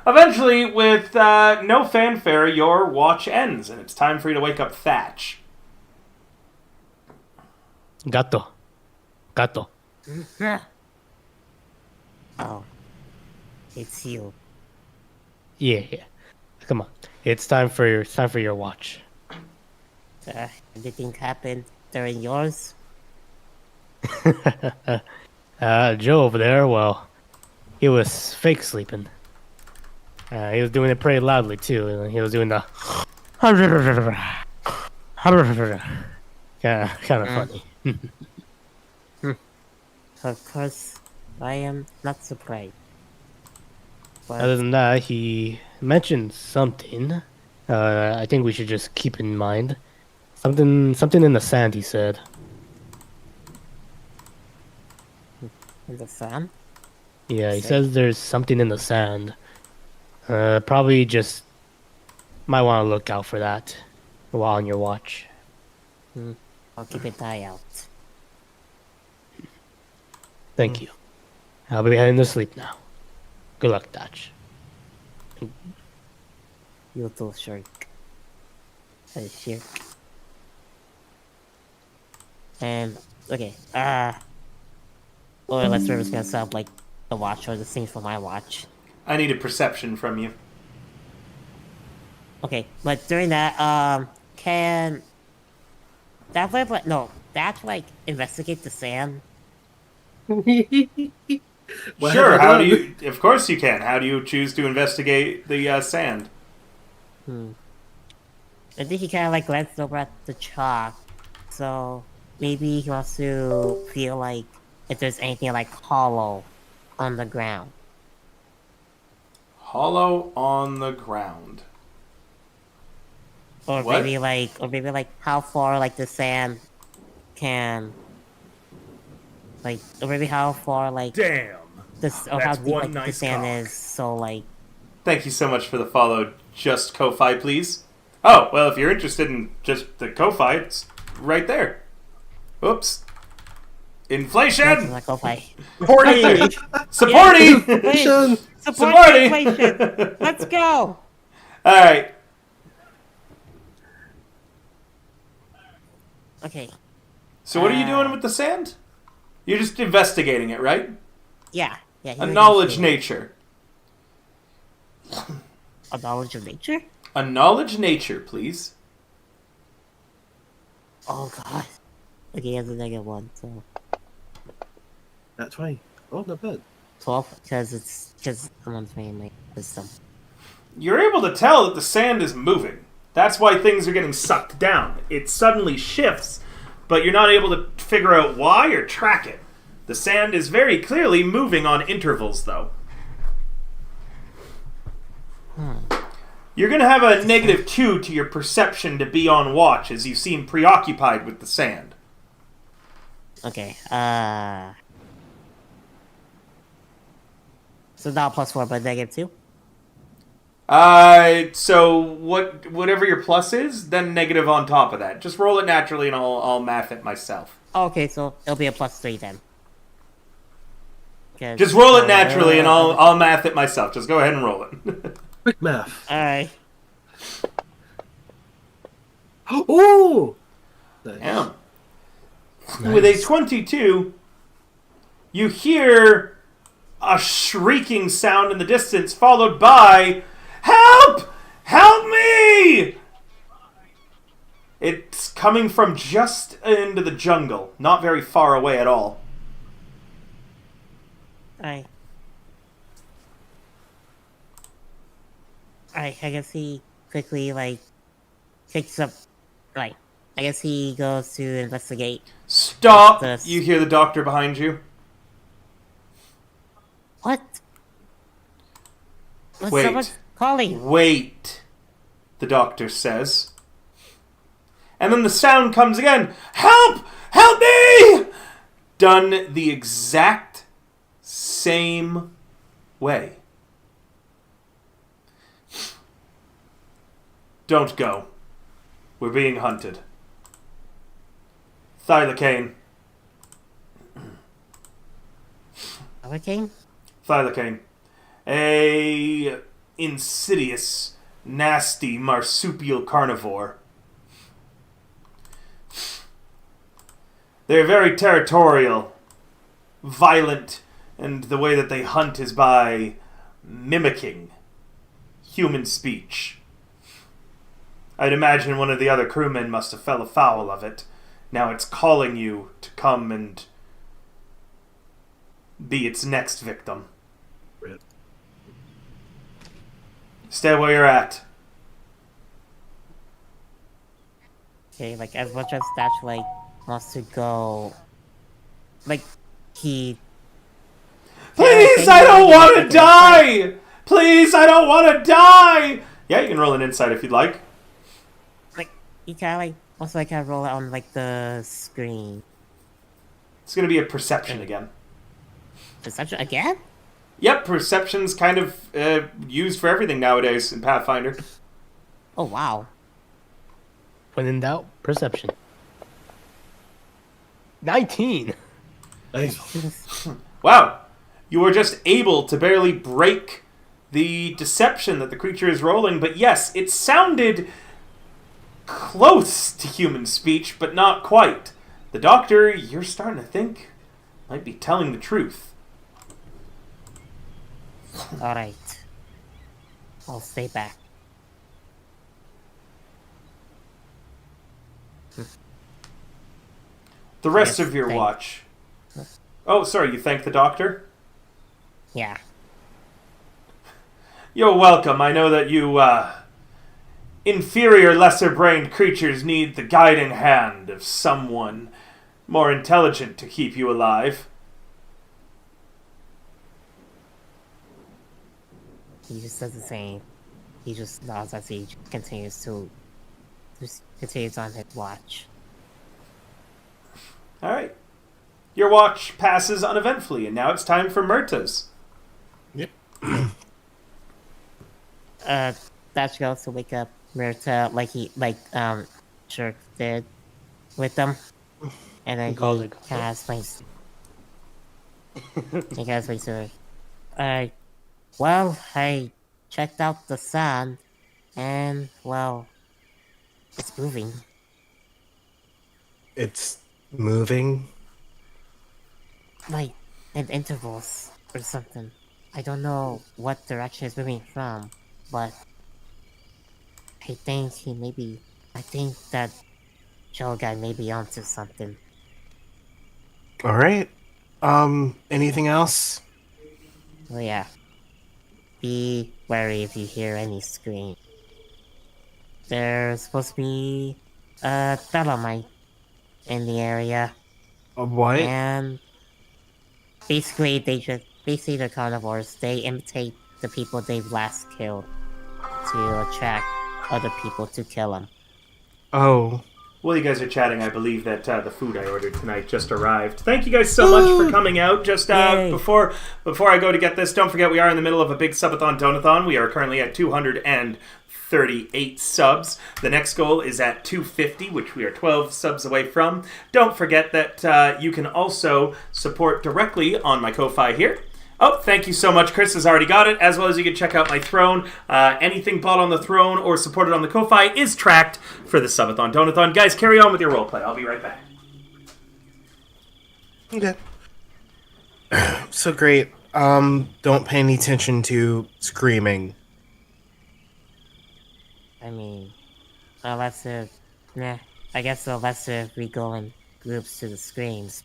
Eventually, with no fanfare, your watch ends, and it's time for you to wake up Thatch. Gato. Oh, it's you. Yeah. Come on. It's time for your watch. Anything happened during yours? Joe over there, well, he was fake sleeping. He was doing it pretty loudly too. He was doing the kind of funny. Of course, I am not surprised. But Other than that, he mentioned something. I think we should just keep in mind something in the sand. He said. in the sand? Yeah, he says there's something in the sand. Probably just might want to look out for that while on your watch. I'll keep an eye out. Thank you. I'll be heading to sleep now. Good luck, Dutch. You too, Shirk. Shirk. And okay, or let's just gonna set up like the watch or the thing for my watch. I need a perception from you. Okay, but during that, can that way, but no, that's like investigate the sand. Well, Sure, how do you... Of course you can. How do you choose to investigate the sand? I think he kind of like glanced over at the chalk, so maybe he wants to feel like if there's anything like hollow on the ground. Hollow on the ground. Or What? maybe like how far like the sand can, like, or maybe how far like Damn. this, or That's how deep one like the nice sand cock. is. So like, Thank you so much for the follow. Just Ko-Fi, please. Oh, well, if you're interested in just the Ko-Fi, it's right there. Oops. Inflation! like okay, Supporting! Supporting! Wait, support Supporting! inflation. Let's go. Alright. Okay. So what are you doing with the sand? You're just investigating it, right? Yeah. he A was knowledge just nature. a knowledge of nature. A knowledge nature, please. Oh god. Okay, he has a -1, so That's 20. Oh, not bad. 12 because I'm on my system. You're able to tell that the sand is moving. That's why things are getting sucked down. It suddenly shifts, but you're not able to figure out why or track it. The sand is very clearly moving on intervals, though. You're going to have a -2 to your perception to be on watch, as you seem preoccupied with the sand. Okay. So now +4, but -2. So whatever your plus is, then negative on top of that. Just roll it naturally, and I'll math it myself. Okay, so it'll be a +3 then. Just roll it naturally, and I'll math it myself. Just go ahead and roll it. Quick math. Alright. Oh! Nice. Yeah. With a 22, you hear a shrieking sound in the distance, followed by, "Help! Help me!" It's coming from just into the jungle, not very far away at all. I guess he quickly, like, picks up, like, I guess he goes to investigate. Stop! This. You hear the doctor behind you. What? Was Wait. someone calling? Wait, the doctor says. And then the sound comes again. Help! Help me! Done the exact same way. Don't go. We're being hunted. Thylocaine. Hurricane? Thylocaine. A insidious, nasty marsupial carnivore. They're very territorial, violent, and the way that they hunt is by mimicking human speech. I'd imagine one of the other crewmen must have fell afoul of it. Now it's calling you to come and be its next victim. Rip. Stay where you're at. Okay, like, as much as Thatch, like, wants to go, like, he... Please, I don't want to die! Please, I don't want to die! Yeah, you can roll an insight if you'd like. Like, he kind of, like, also, like, kind of roll it on, like, the screen. It's going to be a perception again. Perception again? Yep, perception's kind of used for everything nowadays in Pathfinder. Oh, wow. When in doubt, perception. 19. Wow. You were just able to barely break the deception that the creature is rolling, but yes, it sounded close to human speech, but not quite. The doctor, you're starting to think, might be telling the truth. Alright. I'll stay back. The rest Yes, of your thank- watch. Oh, sorry, you thank the doctor? Yeah. You're welcome. I know that you, inferior, lesser-brained creatures need the guiding hand of someone more intelligent to keep you alive. He just does the same. He just nods as he continues on his watch. Alright. Your watch passes uneventfully, and now it's time for Myrta's. Yep. Thatch goes to wake up Myrta Shirk did with them. And then he Calls it. kind of explains. He kind of explains to her. Well, I checked out the sun, and, well, it's moving. It's moving. Like, in intervals or something. I don't know what direction it's moving from, but I think that Joe guy may be onto something. All right. Anything else? Oh yeah. Be wary if you hear any scream. There's supposed to be a Thelomite in the area, What? and basically the carnivores, they imitate the people they've last killed to attract other people to kill them. Oh. While you guys are chatting, I believe that the food I ordered tonight just arrived. Thank you guys so much for coming out. Just before I go to get this, don't forget we are in the middle of a big subathon donathon. We are currently at 238 subs. The next goal is at 250, which we are 12 subs away from. Don't forget that you can also support directly on my Ko-Fi here. Oh, thank you so much. Chris has already got it, as well as you can check out my throne. Anything bought on the throne or supported on the Ko-Fi is tracked for the Subathon Donathon. Guys, carry on with your roleplay. I'll be right back. Okay. So great. Don't pay any attention to screaming. I mean, unless it, nah, I guess the lesser we go in groups to the screams,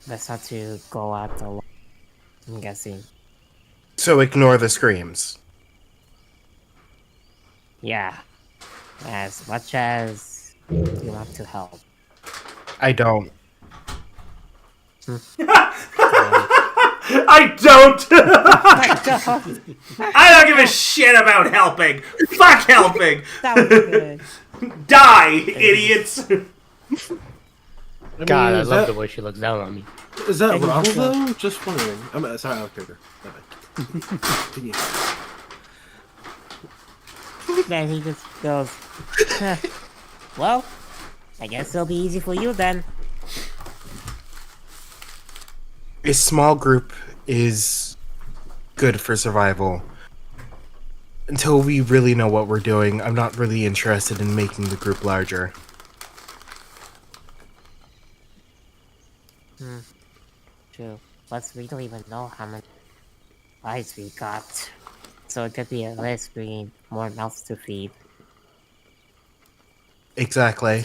let's not to go out alone, I'm guessing. So ignore the screams. Yeah. As much as you want to help. I don't. I don't! That I don't give a shit about helping! Fuck helping! was good. Die, idiots! God, I is love that, the way she looks down on me. Is that Thank you. Ronald though? Just wondering. I'm sorry, I'll trigger. Continue. Then he just goes, "Huh. Well, I guess it'll be easy for you then. A small group is good for survival. Until we really know what we're doing, I'm not really interested in making the group larger. True. Plus, we don't even know how many lives we got. So it could be a list bringing more mouths to feed. Exactly.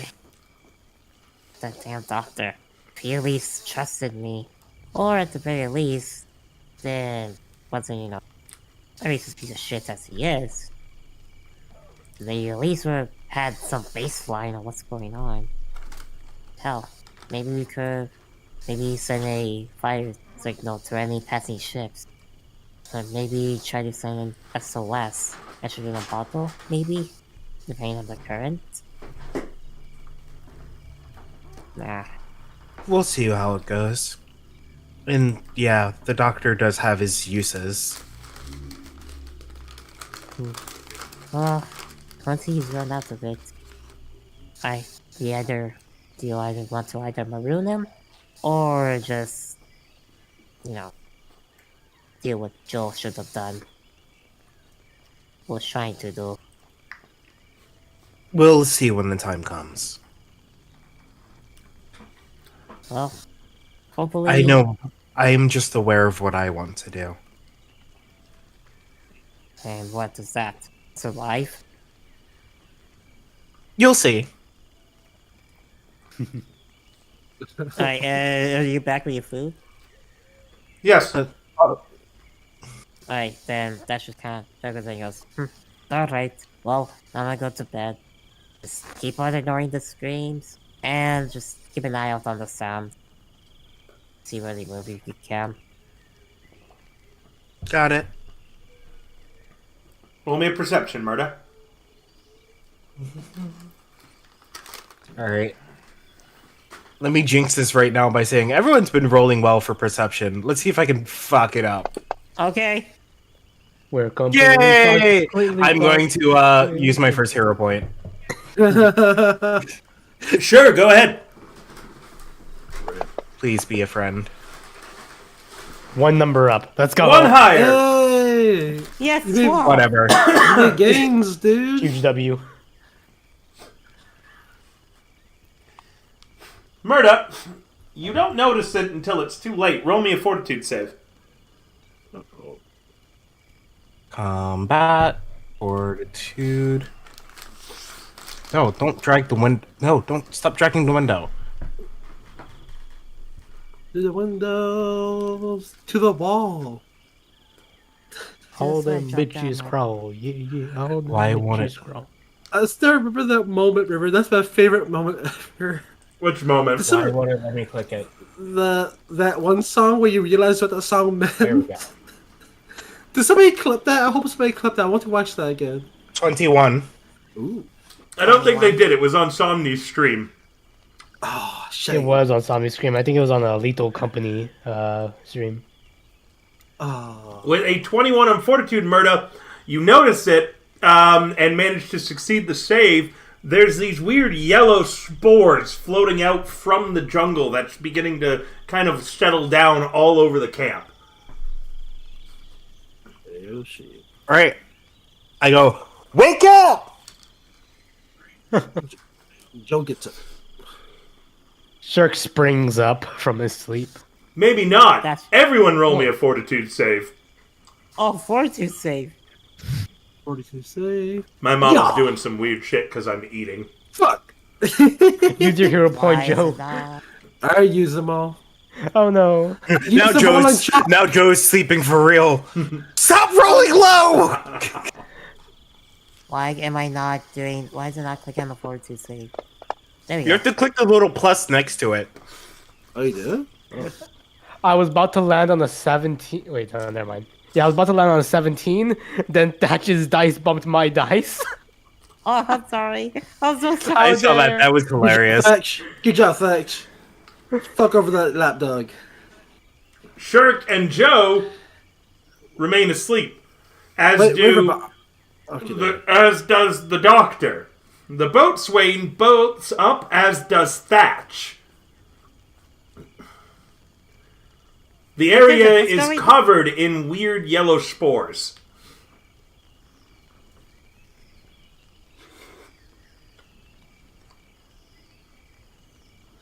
That damn doctor. If he at least trusted me. Or at the very least, then wasn't, a racist piece of shit as he is. They at least would have had some baseline on what's going on. Hell, maybe we could send a fire signal to any passing ships. Or maybe try to send an SOS, actually in a bottle, maybe? Depending on the current. Nah. We'll see how it goes. And yeah, the doctor does have his uses. Well, once he's run out of it, do you either want to either maroon him, or just, deal what Joel should have done. Was trying to do. We'll see when the time comes. Well, hopefully. I know. I am just aware of what I want to do. And what is that? Survive? You'll see. Alright, are you back with your food? Yes. Alright, then that should kind of everything goes. Alright, well, I'm gonna go to bed. Just keep on ignoring the screams, and just keep an eye out on the sound. See where they move if you can. Got it. Roll me a perception, Murda. Alright. Let me jinx this right now by saying everyone's been rolling well for perception. Let's see if I can fuck it up. Okay. We're completely Yay! completely I'm going to use my first hero point. Sure, go ahead. Please be a friend. one number up. Let's go. One higher. Hey! Yes, You mean swap. Whatever. The gains, dude! Huge W. Murda, you don't notice it until it's too late. Roll me a fortitude save. Combat. Fortitude. No, don't drag the window. No, don't stop dragging the window. To the windows, to the wall. All Just, them drop down bitches my- crawl. Yeah. All them Why won't bitches it- crawl. I still remember that moment, River. That's my favorite moment ever. Which moment? Why won't it let me click it? That one song where you realize what that song meant. There we go. Did somebody clip that? I hope somebody clipped that. I want to watch that again. 21. Ooh. I don't think they did. It was on Somni's stream. Oh, shit. It was on Zombie Scream. I think it was on a Lethal Company stream. Oh. With a 21 on fortitude, Murda, you notice it and manage to succeed the save. There's these weird yellow spores floating out from the jungle that's beginning to kind of settle down all over the camp. Oh, shit. Alright. I go, wake up! Joe gets it. Shirk springs up from his sleep. Maybe not. That's- Everyone roll me a fortitude save. Oh, fortitude save. 42 save. My mom's Yeah. doing some weird shit because I'm eating. Fuck. Use your hero point, Why is Joe. it not? I use them all. Oh no. Now Use them all on Chuck. Joe's sleeping for real. Stop rolling low. Why am I not doing? Why is it not clicking on the forward to save? There we You go. have to click the little plus next to it. Oh, you do? Oh. I was about to land on a 17. Wait, never mind. Yeah, I was about to land on a 17. Then Thatch's dice bumped my dice. Oh, I'm sorry. I'm so sorry. I saw that. That was hilarious. Thatch. Good job, Thatch. Fuck over that lapdog. Shirk and Joe remain asleep, as as does the doctor. The boatswain boats up, as does Thatch. The area is covered in weird yellow spores.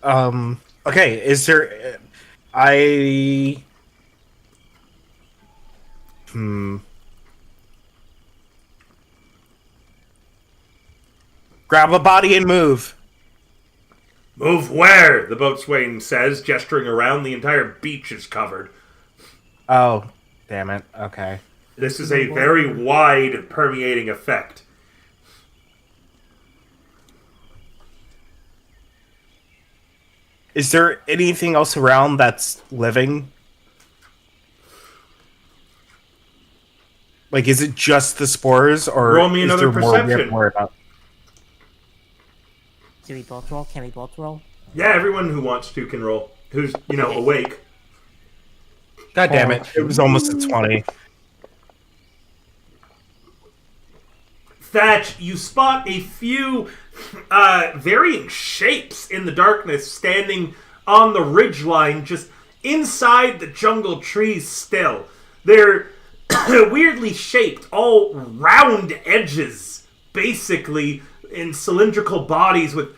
Okay, is there... Grab a body and move. Move where? The boatswain says, gesturing around. The entire beach is covered. Oh, damn it. Okay. This is a very wide, permeating effect. Is there anything else around that's living? Like, is it just the spores, or Roll me is another there more we have perception. to worry about? Do we both roll? Can we both roll? Yeah, everyone who wants to can roll. Who's, awake. God damn it. It was almost a 20. Thatch, you spot a few varying shapes in the darkness standing on the ridgeline, just inside the jungle trees still. They're weirdly shaped, all round edges, basically, in cylindrical bodies with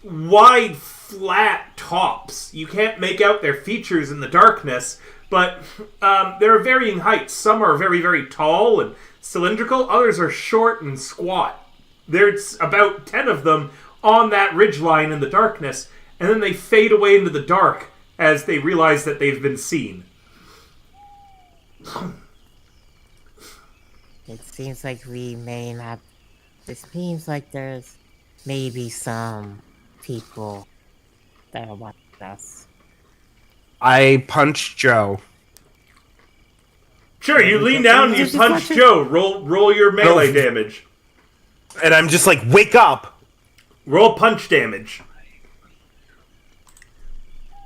wide, flat tops. You can't make out their features in the darkness, but there are varying heights. Some are very, very tall and cylindrical. Others are short and squat. There's about 10 of them on that ridgeline in the darkness, and then they fade away into the dark as they realize that they've been seen. It seems like we may not. It seems like there's maybe some people that are watching us. I punched Joe. Sure, you lean down and you punch Joe. Roll your melee damage. And I'm just like, wake up! Roll punch damage.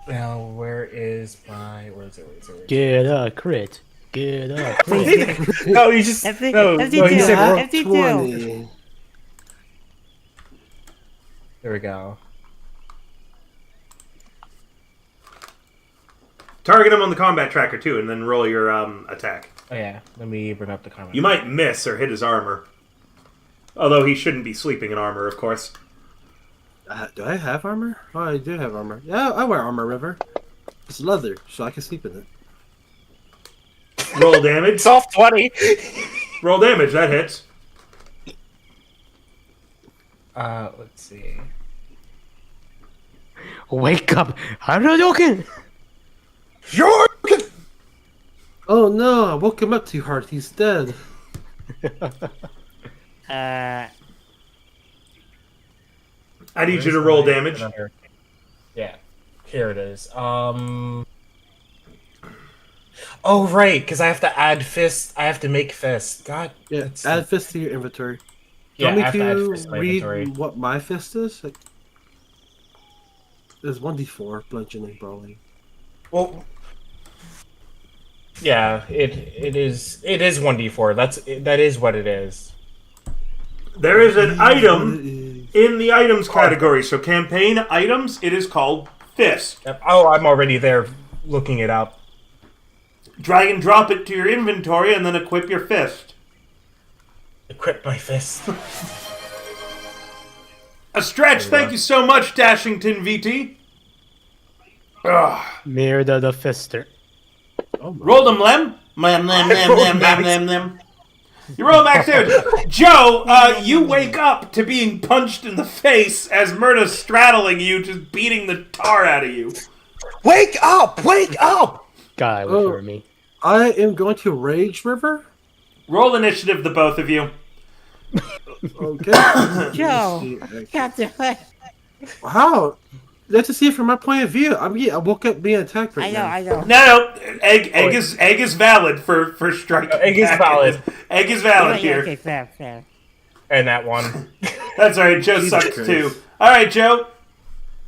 Now, where is it? Get a crit. Get a crit. No, you just... No, you said roll. FD2. 20. There we go. Target him on the combat tracker too, and then roll your attack. Oh yeah, let me bring up the comment. You might miss or hit his armor. Although he shouldn't be sleeping in armor, of course. Do I have armor? Oh, I do have armor. Yeah, I wear armor, River. It's leather, so I can sleep in it. Roll damage. Soft 20! Roll damage, that hits. Let's see. Wake up. Hadouken! You're... Oh no, I woke him up too hard. He's dead. I need you to roll damage. Yeah, here it is. Oh right, because I have to add fist. I have to make fist. God. Yeah, add fist to your inventory. Do Yeah, you I have want to add me fist to to my read inventory. what my fist is? Like, there's 1d4 bludgeoning, brawling. Well, yeah, it is 1d4. That is what it is. There is an item in the items category. So campaign items, it is called Fist. Yep. Oh, I'm already there looking it up. Drag and drop it to your inventory and then equip your fist. Equip my fist. A stretch, thank you so much, Dashington VT. Ugh. Mirda the Fister. Oh my. Roll them, Lem. Lem. You roll max damage. Joe, you wake up to being punched in the face as Murta's straddling you, just beating the tar out of you. Wake up! Wake up! God, look for me. I am going to Rage River. Roll initiative, the both of you. Okay. Joe, can't do it. How? Let's just see it from my point of view. I woke up being attacked right now. I know. No, egg is valid for striking. Egg is valid. Egg is valid Yeah, here. okay, fair. And that one. That's all right. Joe Jesus sucks Christ. too. All right, Joe,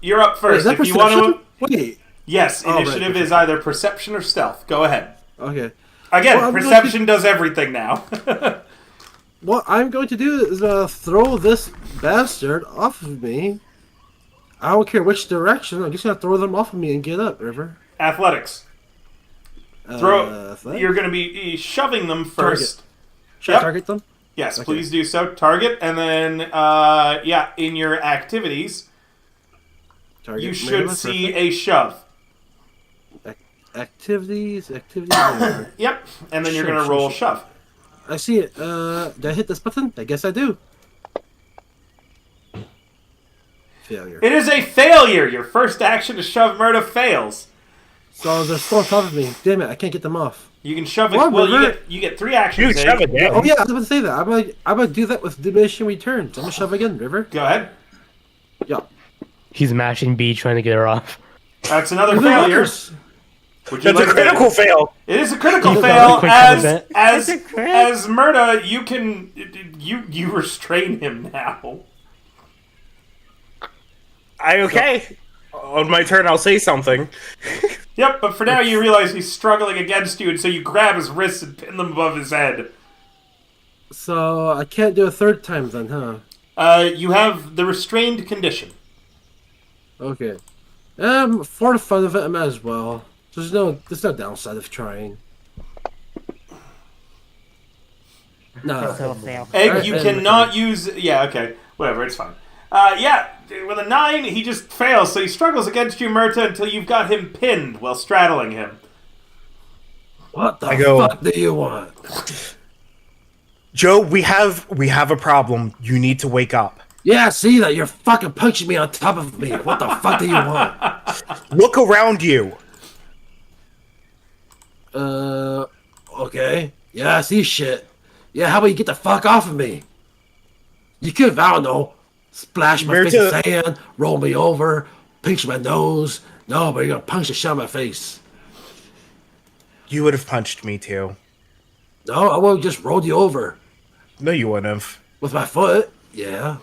you're up Is first. that If you want to, perception? Wait. yes, Oh, right, initiative is either perception or stealth. Go ahead. Okay. Again, Well, I'm going perception does everything now. What I'm going to do is throw this bastard off of me. I don't care which direction. I'm just gonna throw them off of me and get up, River. Athletics. Throw. Athletics? You're going to be shoving them first. Should I target them? Yes, Okay. please do so. Target, and then in your activities, Target. you should Mirror, see perfect. a shove. Activities. Mirror. Yep, and then you're Sure, going to sure, roll sure. shove. I see it. Did I hit this button? I guess I do. Failure. It is a failure. Your first action to shove Murta fails. So they're still on top of me. Damn it! I can't get them off. You can shove it. What, Well, River? you get 3 actions. You shove Egg. it down. Oh yeah, I was about to say that. I'm gonna do that with diminishing returns. I'm gonna shove again, River. Go ahead. Yeah. He's mashing B trying to get her off. That's another Look, failure. River's- Would you That's a like critical to... fail. It is a critical Quick fail. comment. As It's a crit. as Murta, you can you restrain him now. Okay. On my turn, I'll say something. Yep, but for now you realize he's struggling against you, and so you grab his wrists and pin them above his head. So I can't do a third time then, huh? You have the restrained condition. Okay. For the fun of it, I might as well. There's no downside of trying. No. So fail. Egg, Alright, you and cannot use... Yeah, okay. Whatever, it's fine. With a 9, he just fails, so he struggles against you, Murta, until you've got him pinned while straddling him. What the I go- fuck do you want? Joe, we have a problem. You need to wake up. Yeah, I see that. You're fucking punching me on top of me. What the fuck do you want? Look around you. Okay. Yeah, I see shit. Yeah, how about you get the fuck off of me? You could, I don't know, splash my face in Mirta- sand, roll me over, pinch my nose. No, but you're gonna punch the shit out of my face. You would have punched me too. No, I would have just rolled you over. No, you wouldn't have. With my foot. Yeah.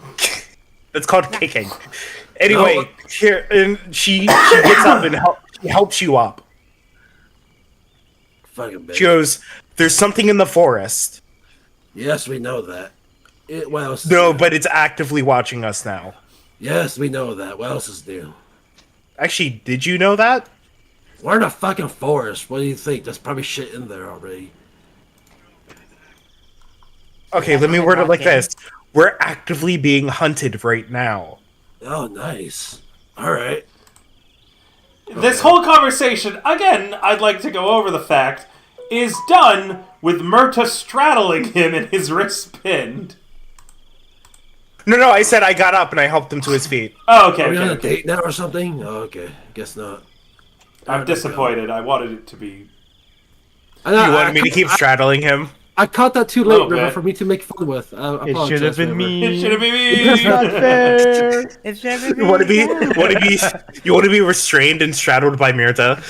It's called kicking. Anyway, No. here and she gets up and she helps you up. Fucking bitch. She goes, "There's something in the forest." Yes, we know that. What else? is No, new? but it's actively watching us now. Yes, we know that. What else is new? Actually, did you know that? We're in a fucking forest. What do you think? There's probably shit in there already. Okay, let me word it like this. We're actively being hunted right now. Oh, nice. All right. This whole conversation, again, I'd like to go over the fact, is done with Murta straddling him and his wrists pinned. No, I said I got up and I helped him to his feet. Oh, okay. Are we on a okay. date now or something? Oh, okay. Guess not. I'm disappointed. I wanted it to be... I know, You wanted me to keep straddling him? I caught that too late, Little River, bit. for me to make fun with. I It should have apologize, been River. me. It should have been me! It's not fair. It's never You want to be restrained and straddled by Mirta?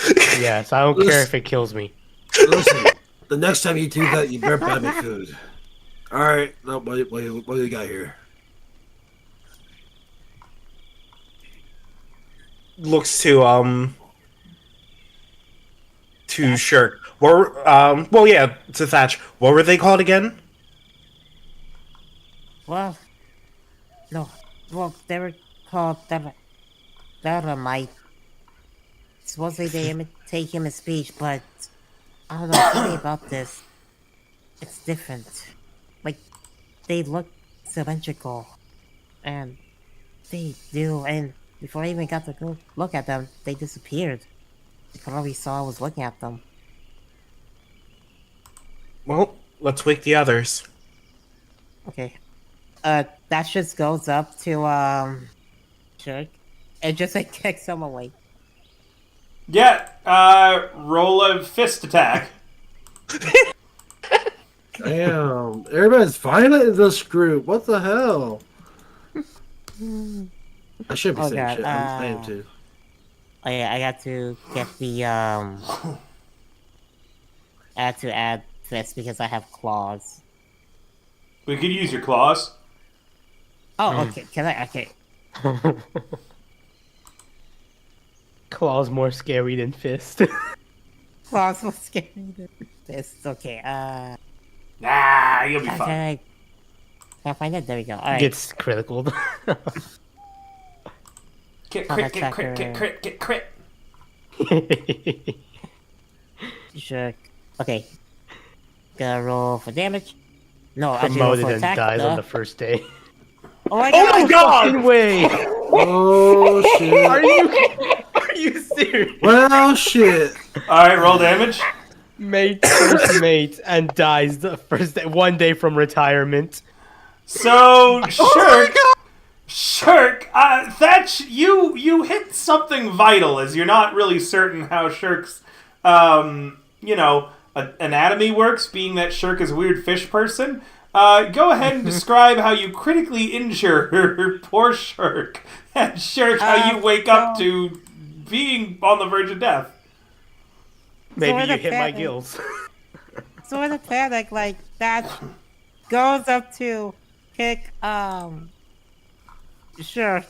Yes, I don't care if it kills me. Listen, the next time you do that, you better buy me food. All right. What do you got here? Looks to Shirk. To Thatch. What were they called again? Well, no. Well, they were called Dynamite. Supposedly they imitate human speech, but I don't know, something about this. It's different. Like, they look symmetrical. And they do, and before I even got to go look at them, they disappeared. They probably saw I was looking at them. Well, let's wake the others. Okay. That just goes up to Shirk and just like kicks him away. Yeah, roll a fist attack. Damn, everybody's violent in this group. What the hell? I should be Oh saying god. shit. I am too. Oh yeah, I got to get the I had to add this because I have claws. We could use your claws. Oh, okay. Can I? Okay. Claw's more scary than fist. Claws will scare me. This okay. Nah, you'll be Can fine. I find it? There we go. All right. Gets critical. Get Combat crit, get crit, get tracker. crit, get crit. Sure. Okay. Gonna roll for damage. No, I roll Promoted for and attack. dies on duh. the first day. Oh my Oh my god! fucking way! Oh shit! Are you serious? Well, shit. All right, roll damage. Mate, first mate, and dies the first day, 1 day from retirement. So Shirk, Thatch, you hit something vital, as you're not really certain how Shirk's, anatomy works. Being that Shirk is a weird fish person, go ahead and describe how you critically injure poor Shirk, and Shirk, how you wake up to being on the verge of death. Maybe So you hit my panic. gills. So in a panic like that, goes up to kick Sure,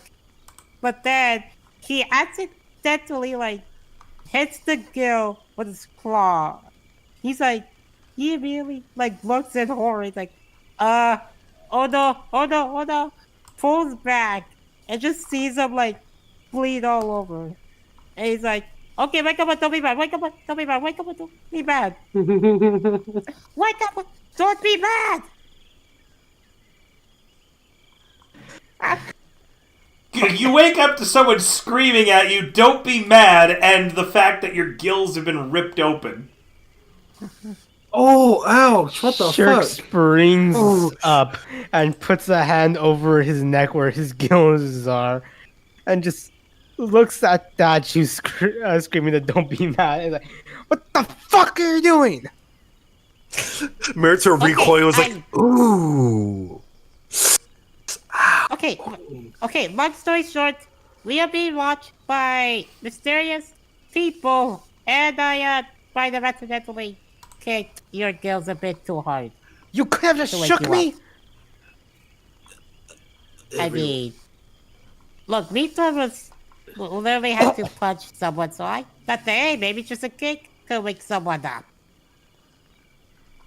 but then he accidentally like hits the gill with his claw. He's like, he really like looks in horror. He's like, oh no, oh no, oh no, pulls back and just sees him like bleed all over. And he's like, okay, wake up, don't be bad. Wake up, don't be bad. Wake up, don't be bad. Wake up, don't be bad. You wake up to someone screaming at you, "Don't be mad," and the fact that your gills have been ripped open. Oh, ouch! What the Shirk fuck? springs Oh. up and puts a hand over his neck where his gills are, and just looks at that you screaming that "Don't be mad!" And like, what the fuck are you doing? Mirta recoils like, ooh. Okay, long story short, we are being watched by mysterious people, and I might have accidentally kicked your gills a bit too hard. You could have just To wake shook you me. up. I mean, look, Mito was literally had to punch someone, so I thought, hey, maybe just a kick could wake someone up.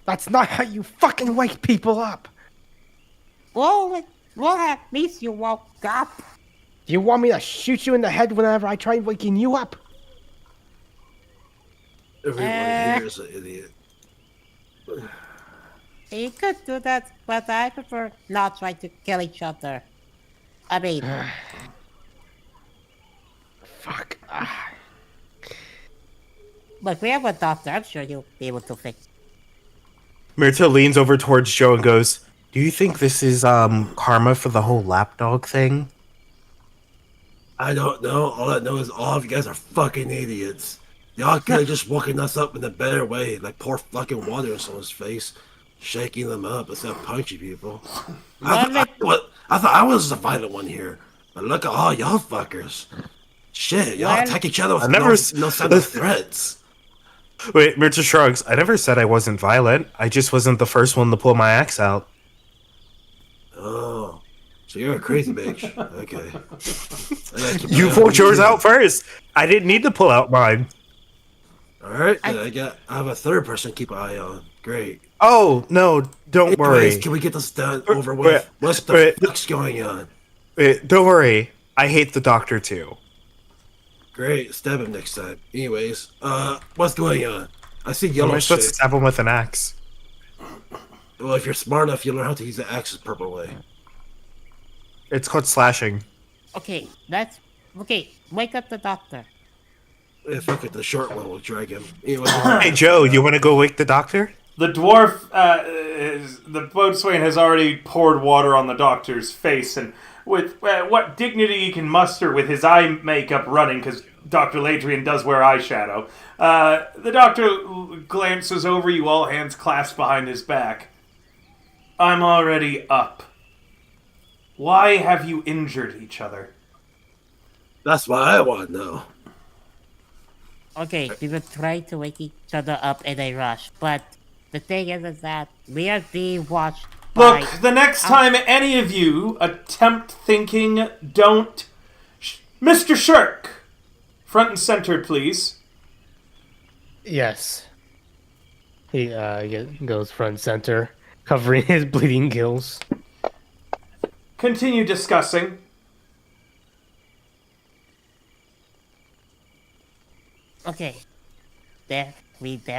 That's not how you fucking wake people up. Well, at least you woke up. Do you want me to shoot you in the head whenever I try waking you up? Everyone here is an idiot. You could do that, but I prefer not trying to kill each other. I mean, Fuck. look, we have a doctor. I'm sure you'll be able to fix. Mirta leans over towards Joe and goes, do you think this is karma for the whole lapdog thing? I don't know. All I know is all of you guys are fucking idiots. Y'all could have just woken us up in a better way, like pour fucking water in someone's face, shaking them up instead of punching people. I thought I was the violent one here, but look at all y'all fuckers. Shit, y'all attack each other with no sound of threats. Wait, Mirta shrugs. I never said I wasn't violent. I just wasn't the first one to pull my axe out. Oh, so you're a crazy bitch. Okay. You pulled yours out first. I didn't need to pull out mine. All right, then I have a third person to keep an eye on. Great. Oh, no, don't worry. Anyways, can we get this done over with? What's the fuck's going on? Don't worry. I hate the doctor too. Great, stab him next time. Anyways, what's going on? I see Am yellow I supposed shit. to stab him with an axe? Well, if you're smart enough, you'll learn how to use the axe's proper way. It's called slashing. Okay, wake up the doctor. If I get the short one, we'll drag him. Anyway, Hey, Joe, you want to go wake the doctor? The dwarf, the boatswain has already poured water on the doctor's face, and with what dignity he can muster with his eye makeup running, because Dr. Ladrian does wear eyeshadow, the doctor glances over you all, hands clasped behind his back. I'm already up. Why have you injured each other? That's what I want to know. Okay, we will try to wake each other up in a rush, but the thing is that we are being watched by... Look, the next time any of you attempt thinking, don't... Mr. Shirk! Front and center, please. Yes. He goes front center, covering his bleeding gills. Continue discussing. Okay, there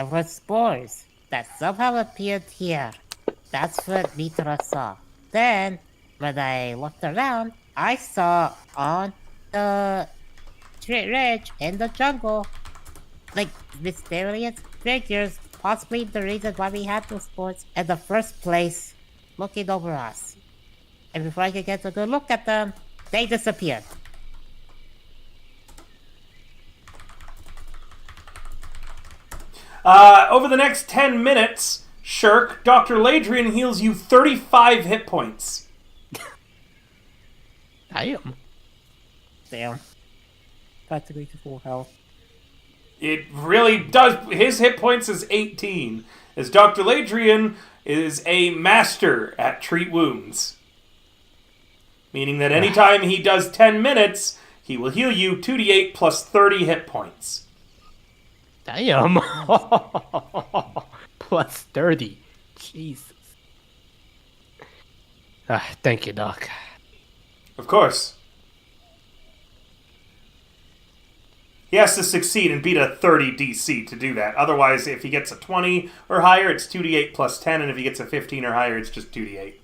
were spores that somehow appeared here. That's what Mitra saw. Then, when I looked around, I saw on the ridge in the jungle, like, mysterious figures, possibly the reason why we had those spores in the first place, looking over us. And before I could get a good look at them, they disappeared. Over the next 10 minutes, Shirk, Dr. Ladrian heals you 35 hit points. Damn. Practically to full health. It really does. His hit points is 18, as Dr. Ladrian is a master at treat wounds. Meaning that anytime he does 10 minutes, he will heal you 2d8 plus 30 hit points. Damn. Plus 30. Jesus. Thank you, Doc. Of course. He has to succeed and beat a 30 DC to do that. Otherwise, if he gets a 20 or higher, it's 2d8 plus 10, and if he gets a 15 or higher, it's just 2d8.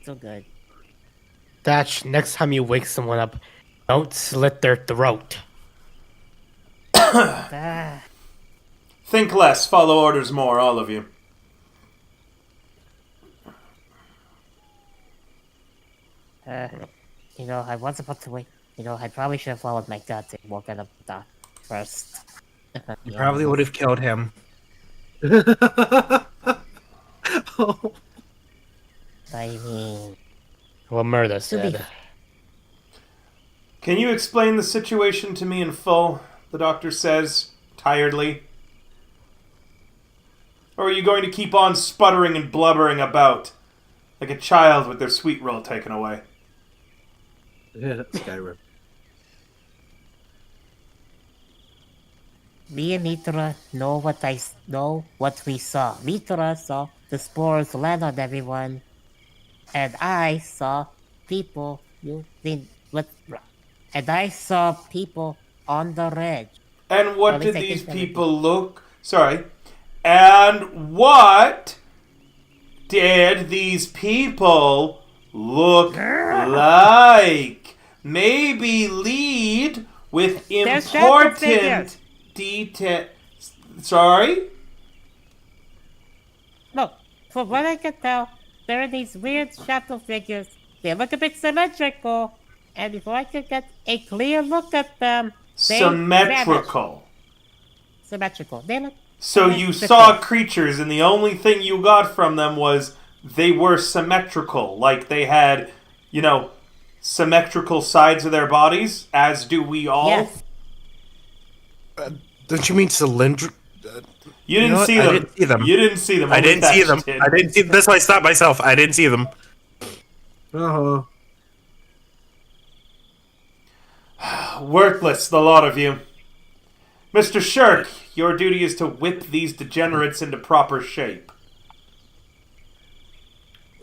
So good. Thatch, next time you wake someone up, don't slit their throat. Think less, follow orders more, all of you. I was about to wait. I probably should have followed my gut and woken up the doc first. You probably would have killed him. Oh. I mean... Well, Murda said. Can you explain the situation to me in full? The doctor says, tiredly. Or are you going to keep on sputtering and blubbering about, like a child with their sweet roll taken away? Yeah, Skyrim. Me and Mitra know what we saw. Mitra saw the spores land on everyone, and I saw people on the ridge. And what did these people look... Sorry. And what did these people look like? Maybe lead with important detail... Sorry? Look, from what I can tell, there are these weird shadow figures. They look a bit symmetrical. And before I could get a clear look at them, they Symmetrical. Symmetrical. They look... So you saw creatures, and the only thing you got from them was they were symmetrical. Like they had, symmetrical sides of their bodies, as do we all. Yes. Don't you mean cylindrical? You didn't see them. I didn't see them. You didn't see them. I didn't see them. I didn't see them. That's why I stopped myself. I didn't see them. Uh-huh. Worthless, the lot of you. Mr. Shirk, your duty is to whip these degenerates into proper shape.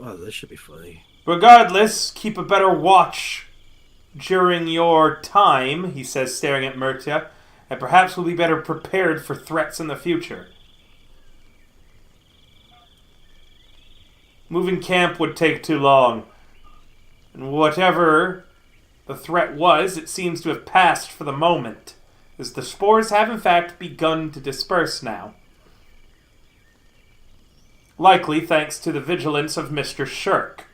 Oh, this should be funny. Regardless, keep a better watch during your time, he says, staring at Murtia, and perhaps we'll be better prepared for threats in the future. Moving camp would take too long. And whatever the threat was, it seems to have passed for the moment. as the spores have in fact begun to disperse now. Likely thanks to the vigilance of Mr. Shirk.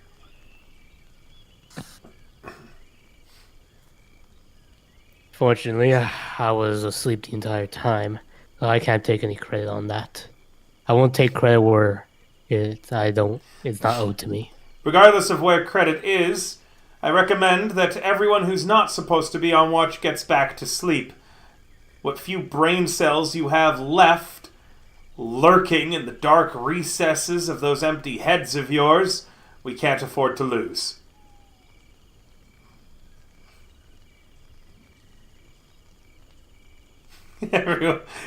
Fortunately, I was asleep the entire time. I can't take any credit on that. I won't take credit where it's not owed to me. Regardless of where credit is, I recommend that everyone who's not supposed to be on watch gets back to sleep. What few brain cells you have left, lurking in the dark recesses of those empty heads of yours, we can't afford to lose.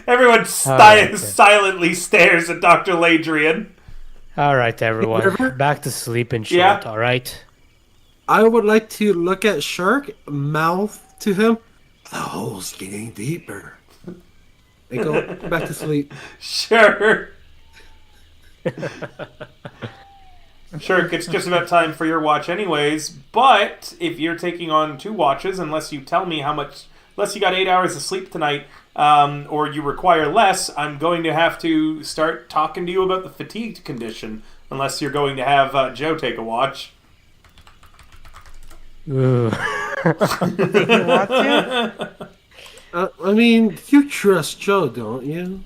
Everyone silently stares at Dr. Ladrian. All right, everyone. River? Back to sleep in short, Yeah. all right? I would like to look at Shark, mouth to him. The hole's getting deeper. And go back to sleep. Sure. Sure, it's just about time for your watch anyways, but if you're taking on 2 watches, unless you tell me how much, unless you got 8 hours of sleep tonight, or you require less, I'm going to have to start talking to you about the fatigued condition, unless you're going to have Joe take a watch. Ooh. You want to? I mean, you trust Joe, don't you?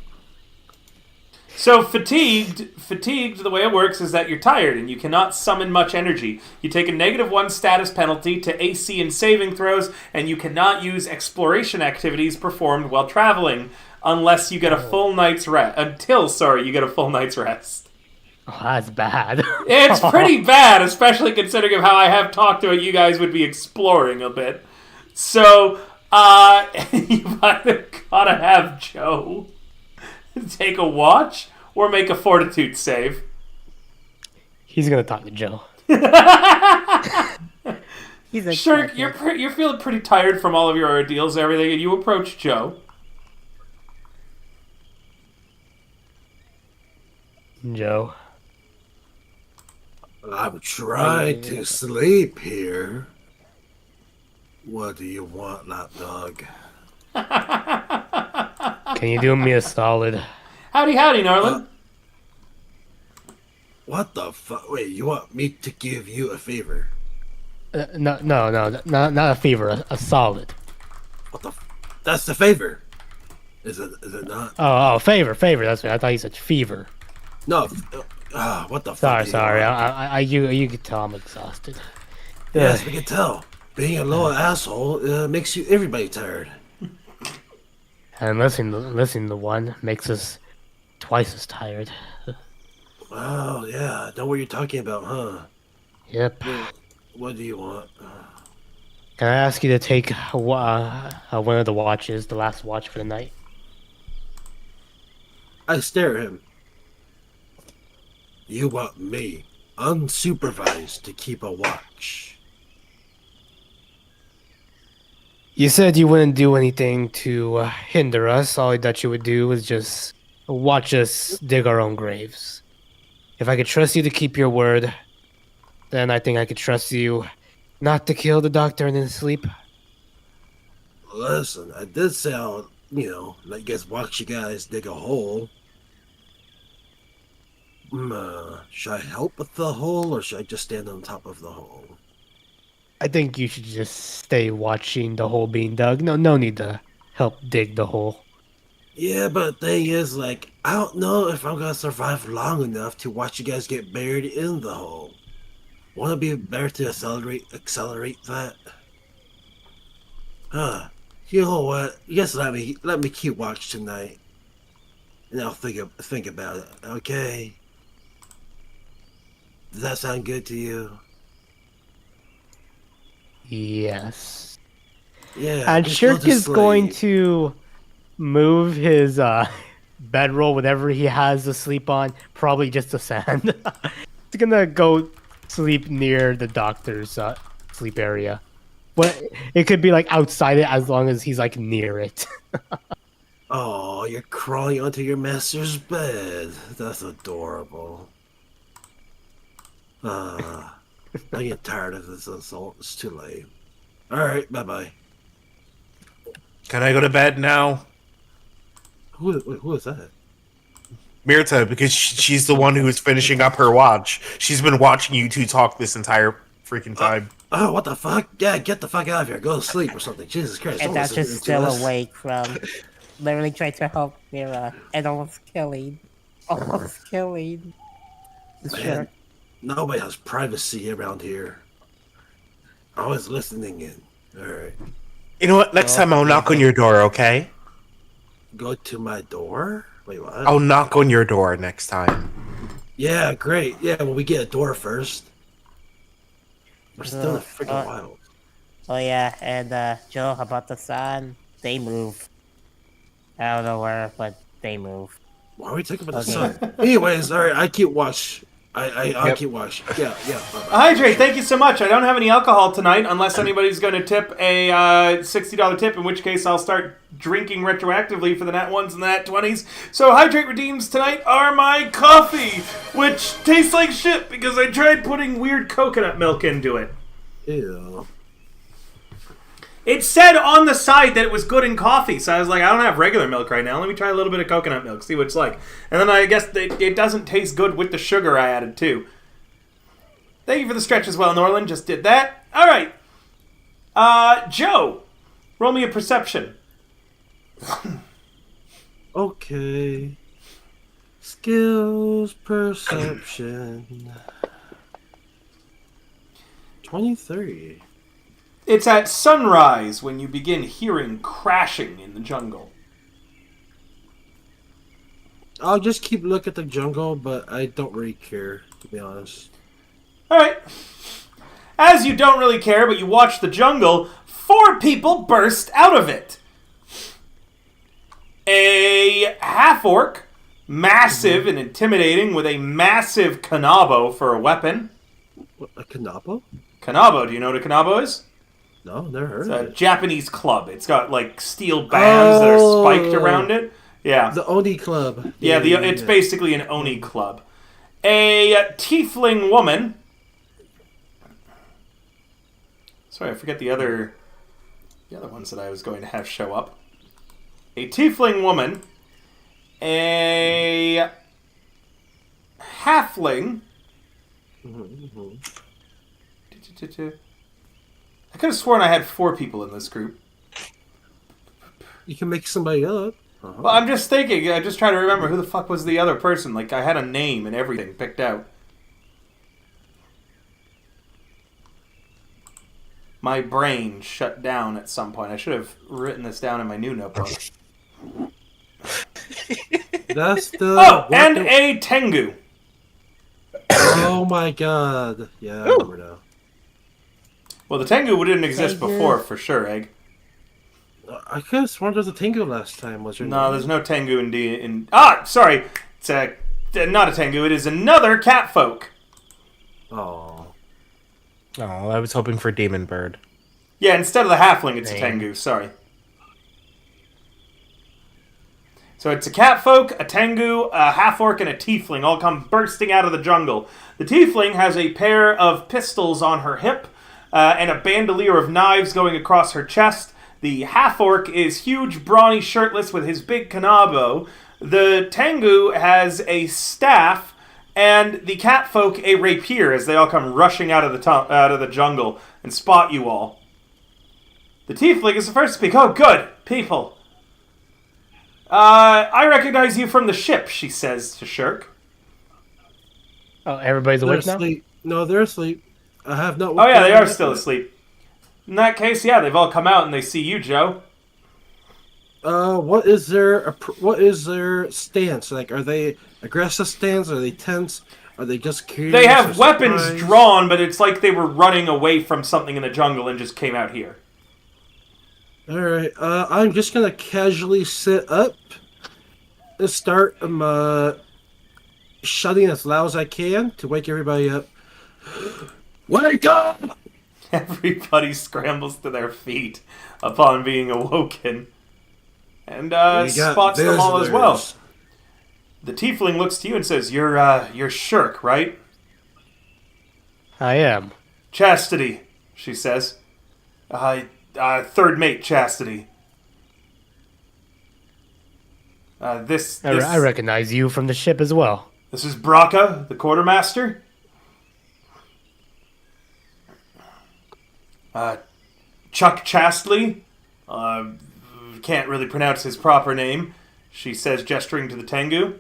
So fatigued, the way it works is that you're tired and you cannot summon much energy. You take a -1 status penalty to AC and saving throws, and you cannot use exploration activities performed while traveling unless you get a full night's rest. You get a full night's rest. Oh, that's bad. It's pretty bad, especially considering of how I have talked about you guys would be exploring a bit. So, you've either gotta have Joe take a watch or make a fortitude save. He's gonna talk to Joe. He's a Sure, you're feeling pretty tired from all of your ordeals and everything, and you approach Joe. Joe. I'm trying to sleep here. What do you want, lapdog? Can you do me a solid? Howdy, Narlin. What the fuck? Wait, you want me to give you a favor? No, not a fever, a solid. What the? That's the favor. Is it not? Oh, favor. That's what I thought you said fever. No. What the fuck? Sorry. You could tell I'm exhausted. Yes, we can tell. Being a little asshole makes everybody tired. And listening to one makes us twice as tired. Oh yeah, know what you're talking about, huh? Yep. What do you want? Can I ask you to take one of the watches, the last watch for the night? I stare at him. You want me, unsupervised, to keep a watch? You said you wouldn't do anything to hinder us. All that you would do is just watch us dig our own graves. If I could trust you to keep your word, then I think I could trust you not to kill the doctor in his sleep. Listen, I did say I'll, let you guys watch you guys dig a hole. Should I help with the hole, or should I just stand on top of the hole? I think you should just stay watching the hole being dug. No need to help dig the hole. Yeah, but the thing is, I don't know if I'm gonna survive long enough to watch you guys get buried in the hole. Wanna be better to accelerate that? Huh. You know what? Just let me keep watch tonight. And I'll think about it, okay? Does that sound good to you? Yes. Yeah. And just go Shirk is sleep. going to move his bedroll, whatever he has to sleep on, probably just the sand. He's gonna go sleep near the doctor's sleep area. But it could be outside it as long as he's near it. Oh, you're crawling onto your master's bed. That's adorable. I get tired of this insult. It's too late. Alright, bye-bye. Can I go to bed now? Who is that? Mirta, because she's the one who's finishing up her watch. She's been watching you two talk this entire freaking time. Oh, what the fuck? Yeah, get the fuck out of here. Go to sleep or something. Jesus Christ. And don't that's listen just to still us. awake from literally trying to help Mira and almost killing. The Man, shark. nobody has privacy around here. Always listening in. Alright. You know what? Next time I'll knock on your door, okay? Go to my door? Wait, what? I'll knock on your door next time. Yeah, great. Yeah, well, we get a door first. We're still in the freaking wild. Oh yeah, and Joe, about the sun? They move. I don't know where, but they move. Why are we talking about the sun? Anyways, alright, I keep watch. I'll keep watch. Yeah. Bye-bye. Hydrate, thank you so much. I don't have any alcohol tonight unless anybody's going to tip a $60 tip, in which case I'll start drinking retroactively for the nat 1s and the nat 20s. So Hydrate redeems tonight are my coffee, which tastes like shit because I tried putting weird coconut milk into it. Ew. It said on the side that it was good in coffee, so I was like, I don't have regular milk right now. Let me try a little bit of coconut milk, see what it's like. And then I guess it doesn't taste good with the sugar I added, too. Thank you for the stretch as well, Norland. Just did that. All right. Joe, roll me a perception. Okay. Skills, perception. 23. It's at sunrise when you begin hearing crashing in the jungle. I'll just keep looking at the jungle, but I don't really care, to be honest. All right. As you don't really care, but you watch the jungle, 4 people burst out of it. A half-orc, massive and intimidating, with a massive kanabo for a weapon. What, a kanabo? Kanabo, do you know what a kanabo is? No, never heard It's of a it. Japanese club. It's got, like, steel bands that are spiked around it. Yeah. The Oni Club. Yeah, it's basically an Oni club. A tiefling woman. Sorry, I forget the other ones that I was going to have show up. A tiefling woman. A halfling. I could have sworn I had 4 people in this group. You can make somebody up. Well, I'm just thinking. I just trying to remember who the fuck was the other person. Like, I had a name and everything picked out. My brain shut down at some point. I should have written this down in my new notebook. That's the... Oh, and a Tengu. Oh my god. Yeah, I remember now. Well, the Tengu didn't exist before, for sure, Egg. I could have sworn there was a Tengu last time. Was there? No, there's no Tengu in sorry. It's not a Tengu. It is another catfolk. Oh. Oh, I was hoping for Demon Bird. Yeah, instead of the halfling, it's a Tengu. Sorry. So it's a catfolk, a Tengu, a half-orc, and a tiefling all come bursting out of the jungle. The tiefling has a pair of pistols on her hip and a bandolier of knives going across her chest. The half-orc is huge, brawny, shirtless with his big kanabo. The Tengu has a staff, and the catfolk a rapier as they all come rushing out of the jungle and spot you all. The tiefling is the first to speak. Oh, good, people. I recognize you from the ship, she says to Shirk. Oh, everybody's They're awake now? asleep. No, they're asleep. I have not... Oh, yeah, they are still asleep. In that case, yeah, they've all come out and they see you, Joe. What is their stance? Like, are they aggressive stance? Are they tense? Are they just curious? They have or weapons surprised? drawn, but it's like they were running away from something in the jungle and just came out here. Alright, I'm just gonna casually sit up and start shouting as loud as I can to wake everybody up. Wake up! Everybody scrambles to their feet upon being awoken. And spots them all as well. visitors. The tiefling looks to you and says, You're Shirk, right? I am. Chastity, she says. Third mate Chastity. I recognize you from the ship as well. This is Braca, the quartermaster. Chuck Chastley. Can't really pronounce his proper name, she says, gesturing to the Tengu.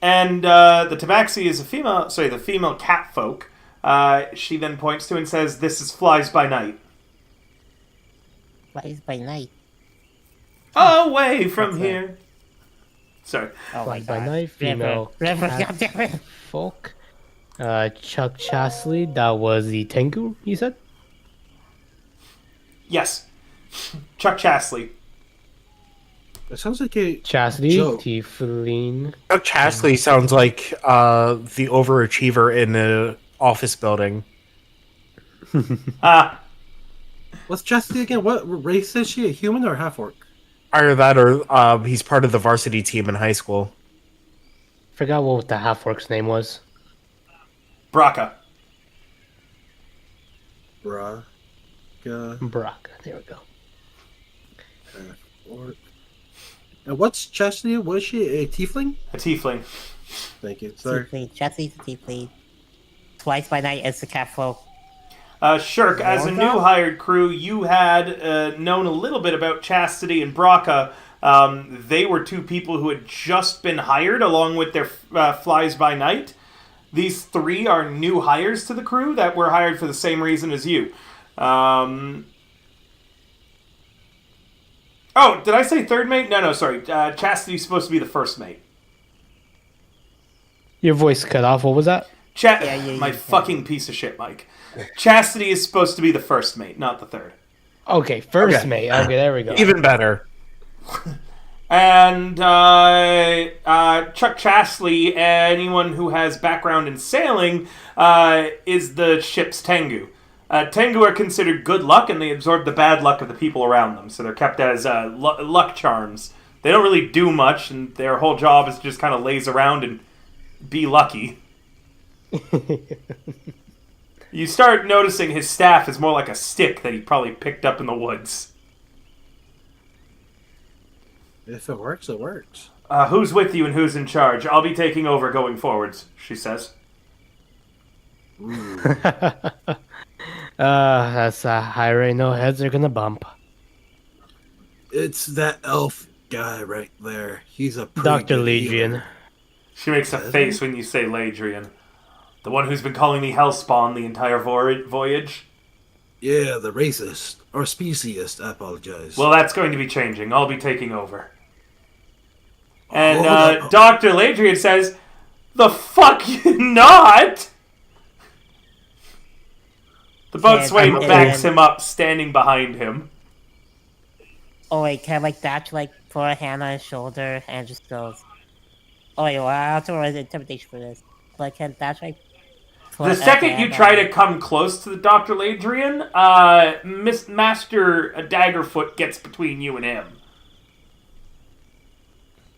And the Tabaxi is the female catfolk. She then points to and says, "This is Flies by Night." Flies by night. Away from here. Sorry. Oh Flies my by god. night, female God damn it. folk. Chuck Chasley, that was the Tengu, you said? Yes. Chuck Chastley. It sounds like a Chastity, joke. Tiefling. Chuck Chastity sounds like the overachiever in an office building. What's Chastity again? What race is she? A human or half-orc? Either that or he's part of the varsity team in high school. Forgot what the half-orc's name was. Braca. Bruh. Braca, there we go. Orc. And what's Chastity? Was she a tiefling? A tiefling. Thank you. Sorry. Tiefling. Jesse's a tiefling. Flies by night is the catfolk. Shirk, as a new hired crew, you had known a little bit about Chastity and Braca. They were two people who had just been hired along with their Flies by Night. These three are new hires to the crew that were hired for the same reason as you. Oh, did I say third mate? No, sorry. Chastity's supposed to be the first mate. Your voice cut off. What was that? My fucking piece of shit, Mike. Chastity is supposed to be the first mate, not the third. Okay, first mate. Okay, there we go. Even better. And Chuck Chastley, anyone who has background in sailing, is the ship's Tengu. Tengu are considered good luck, and they absorb the bad luck of the people around them, so they're kept as luck charms. They don't really do much, and their whole job is to just kind of laze around and be lucky. You start noticing his staff is more like a stick that he probably picked up in the woods. If it works, it works. Who's with you and who's in charge? I'll be taking over going forwards, she says. That's a high rate. No heads are gonna bump. It's that elf guy right there. He's a pretty Dr. good Legion. healer. She makes a face when you say Ladrian. The one who's been calling me Hellspawn the entire voyage? Yeah, the racist. Or speciest, I apologize. Well, that's going to be changing. I'll be taking over. And Hold up. Dr. Ladrian says, "The fuck you not?" The boatswain backs him up, standing behind him. Oh wait, can I like Dash like put a hand on his shoulder and just goes, "Oh wait, well, I'll have to roll an intimidation for this." But can Dash like The second you try to come close to the Dr. Ladrian, Master Daggerfoot gets between you and him.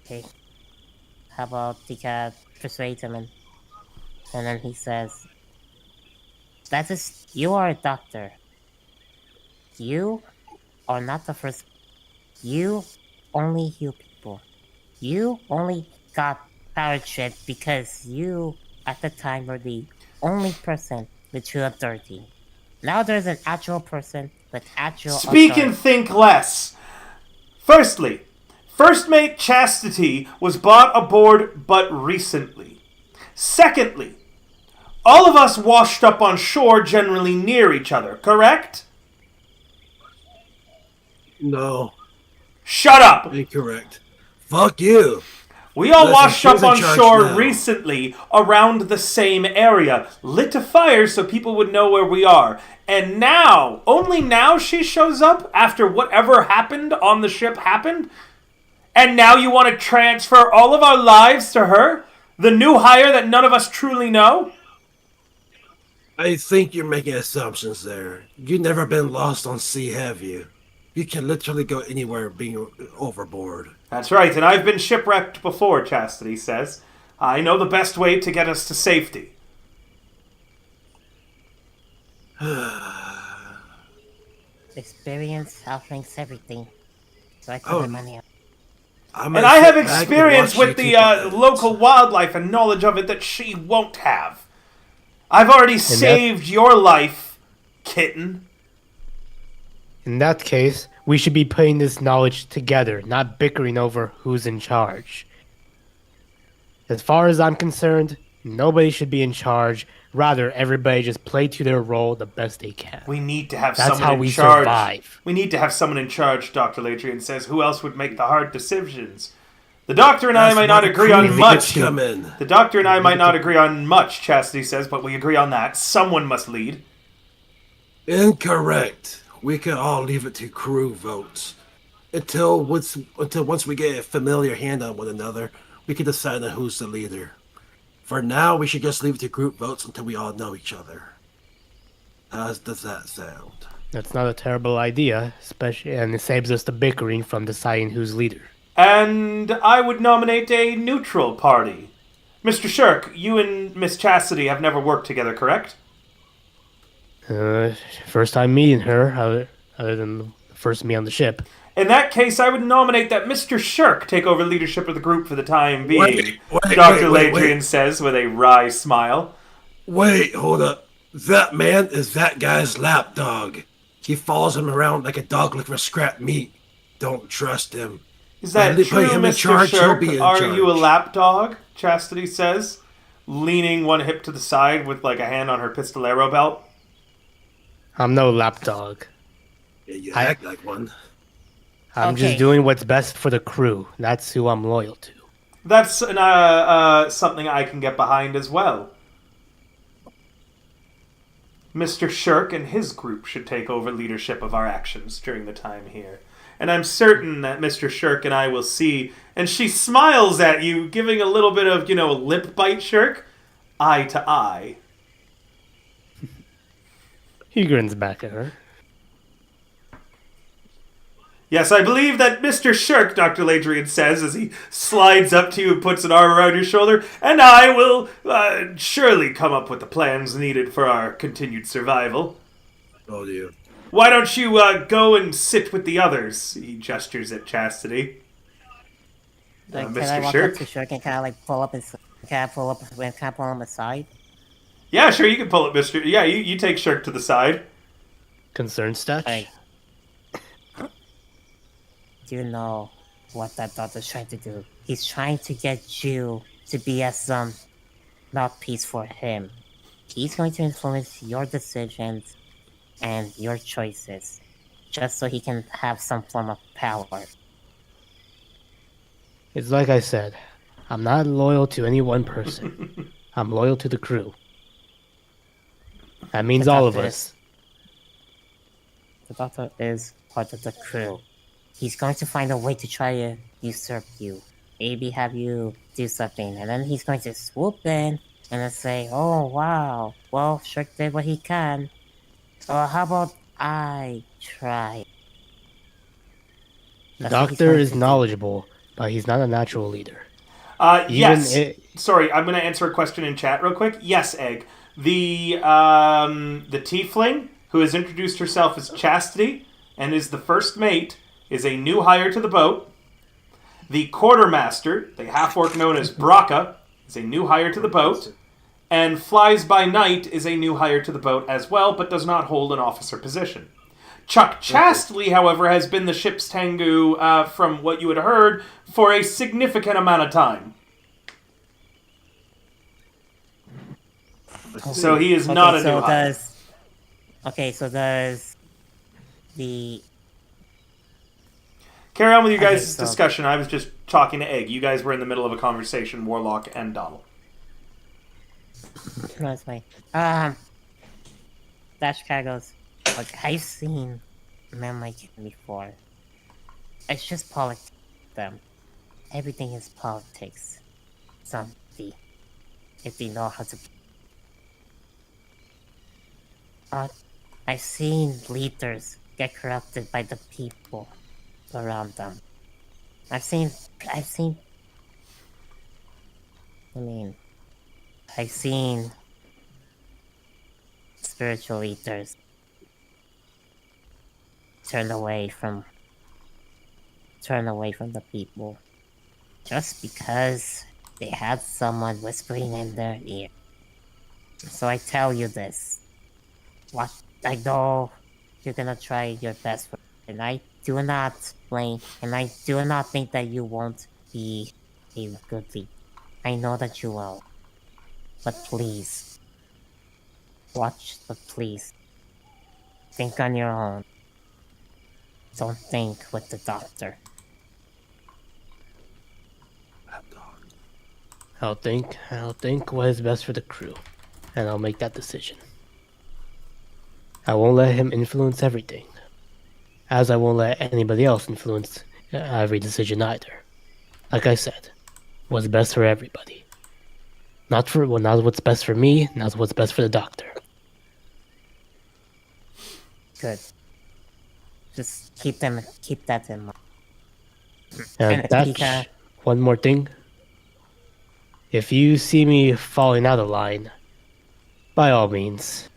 Okay. How about Tika persuades him and then he says, "That is, you are a doctor. You are not the first. You only heal people. You only got powered shit because you, at the time, were the only person with true authority. Now there's an actual person with actual Speak authority." and think less. Firstly, First Mate Chastity was brought aboard but recently. Secondly, all of us washed up on shore generally near each other, correct? No, Shut up! incorrect. Fuck you. We all Listen, washed up who's in on charge shore now? recently around the same area, lit a fire so people would know where we are. And now, only now she shows up after whatever happened on the ship happened? And now you want to transfer all of our lives to her? The new hire that none of us truly know? I think you're making assumptions there. You've never been lost on sea, have you? You can literally go anywhere being overboard. That's right, and I've been shipwrecked before, Chastity says. I know the best way to get us to safety. Experience outranks everything. So I put Oh. my money up. And I have experience with the local wildlife and knowledge of it that she won't have. I've already saved your life, kitten. In that case, we should be putting this knowledge together, not bickering over who's in charge. As far as I'm concerned, nobody should be in charge. Rather, everybody just play to their role the best they can. We need to have That's someone how in we charge. survive. We need to have someone in charge, Dr. Ladrian says. Who else would make the hard decisions? The doctor and I might not agree on much. The doctor and I might not agree on much, Chastity says, but we agree on that. Someone must lead. Incorrect. We can all leave it to crew votes. Until once we get a familiar hand on one another, we can decide on who's the leader. For now, we should just leave it to group votes until we all know each other. How does that sound? That's not a terrible idea, especially, and it saves us the bickering from deciding who's leader. And I would nominate a neutral party. Mr. Shirk, you and Miss Chastity have never worked together, correct? First time meeting her, other than the first me on the ship. In that case, I would nominate that Mr. Shirk take over leadership of the group for the time being. Dr. Ladrian says with a wry smile. Wait, hold up. That man is that guy's lapdog. He follows him around like a dog looking for scrap meat. Don't trust him. Is that true, him in Mr. charge, Shirk? he'll be in Are charge. you a lapdog? Chastity says, leaning one hip to the side with like a hand on her pistolero belt. I'm no lapdog. Yeah, you act like one. I'm Okay. just doing what's best for the crew. That's who I'm loyal to. That's something I can get behind as well. Mr. Shirk and his group should take over leadership of our actions during the time here. And I'm certain that Mr. Shirk and I will see. And she smiles at you, giving a little bit of, a lip bite, Shirk. Eye to eye. He grins back at her. Yes, I believe that Mr. Shirk, Dr. Ladrian says, as he slides up to you and puts an arm around your shoulder, and I will surely come up with the plans needed for our continued survival. Oh, dear. Why don't you go and sit with the others? He gestures at Chastity. Like, can Mr. I walk Shirk? up to Shirk and kind of like pull up his, can I pull him aside? Yeah, sure, you can pull it, Mr. Yeah, you take Shirk to the side. Concerned Stetch? Like, do you know what that doctor's trying to do? He's trying to get you to be as mouthpiece for him. He's going to influence your decisions and your choices, just so he can have some form of power. It's like I said, I'm not loyal to any one person. I'm loyal to the crew. That means The all of doctor us. The doctor is part of the crew. He's going to find a way to try to usurp you. Maybe have you do something, and then he's going to swoop in and then say, "Oh wow, well, Shirk did what he can. So how about I try?" The That's what he's doctor going is to do. knowledgeable, but he's not a natural leader. Yes. it- Sorry, I'm going to answer a question in chat real quick. Yes, Egg. The tiefling, who has introduced herself as Chastity and is the first mate, is a new hire to the boat. The quartermaster, the half-orc known as Braca, is a new hire to the boat. And Flies by Night is a new hire to the boat as well, but does not hold an officer position. Chuck Chastely, however, has been the ship's Tengu, from what you had heard, for a significant amount of time. So he is not a new hire. So does the Carry on with you Okay, guys' so- discussion. I was just talking to Egg. You guys were in the middle of a conversation, Warlock and Donald. no, it's fine. Dash Cat goes, "Look, I've seen men like him before. It's just politics. Them, everything is politics. Something, if they know how to. I've seen leaders get corrupted by the people around them. I've seen. I've seen spiritual leaders turn away from the people just because they had someone whispering in their ear. So I tell you this. What I know you're gonna try your best, and I do not blame, and I do not think that you won't be a good lead. I know that you will. But please, please, think on your own. Don't think with the doctor. I'll think what is best for the crew, and I'll make that decision. I won't let him influence everything, as I won't let anybody else influence every decision either. Like I said, what's best for everybody. Not what's best for me, not what's best for the doctor. Good. Just keep that in mind. And that's Pika, one more thing. If you see me falling out of line, by all means,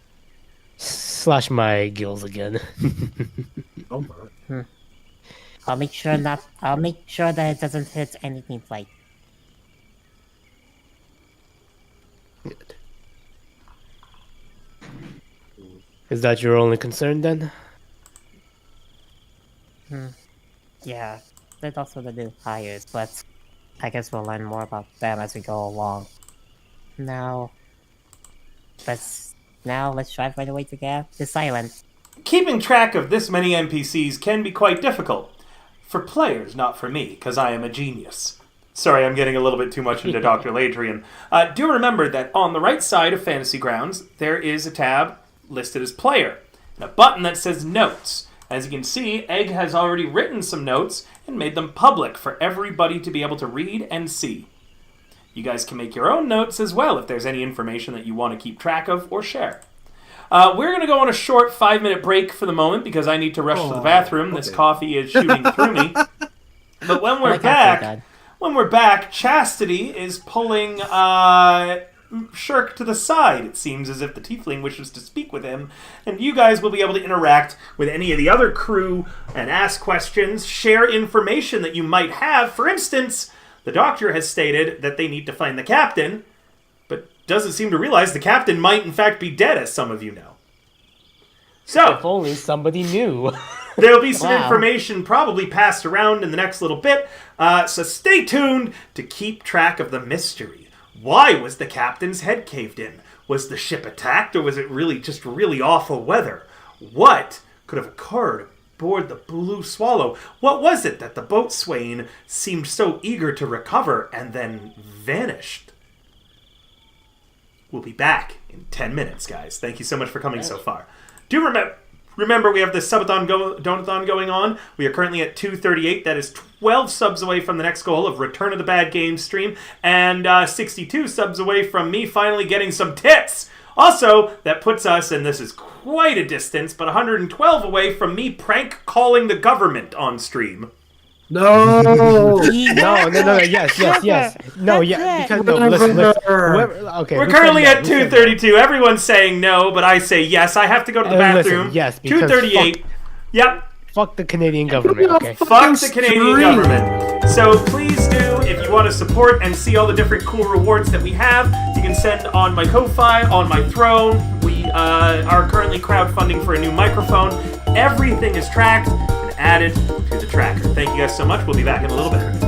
slash my gills again. Oh my. I'll make sure that it doesn't hit anything like. Good. Is that your only concern then? Yeah, there's also the new hires, but I guess we'll learn more about them as we go along. Now, let's drive right away to this island. Keeping track of this many NPCs can be quite difficult. For players, not for me, because I am a genius. Sorry, I'm getting a little bit too much into Dr. Ladrian. Do remember that on the right side of Fantasy Grounds, there is a tab listed as Player, and a button that says Notes. As you can see, Egg has already written some notes and made them public for everybody to be able to read and see. You guys can make your own notes as well if there's any information that you want to keep track of or share. We're going to go on a short 5-minute break for the moment because I need to rush to the bathroom. This coffee is shooting through me. But when we're back, Chastity is pulling Shirk to the side. It seems as if the tiefling wishes to speak with him, and you guys will be able to interact with any of the other crew and ask questions, share information that you might have. For instance, the doctor has stated that they need to find the captain, but doesn't seem to realize the captain might in fact be dead, as some of you know. So, If only somebody knew. there'll be some information probably passed around in the next little bit, so stay tuned to keep track of the mystery. Why was the captain's head caved in? Was the ship attacked, or was it really just really awful weather? What could have occurred aboard the Blue Swallow? What was it that the boatswain seemed so eager to recover and then vanished? We'll be back in 10 minutes, guys. Thank you so much for coming so far. Do remember we have this subathon donathon going on. We are currently at 238. That is 12 subs away from the next goal of Return of the Bad Games stream, and 62 subs away from me finally getting some tits. Also, that puts us, and this is quite a distance, but 112 away from me prank calling the government on stream. No. No, yes. No, yeah, because no, listen. Okay. We're currently at 232. Everyone's saying no, but I say yes. I have to go to the bathroom. Listen, yes, because 238. Yep. Fuck the Canadian government, okay? Fuck the Canadian government. So please do, if you want to support and see all the different cool rewards that we have, you can send on my Ko-Fi, on my Throne. We are currently crowdfunding for a new microphone. Everything is tracked and added to the tracker. Thank you guys so much. We'll be back in a little bit.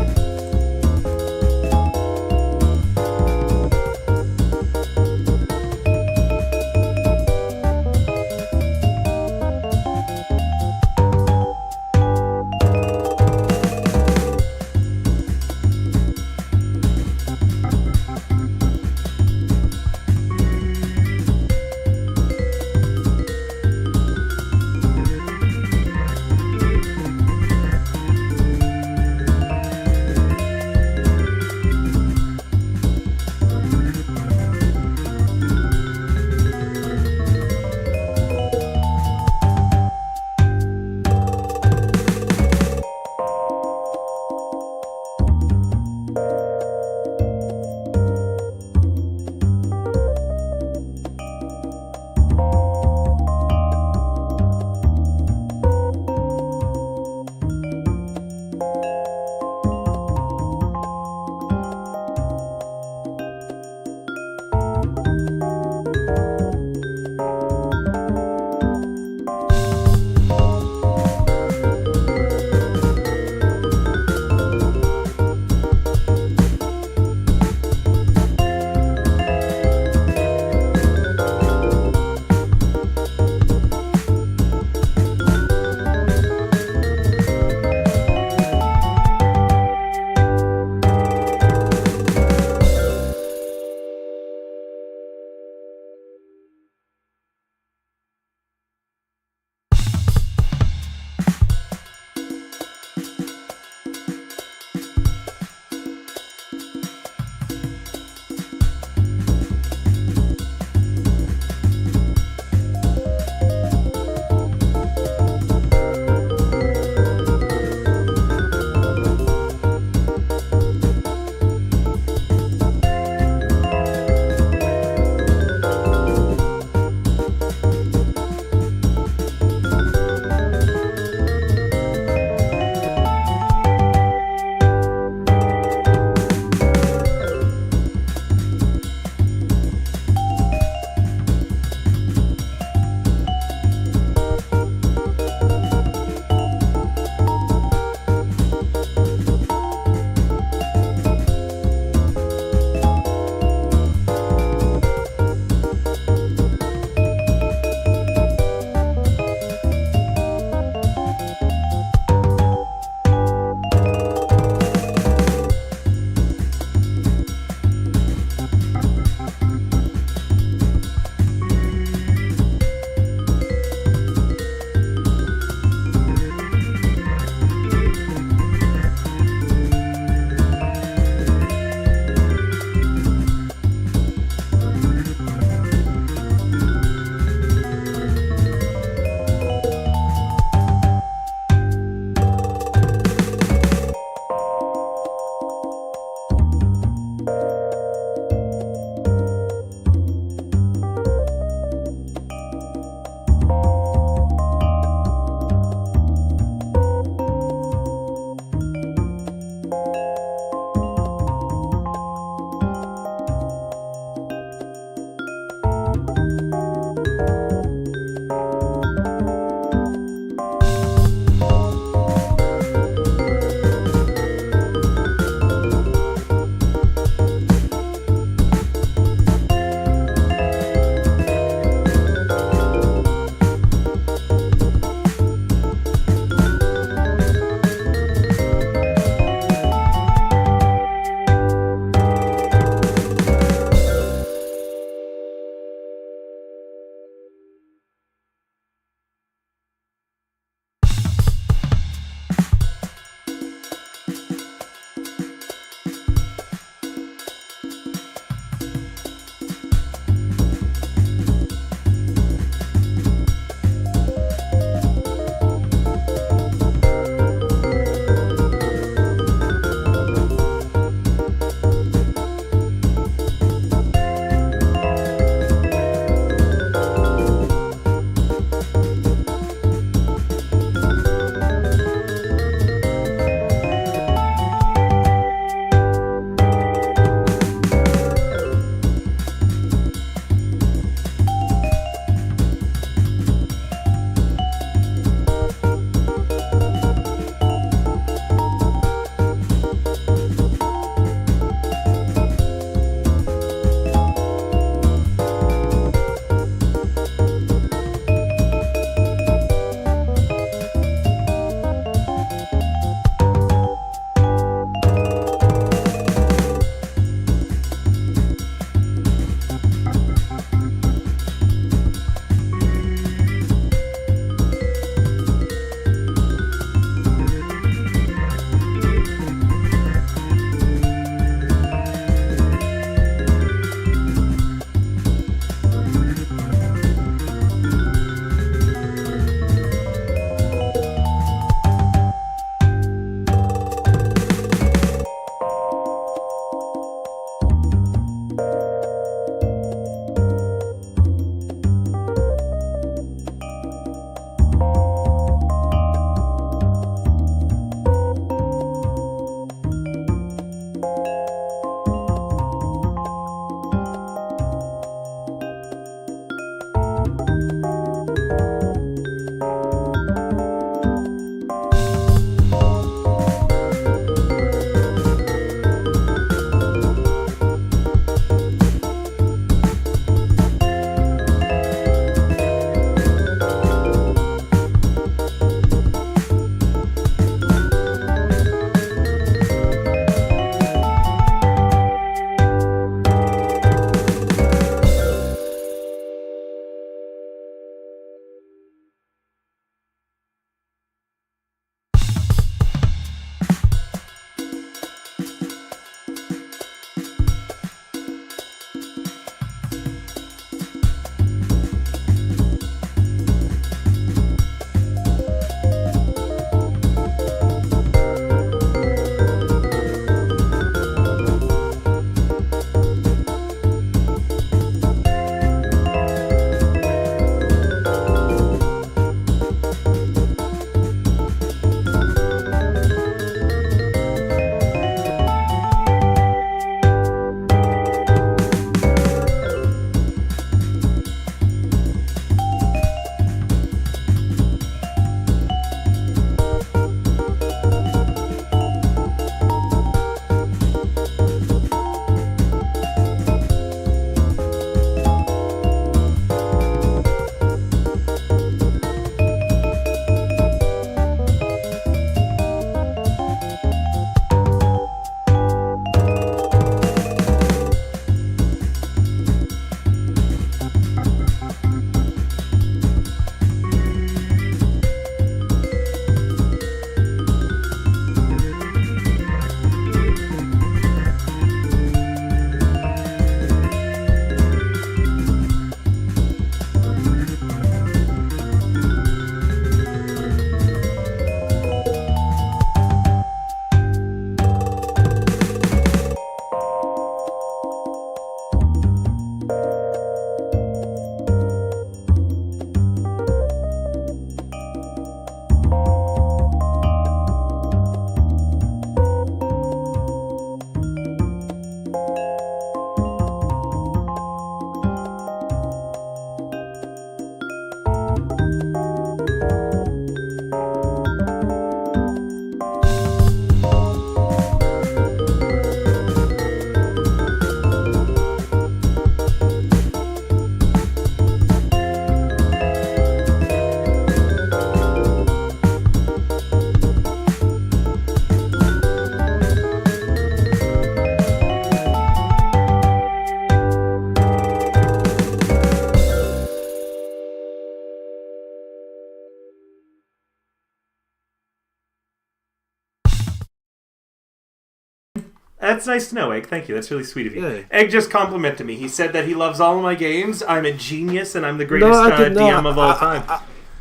That's nice to know, Egg. Thank you. That's really sweet of you. Yeah. Egg just complimented me. He said that he loves all of my games. I'm a genius, and I'm the greatest No, I did DM not. of all time.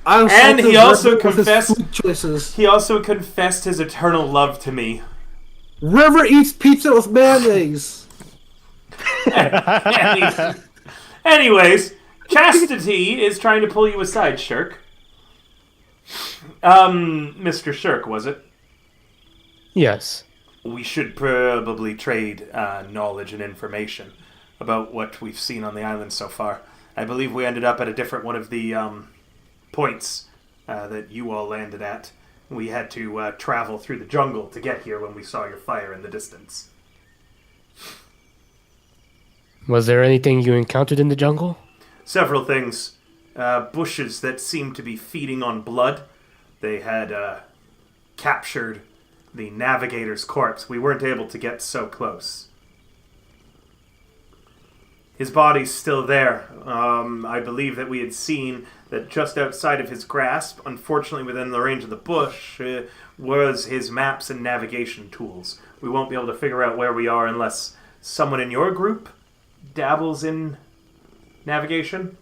I And he also River with his confessed. food choices. He also confessed his eternal love to me. River eats pizza with mayonnaise. Anyways, Chastity is trying to pull you aside, Shirk. Mr. Shirk, was it? Yes. We should probably trade knowledge and information about what we've seen on the island so far. I believe we ended up at a different one of the points that you all landed at. We had to travel through the jungle to get here when we saw your fire in the distance. Was there anything you encountered in the jungle? Several things. Bushes that seemed to be feeding on blood. They had captured the navigator's corpse. We weren't able to get so close. His body's still there. I believe that we had seen that just outside of his grasp, unfortunately within the range of the bush, was his maps and navigation tools. We won't be able to figure out where we are unless someone in your group dabbles in navigation.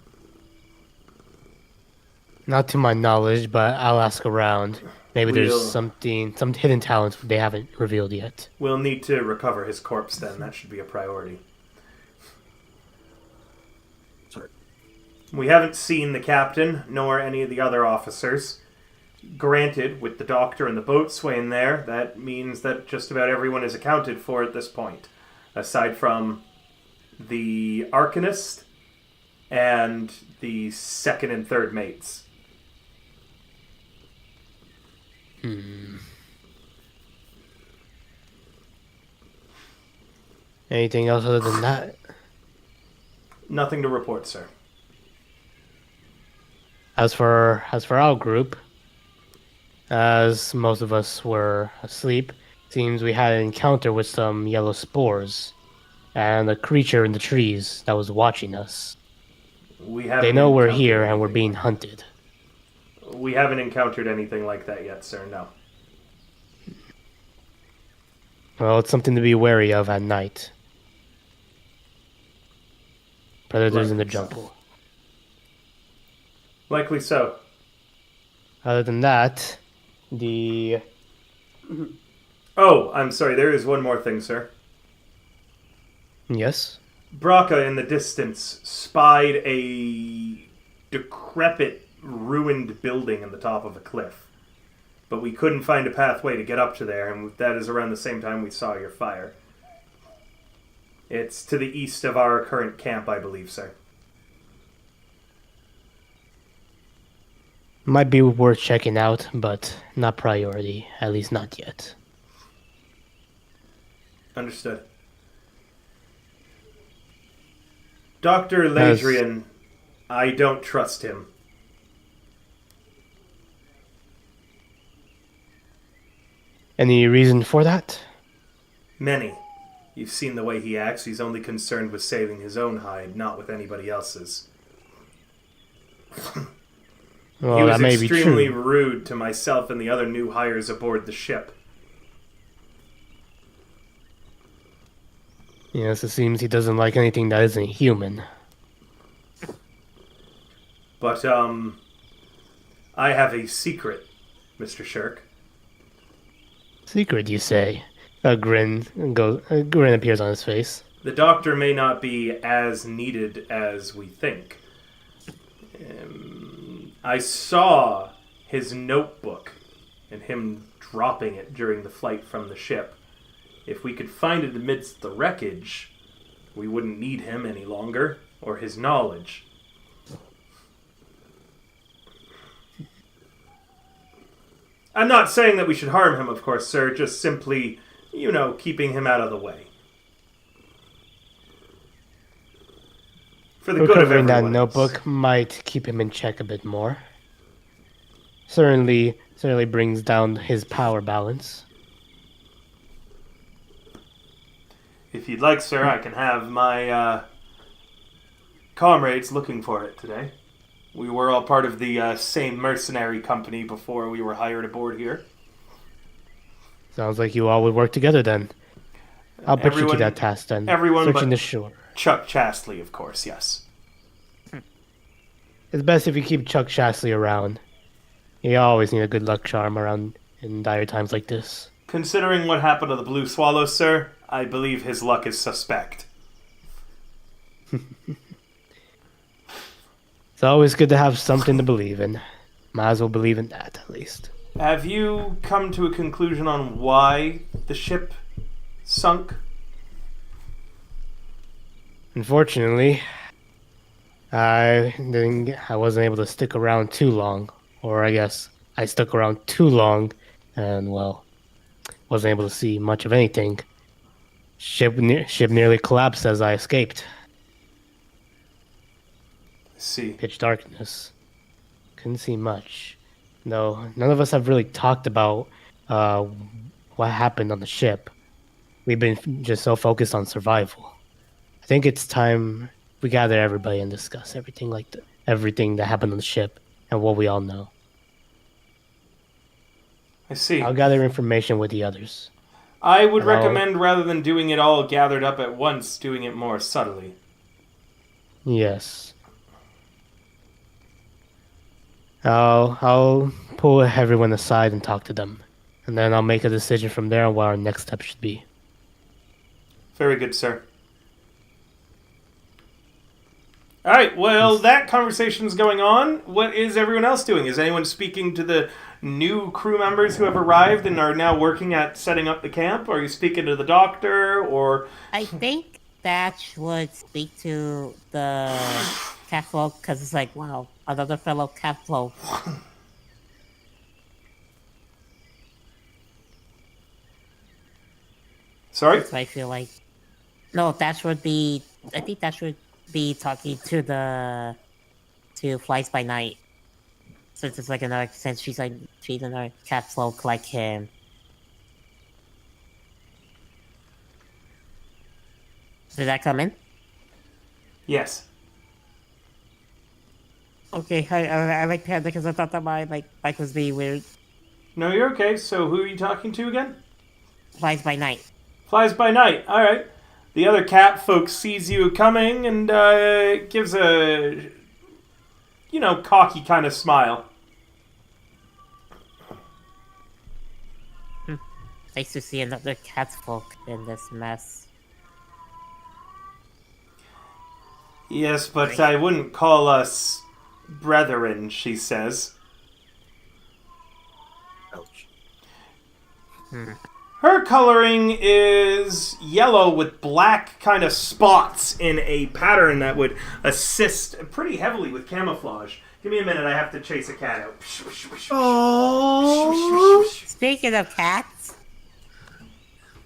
Not to my knowledge, but I'll ask around. Maybe We'll- there's some hidden talent they haven't revealed yet. We'll need to recover his corpse then. That should be a priority. Sorry. We haven't seen the captain, nor any of the other officers. Granted, with the doctor and the boatswain there, that means that just about everyone is accounted for at this point. Aside from the arcanist and the second and third mates. Anything else other than that? Nothing to report, sir. As for our group, as most of us were asleep, seems we had an encounter with some yellow spores and a creature in the trees that was watching us. We haven't They know we're encountered here and we're anything being like hunted. that. We haven't encountered anything like that yet, sir, no. Well, it's something to be wary of at night. Predators in the Likely so. jungle. Likely so. Other than that, the... Oh, I'm sorry, there is one more thing, sir. Yes? Braca in the distance spied a decrepit, ruined building in the top of a cliff. But we couldn't find a pathway to get up to there, and that is around the same time we saw your fire. It's to the east of our current camp, I believe, sir. Might be worth checking out, but not priority. At least not yet. Understood. Dr. Ladrian, I don't trust him. Any reason for that? Many. You've seen the way he acts. He's only concerned with saving his own hide, not with anybody else's. Well, He was that may be extremely true. rude to myself and the other new hires aboard the ship. Yes, it seems he doesn't like anything that isn't human. But, I have a secret, Mr. Shirk. Secret, you say? A grin appears on his face. The doctor may not be as needed as we think. I saw his notebook and him dropping it during the flight from the ship. If we could find it amidst the wreckage, we wouldn't need him any longer, or his knowledge. I'm not saying that we should harm him, of course, sir, just simply, keeping him out of the way. For the good of Recovering that everyone else. notebook might keep him in check a bit more. Certainly brings down his power balance. If you'd like, sir, I can have my comrades looking for it today. We were all part of the same mercenary company before we were hired aboard here. Sounds like you all would work together then. I'll put you to that task then. everyone Searching but- the shore. Chuck Chastley, of course, yes. It's best if you keep Chuck Shasley around. You always need a good luck charm around in dire times like this. Considering what happened to the Blue Swallow, sir, I believe his luck is suspect. It's always good to have something to believe in. Might as well believe in that, at least. Have you come to a conclusion on why the ship sunk? Unfortunately, I wasn't able to stick around too long. Or I guess I stuck around too long and, well, wasn't able to see much of anything. Ship nearly collapsed as I escaped. See. Pitch darkness. Couldn't see much. No, none of us have really talked about what happened on the ship. We've been just so focused on survival. I think it's time we gather everybody and discuss everything that happened on the ship and what we all know. I see. I'll gather information with the others. I would And I'll- recommend, rather than doing it all gathered up at once, doing it more subtly. Yes. I'll pull everyone aside and talk to them, and then I'll make a decision from there on what our next step should be. Very good, sir. Alright, well, that conversation's going on. What is everyone else doing? Is anyone speaking to the new crew members who have arrived and are now working at setting up the camp? Are you speaking to the doctor, or... I think Thatch would speak to the cat folk because it's like, wow, another fellow cat folk. Sorry? So I feel like no, that should be. I think that should be talking to Flies by Night. Since it's like another, since she's another cat folk like him. Did that come in? Yes. Okay, I like that because I thought that my mic was being weird. No, you're okay. So who are you talking to again? Flies by Night. Flies by Night. All right. The other cat folk sees you coming and gives a, cocky kind of smile. Nice to see another cat folk in this mess. Yes, but I wouldn't call us brethren, she says. Ouch. Her coloring is yellow with black kind of spots in a pattern that would assist pretty heavily with camouflage. Give me a minute, I have to chase a cat out. Oh. Speaking of cats,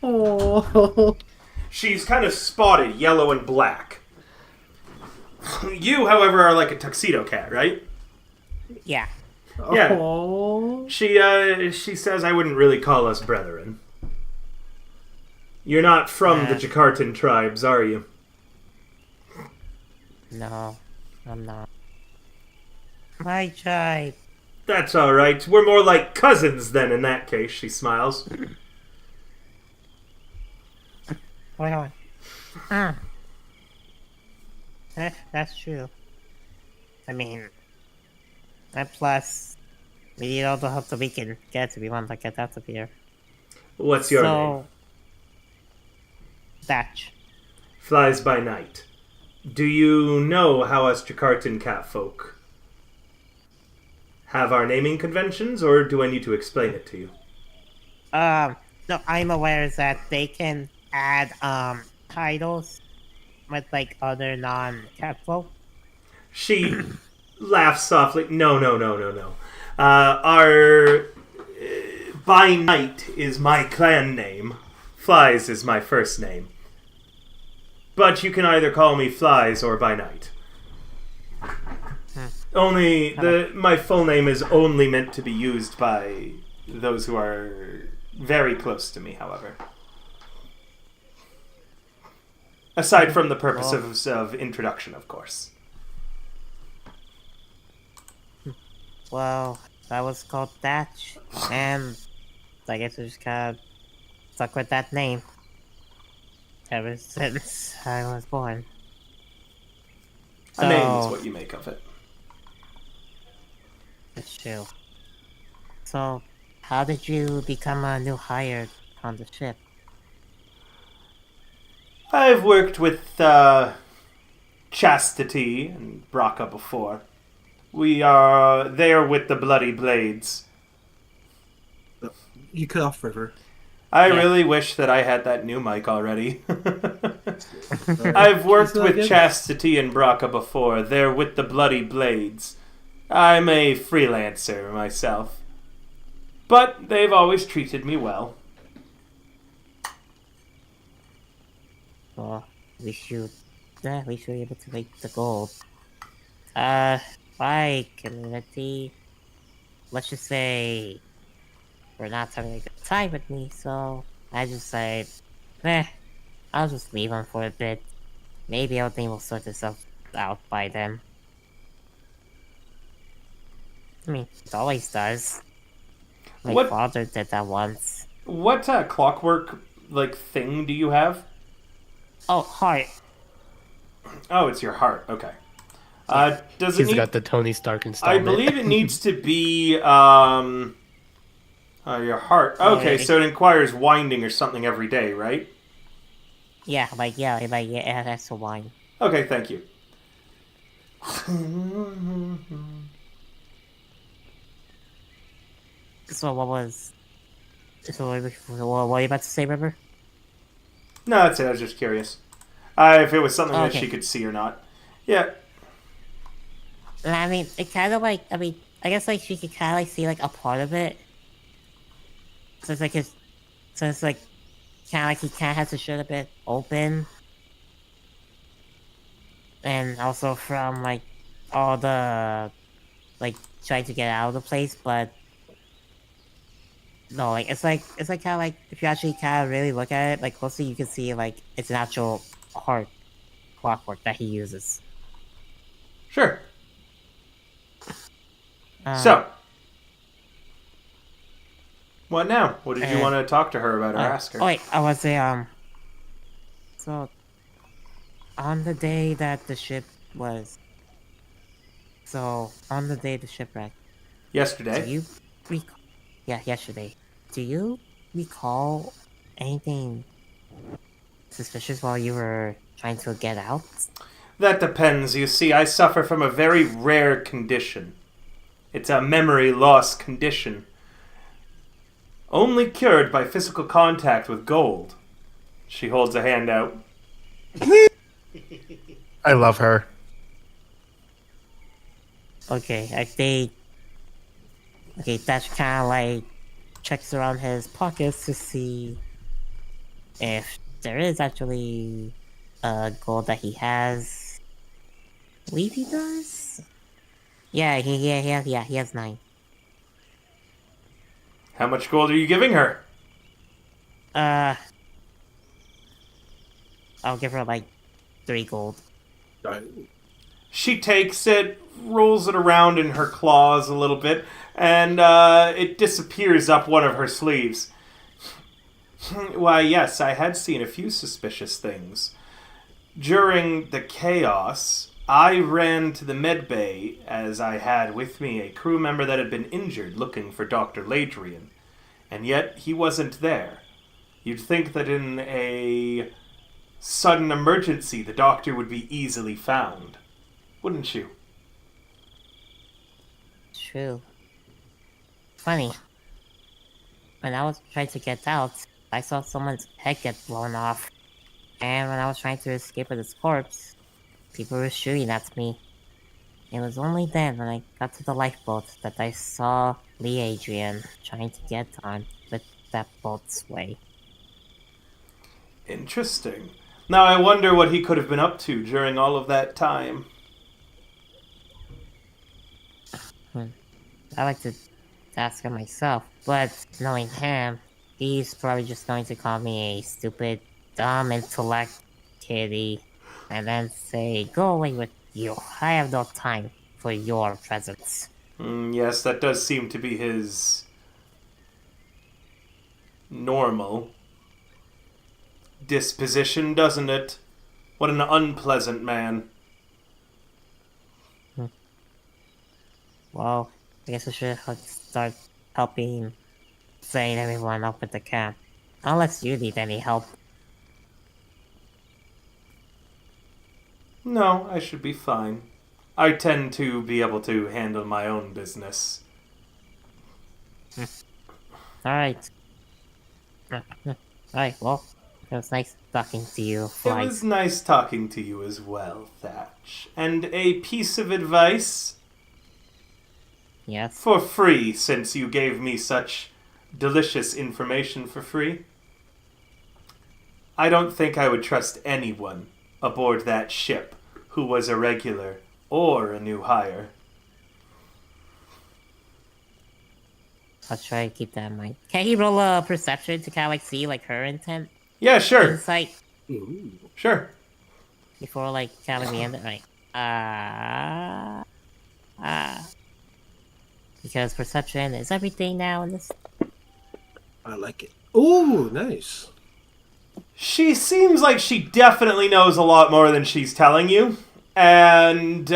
Oh. She's kind of spotted, yellow and black. You, however, are like a tuxedo cat, right? yeah. Yeah. Oh. She says I wouldn't really call us brethren. You're not from the Jakartan tribes, are you? No, I'm not. My tribe. That's alright. We're more like cousins then, in that case, she smiles. Wait on. That's true. I mean, and plus, we need all the help that we can get to be one to get out of here. What's your name? Thatch. Flies by Night. Do you know how us Jakartan catfolk have our naming conventions, or do I need to explain it to you? No, I'm aware that they can add, titles with, like, other non-catfolk. She laughs softly. No. Our by night is my clan name. Flies is my first name. But you can either call me Flies or by night. Only my full name is only meant to be used by those who are very close to me, however. Aside from the purposes of introduction, of course. Well, that was called Thatch, and I guess we just kind of stuck with that name ever since I was born. A name is what you make of it. That's true. So, how did you become a new hire on the ship? I've worked with Chastity and Braca before. We are there with the Bloody Blades. You cut off River. I really wish that I had that new mic already. I've worked with Chastity and Braca before. They're with the Bloody Blades. I'm a freelancer myself. But they've always treated me well. Well, we should be able to make the gold. My community, let's just say, we're not having a good time with me, so I just said, I'll just leave them for a bit. Maybe everything will sort itself out by then. I mean, it always does. My father did that once. What clockwork thing do you have? Oh, heart. Oh, it's your heart. Okay. Does He's got the Tony Stark installment. I believe it needs to be your heart. Okay, so it requires winding or something every day, right? Yeah, it has to wind. Okay, thank you. So what were you about to say, River? No, that's it. I was just curious. If it was something that she could see or not. Yeah. I mean, it kind of like, I guess like she could kind of like see like a part of it. So it's like so it's like kind of like he kind of has to shut a bit open, and also from like all the like trying to get out of the place, but no, like it's like kind of like if you actually kind of really look at it like closely, you can see like it's an actual heart clockwork that he uses. Sure. Um, So, what now? What did you want to talk to her about or ask her? Oh wait, I was say so on the day that the ship was on the day the shipwreck. Do Yesterday. you recall? Yeah, yesterday. Do you recall anything suspicious while you were trying to get out? That depends. You see, I suffer from a very rare condition. It's a memory loss condition. Only cured by physical contact with gold. She holds a hand out. I love her. Okay, I think. Okay, Dash kind of like checks around his pockets to see if there is actually gold that he has. I believe he does. Yeah, he has 9. How much gold are you giving her? I'll give her like 3 gold. She takes it, rolls it around in her claws a little bit, and it disappears up one of her sleeves. Why, yes, I had seen a few suspicious things. During the chaos, I ran to the med bay as I had with me a crew member that had been injured looking for Dr. Ladrian, and yet he wasn't there. You'd think that in a sudden emergency, the doctor would be easily found. Wouldn't you? True. Funny. When I was trying to get out, I saw someone's head get blown off. And when I was trying to escape with his corpse, people were shooting at me. It was only then, when I got to the lifeboat, that I saw Lee Adrian trying to get on with that boat's way. Interesting. Now I wonder what he could have been up to during all of that time. I like to ask him myself, but knowing him, he's probably just going to call me a stupid, dumb intellect kitty, and then say, "Go away with you. I have no time for your presence." Yes, that does seem to be his normal disposition, doesn't it? What an unpleasant man. Well, I guess we should start helping setting everyone up at the camp. Unless you need any help. No, I should be fine. I tend to be able to handle my own business. Alright. Alright, well, it was nice talking to you, Flight. It was nice talking to you as well, Thatch. And a piece of advice? Yes? For free, since you gave me such delicious information for free. I don't think I would trust anyone aboard that ship who was a regular or a new hire. I'll try to keep that in mind. Can he roll a perception to kind of like see like her intent? Yeah, sure. Insight? Ooh. Sure. Before like kind of the end, right? Because perception is everything now in this. I like it. Ooh, nice. She seems like she definitely knows a lot more than she's telling you, and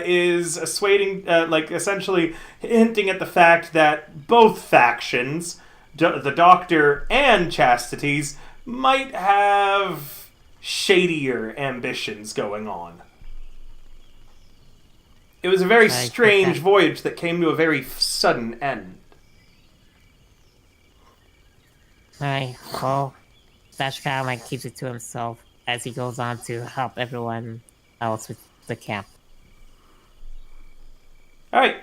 is assuading, essentially hinting at the fact that both factions, the Doctor and Chastity's, might have shadier ambitions going on. It was a very strange voyage that came to a very sudden end. Alright, well, Dash kind of like keeps it to himself as he goes on to help everyone else with the camp. All right.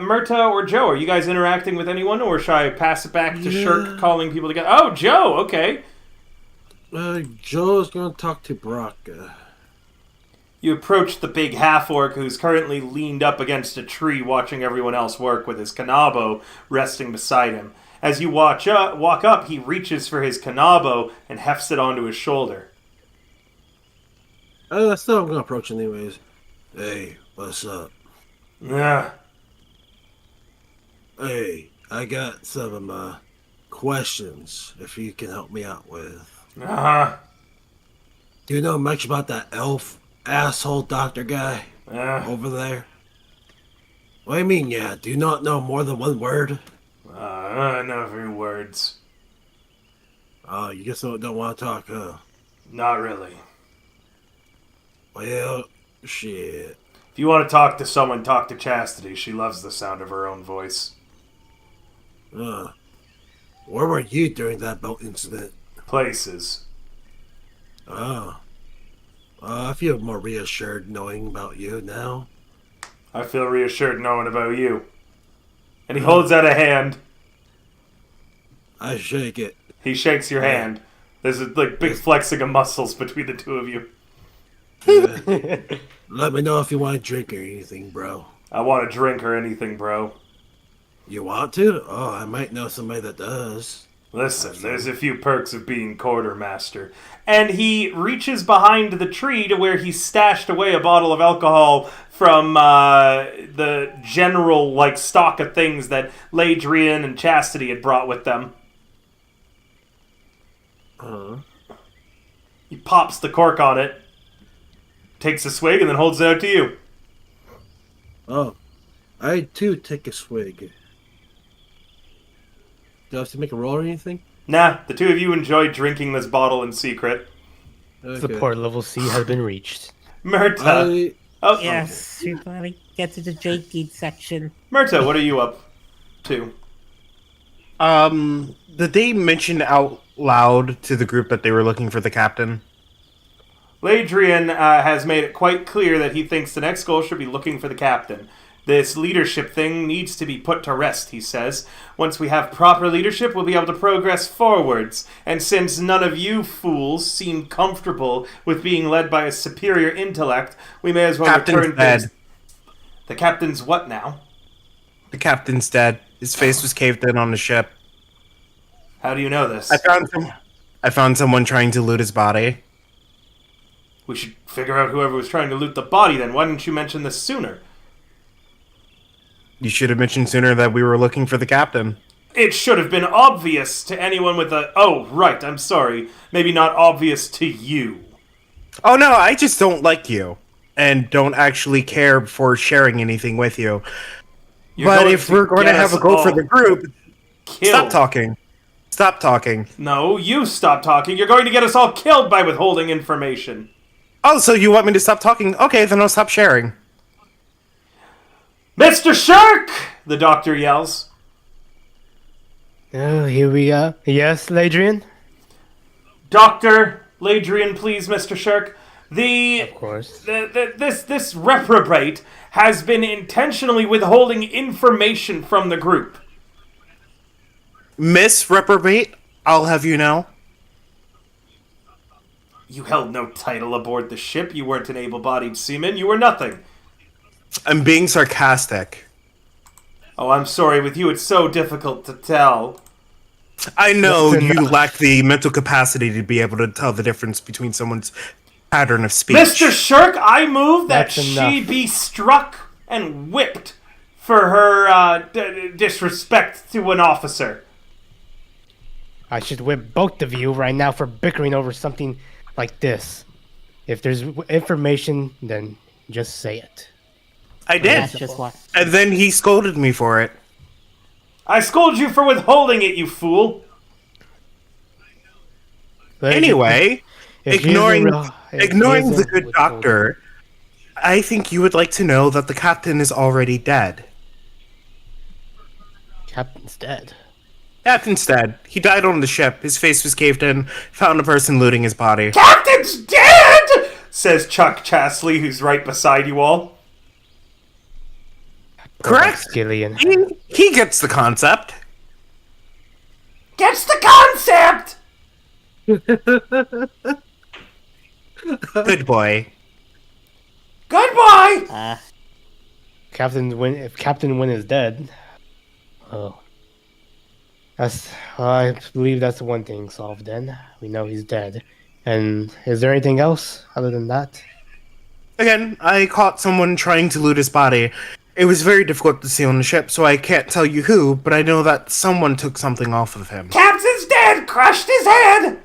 Murta or Joe, are you guys interacting with anyone, or should I pass it back to Shirk calling people together? Oh, Joe, okay. Joe's gonna talk to Brock. You approach the big half-orc who's currently leaned up against a tree watching everyone else work with his kanabo resting beside him. As you walk up, he reaches for his kanabo and hefts it onto his shoulder. That's not what I'm gonna approach anyways. Hey, what's up? Yeah. Hey, I got some questions if you can help me out with. Uh-huh. Do you know much about that elf asshole doctor guy over there? What do you mean, yeah? Do you not know more than one word? I know a few words. Oh, you just don't want to talk, huh? Not really. Well, shit. If you want to talk to someone, talk to Chastity. She loves the sound of her own voice. Where were you during that boat incident? Places. Oh. I feel more reassured knowing about you now. I feel reassured knowing about you. And he holds out a hand. I shake it. He shakes your hand. There's a big flexing of muscles between the two of you. Let me know if you want a drink or anything, bro. I want a drink or anything, bro. You want to? Oh, I might know somebody that does. Listen, there's a few perks of being quartermaster. And he reaches behind the tree to where he stashed away a bottle of alcohol from the general stock of things that Ladrian and Chastity had brought with them. He pops the cork on it, takes a swig, and then holds it out to you. Oh, I too take a swig. Do I have to make a roll or anything? Nah, the two of you enjoy drinking this bottle in secret. Okay. Support level C has been reached. Murta. Yes, everybody get to the drinking section. Murta, what are you up to? Did they mention out loud to the group that they were looking for the captain? Ladrian has made it quite clear that he thinks the next goal should be looking for the captain. This leadership thing needs to be put to rest, he says. Once we have proper leadership, we'll be able to progress forwards. And since none of you fools seem comfortable with being led by a superior intellect, we may as well return things. The captain's what now? The captain's dead. His face was caved in on the ship. How do you know this? I found someone trying to loot his body. We should figure out whoever was trying to loot the body then. Why didn't you mention this sooner? You should have mentioned sooner that we were looking for the captain. It should have been obvious to anyone with a... Oh, right, I'm sorry. Maybe not obvious to you. Oh no, I just don't like you. And don't actually care for sharing anything with you. But if we're going to have a goal for the group, stop talking. Stop talking. No, you stop talking. You're going to get us all killed by withholding information. Oh, so you want me to stop talking? Okay, then I'll stop sharing. Mr. Shirk! The doctor yells. Oh, here we go. Yes, Ladrian? Dr. Ladrian, please, Mr. Shirk. Of course. This reprobate has been intentionally withholding information from the group. Miss Reprobate, I'll have you know. You held no title aboard the ship. You weren't an able-bodied seaman. You were nothing. I'm being sarcastic. Oh, I'm sorry. With you, it's so difficult to tell. I know you lack the mental capacity to be able to tell the difference between someone's pattern of speech. Mr. Shirk, I move that That's she enough. be struck and whipped for her disrespect to an officer. I should whip both of you right now for bickering over something like this. If there's information, then just say it. I did. That's just what. And then he scolded me for it. I scold you for withholding it, you fool. Anyway, If ignoring if ignoring he the isn't good withholding- doctor, I think you would like to know that the captain is already dead. Captain's dead. Captain's dead. He died on the ship. His face was caved in. Found a person looting his body. Captain's dead! Says Chuck Chasley, who's right beside you all. Correct. Skillian. He gets the concept. Gets the concept! Good boy. Good boy! If Captain Win is dead, oh, I believe that's the one thing solved. Then we know he's dead. And is there anything else other than that? Again, I caught someone trying to loot his body. It was very difficult to see on the ship, so I can't tell you who, but I know that someone took something off of him. Captain's dead! Crushed his head!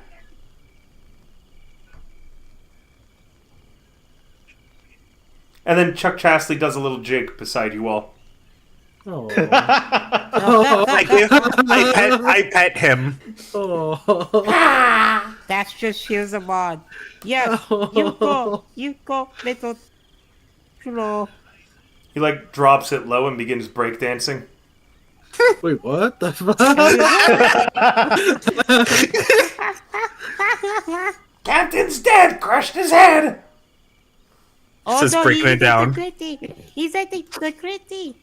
And then Chuck Chastity does a little jig beside you all. Oh. I pet him. Oh. That's just shears him on. Yes, you go, little troll. He like drops it low and begins breakdancing. Wait, what the fuck? Captain's dead! Crushed his head! Oh Just no, breaking he's it down. at the gritty. He's at the gritty.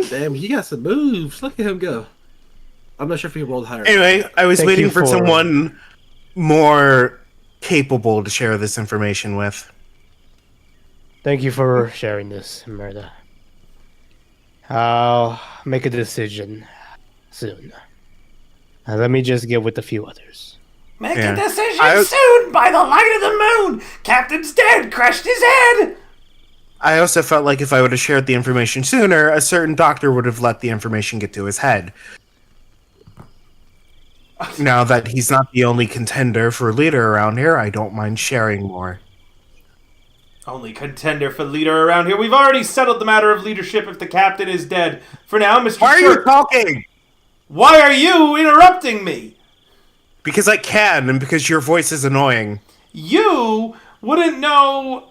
Damn, he got some moves. Look at him go. I'm not sure if he rolled higher. Anyway, I was Thank waiting you for for- someone more capable to share this information with. Thank you for sharing this, Merda. I'll make a decision soon. Let me just get with a few others. Make Yeah. a decision soon by the light of the moon! Captain's dead! Crushed his head! I also felt like if I would have shared the information sooner, a certain doctor would have let the information get to his head. Now that he's not the only contender for leader around here, I don't mind sharing more. Only contender for leader around here. We've already settled the matter of leadership if the captain is dead. For now, Mr. Why are you Shirk, talking? why are you interrupting me? Because I can, and because your voice is annoying. You wouldn't know...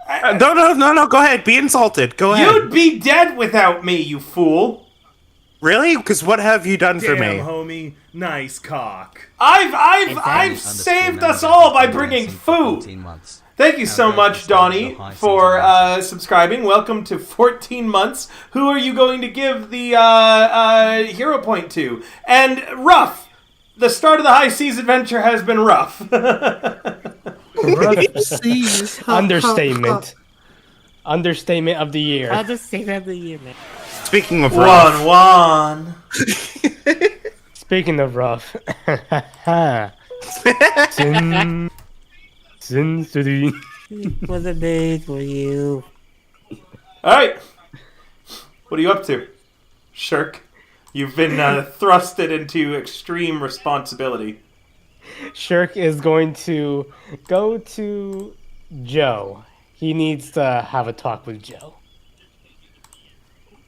No, go ahead, be insulted. Go ahead. You'd be dead without me, you fool. Really? Because what have you done for Damn, me? homie. Nice cock. I've saved us all by bringing food. Thank you so much, Donnie, for subscribing. Welcome to 14 months. Who are you going to give the hero point to? And rough. The start of the High Seas adventure has been rough. Rough seas. Understatement. Understatement of the year. I'll just say that to you, man. Speaking of rough, 1-1. Speaking of rough. Sin, sin, city. It wasn't made for you. Alright. What are you up to? Shirk. You've been thrusted into extreme responsibility. Shirk is going to go to Joe. He needs to have a talk with Joe.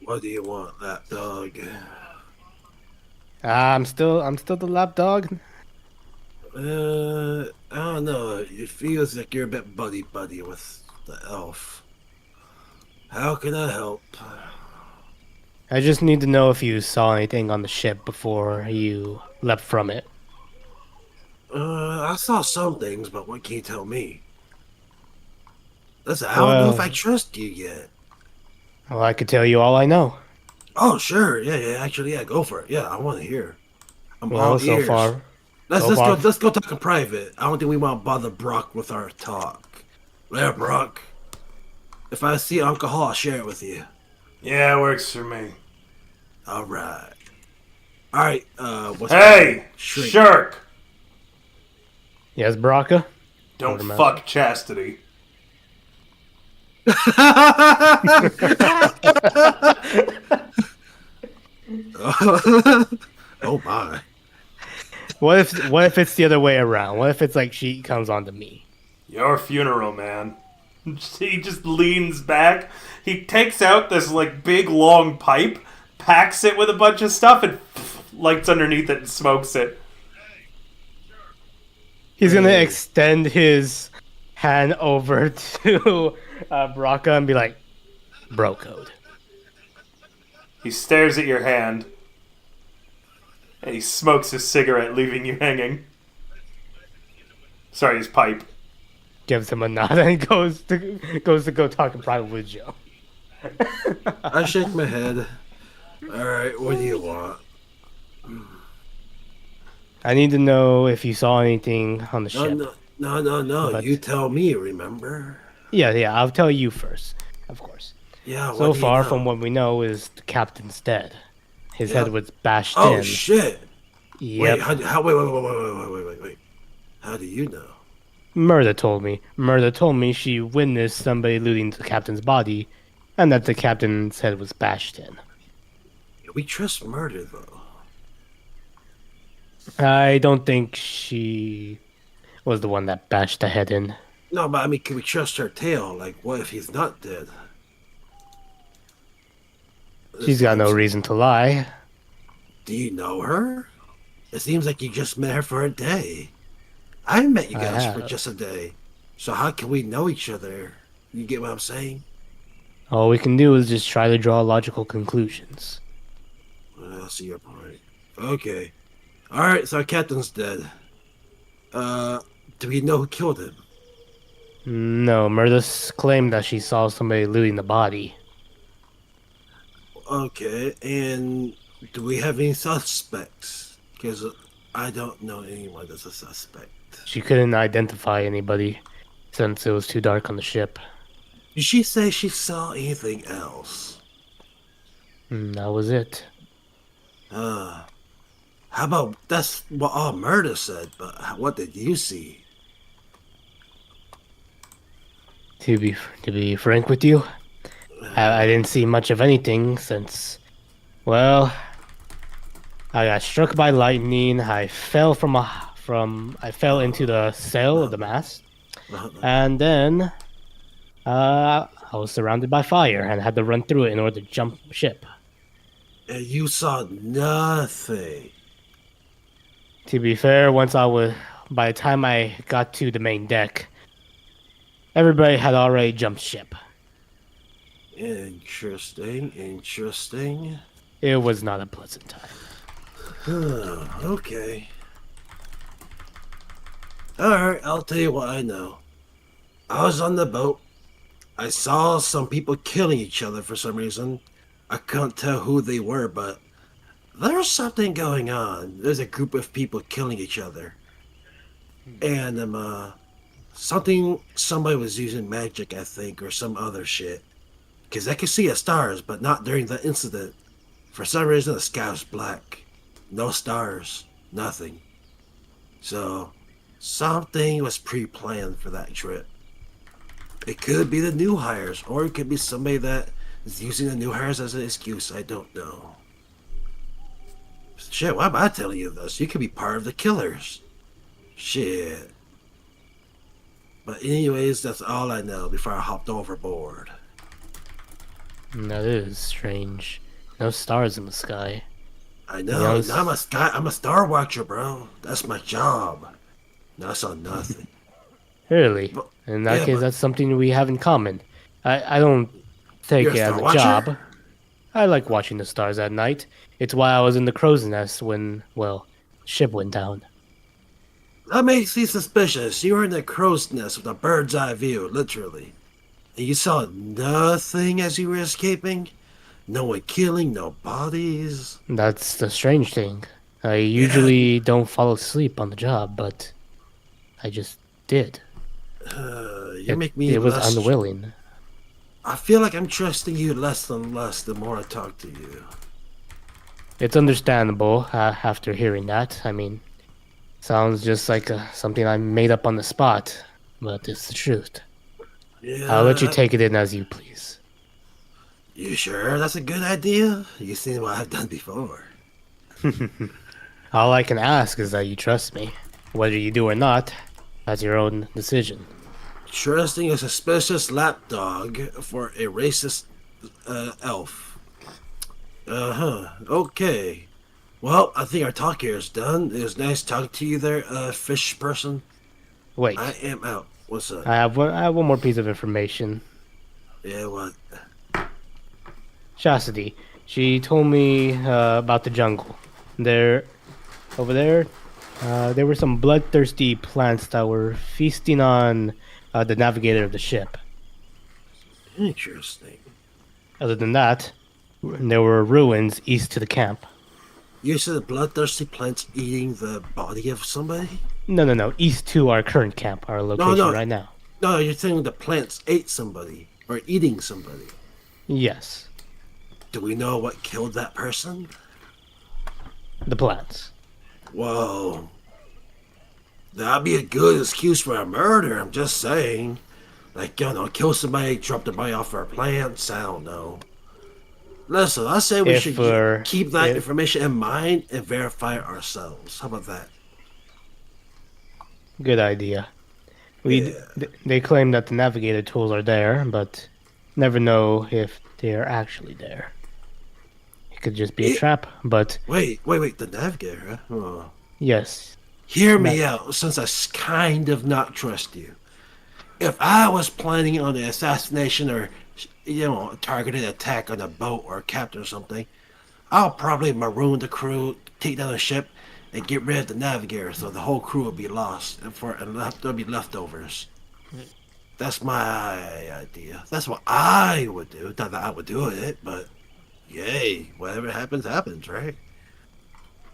What do you want, that dog? I'm still the lap dog. I don't know. It feels like you're a bit buddy-buddy with the elf. How can I help? I just need to know if you saw anything on the ship before you left from it. I saw some things, but what can you tell me? Listen, I don't know if I trust you yet. Well, I could tell you all I know. Oh, sure. Yeah. Actually, yeah, go for it. Yeah, I want to hear. I'm Well, all so ears. far, Let's go talk in private. I don't think we want to bother Brock with our talk. There, Brock. If I see alcohol, I'll share it with you. Yeah, works for me. All right. All right. What's Hey, Shrink. Shirk. yes, Baraka. Don't Hold him out. fuck Chastity. Oh my. What if it's the other way around? What if it's like she comes on to me? Your funeral, man. He just leans back. He takes out this like big long pipe, packs it with a bunch of stuff, and lights underneath it and smokes it. He's gonna extend his hand over to Baraka and be like, "Bro code." He stares at your hand, and he smokes his cigarette, leaving you hanging. Sorry, his pipe. Gives him a nod and goes to go talk in private with Joe. I shake my head. All right, what do you want? I need to know if you saw anything on the No, ship. no, no, no, no. You But tell me. Remember? yeah, I'll tell you first, of course. Yeah. What So do you far from know? what we know is the captain's dead. His head Yep. was bashed Oh in. shit! Wait. Yep. How? Wait. How do you know? Murda told me. Murda told me she witnessed somebody looting the captain's body, and that the captain's head was bashed in. We trust murder though. I don't think she was the one that bashed the head in. No, but I mean, can we trust her tale? Like, what if he's not dead? She's That's what got I'm no saying. reason to lie. Do you know her? It seems like you just met her for a day. I met you I guys for have. just a day. So how can we know each other? You get what I'm saying? All we can do is just try to draw logical conclusions. Well, I see your point. Okay. Alright, so our captain's dead. Uh, do we know who killed him? No, Murda claimed that she saw somebody looting the body. Okay, and do we have any suspects? Because I don't know anyone that's a suspect. She couldn't identify anybody since it was too dark on the ship. Did she say she saw anything else? That was it. How about that's what all murder said, but what did you see? To be frank with you, I didn't see much of anything since, well, I got struck by lightning. I fell I fell into the sail of the mast, and then I was surrounded by fire and had to run through it in order to jump ship. And you saw nothing. To be fair, by the time I got to the main deck, everybody had already jumped ship. Interesting. It was not a pleasant time. Okay. Alright, I'll tell you what I know. I was on the boat. I saw some people killing each other for some reason. I couldn't tell who they were, but there's something going on. There's a group of people killing each other. And somebody was using magic, I think, or some other shit. Because I could see the stars, but not during the incident. For some reason, the sky was black. No stars. Nothing. So, something was pre-planned for that trip. It could be the new hires, or it could be somebody that is using the new hires as an excuse. I don't know. Shit, why am I telling you this? You could be part of the killers. Shit. But anyways, that's all I know before I hopped overboard. That is strange. No stars in the sky. I know. Yes. I'm a star watcher, bro. That's my job. No, I saw nothing. Really? But- In that yeah, case, but- that's something we have in common. I don't take You're a it as star a watcher? job. I like watching the stars at night. It's why I was in the crow's nest when, well, ship went down. That makes you suspicious. You were in the crow's nest with a bird's eye view, literally. And you saw nothing as you were escaping? No one killing, no bodies? That's the strange thing. I usually don't fall asleep on the job, but I just did. You make me It was less... unwilling. I feel like I'm trusting you less and less the more I talk to you. It's understandable after hearing that. I mean, sounds just like something I made up on the spot, but it's the truth. Yeah, I'll let you take it in as you please. You sure that's a good idea? You seen what I've done before. All I can ask is that you trust me. Whether you do or not, that's your own decision. Trusting a suspicious lapdog for a racist elf. Okay. Well, I think our talk here is done. It was nice talking to you there, fish person. Wait, I am out. What's up? I have one more piece of information. Yeah, what? Chastity, she told me about the jungle. Over there, there were some bloodthirsty plants that were feasting on the navigator of the ship. Interesting. Other than that, there were ruins east to the camp. You said bloodthirsty plants eating the body of somebody? No. East to our current camp, our No, location no, right now. no. You're saying the plants ate somebody or eating somebody. Yes, Do we know what killed that person? the plants. Whoa. That'd be a good excuse for a murder, I'm just saying. Like, kill somebody, drop the body off our plants, I don't know. Listen, I say we If should we're- keep that if- information in mind and verify it ourselves. How about that? Good idea. Yeah. They claim that the navigator tools are there, but never know if they're actually there. It could just be a It- trap, but Wait, the navigator, huh? Oh. yes. Hear me out, since I kind of not trust you. If I was planning on an assassination or, a targeted attack on a boat or a captain or something, I'll probably maroon the crew, take down the ship, and get rid of the navigator so the whole crew will be lost and there'll be leftovers. That's my idea. That's what I would do. Not that I would do it, but yay, whatever happens, happens, right?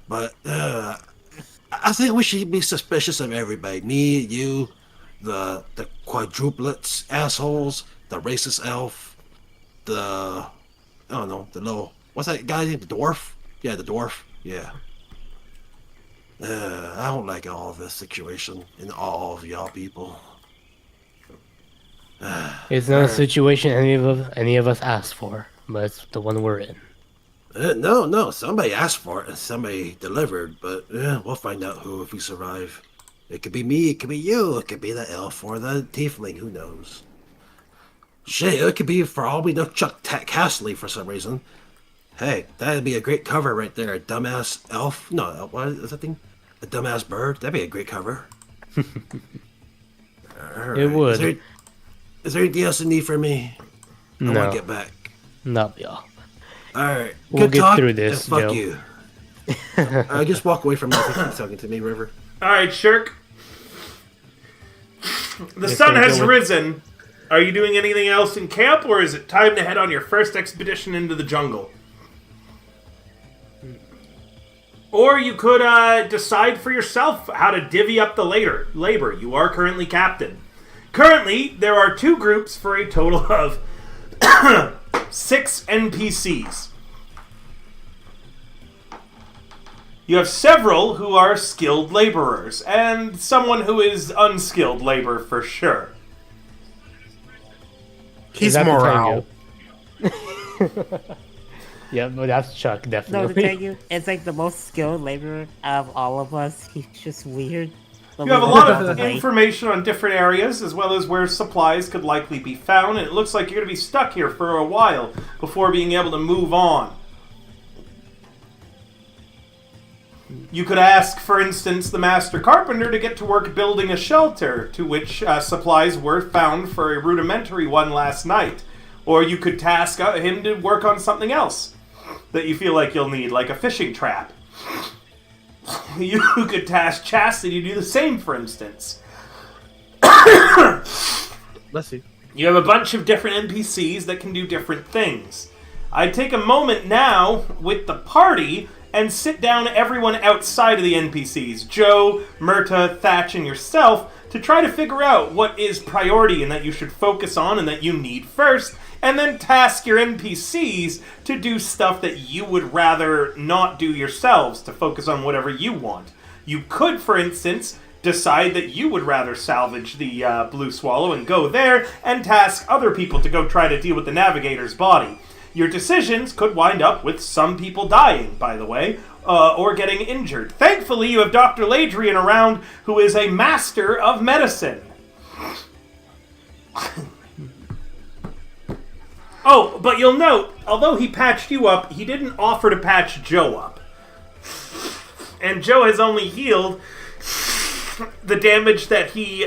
But I think we should be suspicious of everybody. Me, you, the quadruplets, assholes, the racist elf, I don't know, the little, what's that guy named? The dwarf? Yeah, the dwarf. Yeah. I don't like all this situation and all of y'all people. It's not a situation any of us asked for, but it's the one we're in. No, somebody asked for it and somebody delivered, but we'll find out who if we survive. It could be me, it could be you, it could be the elf or the tiefling, who knows? Shit, it could be, for all we know, Chuck Castley for some reason. Hey, that'd be a great cover right there. A dumbass elf? No, what is that thing? A dumbass bird? That'd be a great cover. Right. It would. Is there anything else you need from me? I want No, to get back. not y'all. Alright, We'll good get talk, through this, and fuck Joe. you. I just walk away from nothing. Keep talking to me, River. All right, Shirk. The Yes, sun sir, has go with- risen. Are you doing anything else in camp, or is it time to head on your first expedition into the jungle? Or you could decide for yourself how to divvy up the labor. You are currently captain. Currently, there are 2 groups for a total of 6 NPCs. You have several who are skilled laborers, and someone who is unskilled labor for sure. He's Is that the morale. Tango? Yeah, but that's Chuck, No, to definitely. tell you, it's like the most skilled laborer out of all of us. He's just weird. You have a lot of information on different areas, as well as where supplies could likely be found, and it looks like you're going to be stuck here for a while before being able to move on. You could ask, for instance, the master carpenter to get to work building a shelter, to which supplies were found for a rudimentary one last night. Or you could task him to work on something else that you feel like you'll need, like a fishing trap. You could task Chastity to do the same, for instance. Let's see. You have a bunch of different NPCs that can do different things. I'd take a moment now with the party and sit down everyone outside of the NPCs, Joe, Myrta, Thatch, and yourself, to try to figure out what is priority and that you should focus on and that you need first, and then task your NPCs to do stuff that you would rather not do yourselves, to focus on whatever you want. You could, for instance, decide that you would rather salvage the Blue Swallow and go there, and task other people to go try to deal with the Navigator's body. Your decisions could wind up with some people dying, by the way, or getting injured. Thankfully, you have Dr. Ladrian around, who is a master of medicine. Oh, but you'll note, although he patched you up, he didn't offer to patch Joe up. And Joe has only healed the damage that he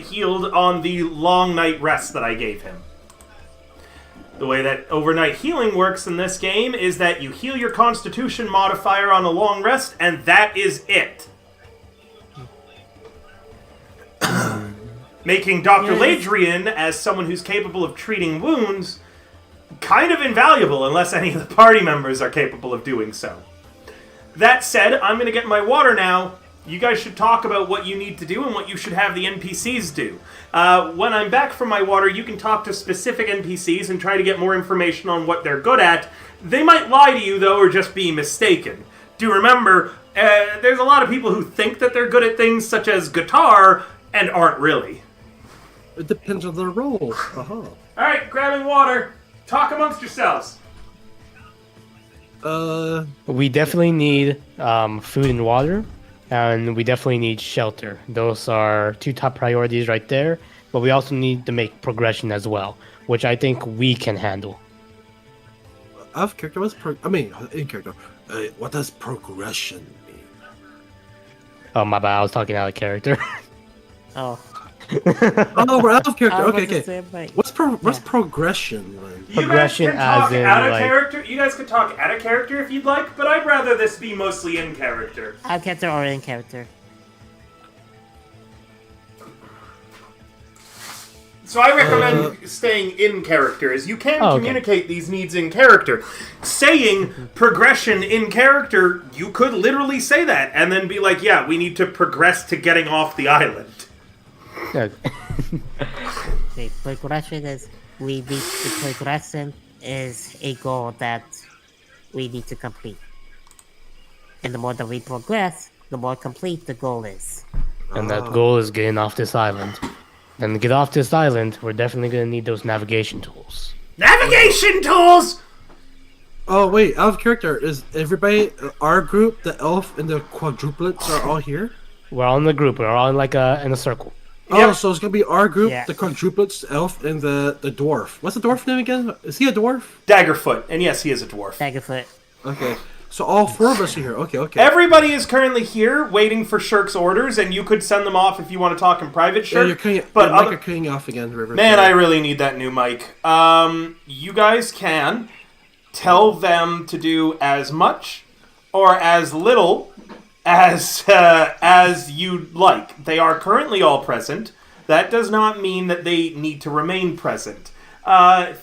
healed on the long night rest that I gave him. The way that overnight healing works in this game is that you heal your constitution modifier on a long rest, and that is it. Making Dr. Ladrian, as someone who's capable of treating wounds, kind of invaluable unless any of the party members are capable of doing so. That said, I'm going to get my water now. You guys should talk about what you need to do and what you should have the NPCs do. When I'm back from my water, you can talk to specific NPCs and try to get more information on what they're good at. They might lie to you, though, or just be mistaken. Do remember, there's a lot of people who think that they're good at things such as guitar and aren't really. It depends on their role. Uh-huh. Alright, grabbing water. Talk amongst yourselves. We definitely need food and water, and we definitely need shelter. Those are 2 top priorities right there. But we also need to make progression as well, which I think we can handle. Out of character, in character. What does progression mean? Oh, my bad. I was talking out of character. Oh. Oh, we're out of character. I was Okay, about to okay. say, but- What's progression then? Progression you guys can talk as in, out of like- character. You guys can talk out of character if you'd like, but I'd rather this be mostly in character. Out of character or in character? So I recommend staying in character, as you can Oh, okay. communicate these needs in character. Saying progression in character, you could literally say that, and then be like, yeah, we need to progress to getting off the island. Okay. The progression is progression is a goal that we need to complete. And the more that we progress, the more complete the goal is. And that goal is getting off this island. And to get off this island, we're definitely going to need those navigation tools. Navigation tools! Oh wait, out of character, is everybody, our group, the elf and the quadruplets are all here? We're all in the group. We're all in in a circle. Oh, so it's gonna be our group, Yeah. the quadruplets, elf, and the dwarf. What's the dwarf name again? Is he a dwarf? Daggerfoot, and yes, he is a dwarf. Daggerfoot. Okay, so all 4 of us are here. Okay. Everybody is currently here, waiting for Shirk's orders, and you could send them off if you want to talk in private, Yeah, Shirk. you're cutting, but your mic other- are cutting off again, River. Man, Sorry. I really need that new mic. You guys can tell them to do as much or as little as you'd like. They are currently all present. That does not mean that they need to remain present.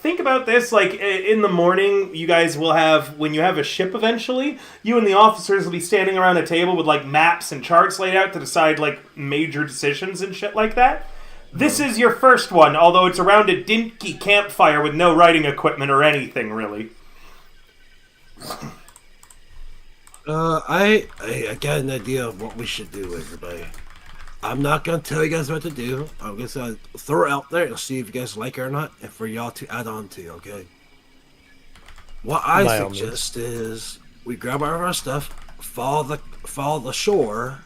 Think about this, like, in the morning, you guys will have, when you have a ship eventually, you and the officers will be standing around a table with, like, maps and charts laid out to decide, like, major decisions and shit like that. This is your first one, although it's around a dinky campfire with no writing equipment or anything, really. I got an idea of what we should do, everybody. I'm not gonna tell you guys what to do. I'm just gonna throw it out there and see if you guys like it or not, and for y'all to add on to, okay? What I By all suggest is we grab all of our stuff, follow the shore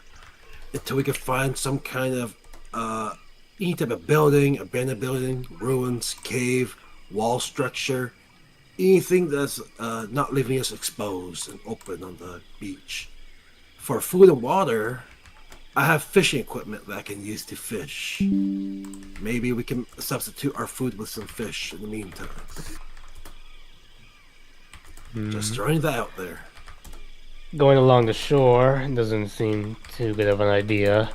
until we can find some kind of any type of building, abandoned building, ruins, cave, wall structure, anything that's not leaving us exposed and open on the beach. For food and water, I have fishing equipment that I can use to fish. Maybe we can substitute our food with some fish in the meantime. Just throwing that out there. Going along the shore doesn't seem too good of an idea.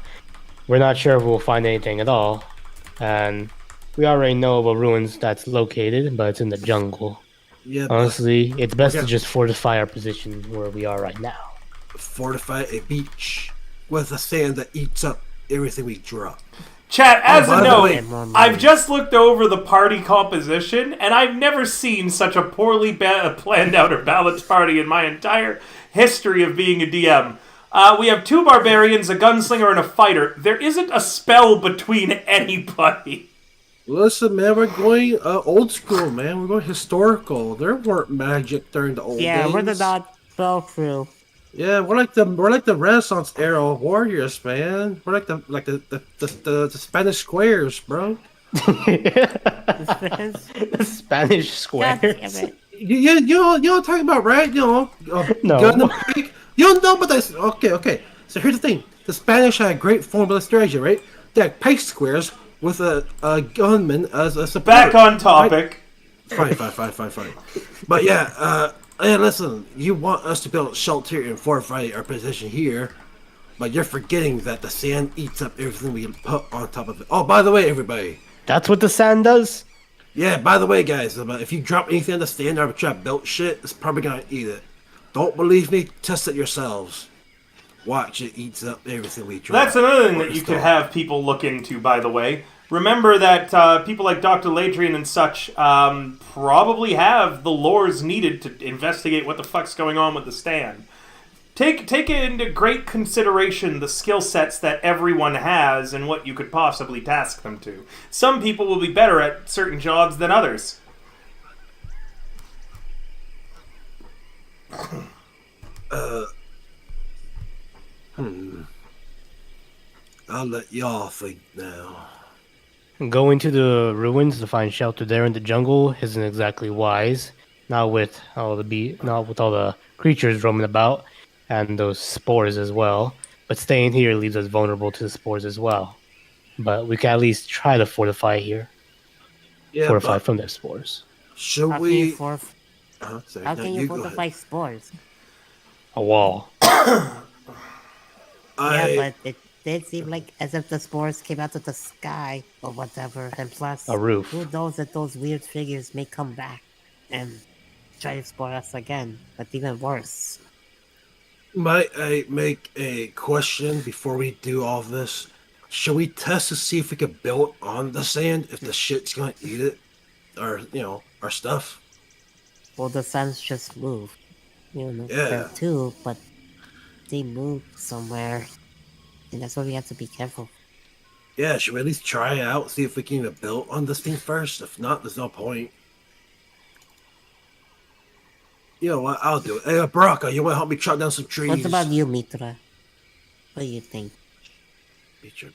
We're not sure if we'll find anything at all. And we already know of a ruins that's located, but it's in the jungle. Yeah, but Honestly, it's best to Okay. just fortify our position where we are right now. fortify a beach with the sand that eats up everything we drop. Chat, as by a the note, way- I've just looked over the party composition, and I've never seen such a poorly planned out or balanced party in my entire history of being a DM. We have 2 barbarians, a gunslinger, and a fighter. There isn't a spell between anybody. Listen, man, we're going old school, man. We're going historical. There weren't magic during the old Yeah, days. we're the not spell crew. Yeah, we're like the Renaissance era warriors, man. We're like the Spanish squares, bro. The Spanish God square. damn it. You know what I'm talking about, right? You know, No. gun and pig. You don't know, but that's okay. So here's the thing: the Spanish had a great formula strategy, right? They had pike squares with a gunman as a support. Back on topic. Fine. But yeah, hey, listen, you want us to build shelter and fortify our position here, but you're forgetting that the sand eats up everything we put on top of it. Oh, by the way, everybody, That's what the sand does? Yeah, by the way, guys, if you drop anything on the stand or try to build shit, it's probably gonna eat it. Don't believe me? Test it yourselves. Watch it eats up everything we drop. That's another thing or that you could install. have people look into, by the way. Remember that people like Dr. Ladrian and such probably have the lores needed to investigate what the fuck's going on with the stand. Take into great consideration the skill sets that everyone has and what you could possibly task them to. Some people will be better at certain jobs than others. I'll let y'all think now. Going to the ruins to find shelter there in the jungle isn't exactly wise. Not with not with all the creatures roaming about and those spores as well. But staying here leaves us vulnerable to the spores as well. But we can at least try to fortify here. Yeah, Fortify but from their spores. should How can you we? Sorry, how no, can you go ahead. fortify spores? A wall. Yeah, I but it did seem like as if the spores came out of the sky or whatever. And plus, A roof. who knows that those weird figures may come back and try to explore us again. But even worse. might I make a question before we do all this? Should we test to see if we can build on the sand if the shit's gonna eat it, or our stuff? Well, the sands just move. Yeah. There too, but they move somewhere. And that's why we have to be careful. Yeah, should we at least try it out, see if we can even build on this thing first? If not, there's no point. You know what? I'll do it. Hey, Baraka, you want to help me chop down some trees? What about you, Mitra? What do you think, Mitra.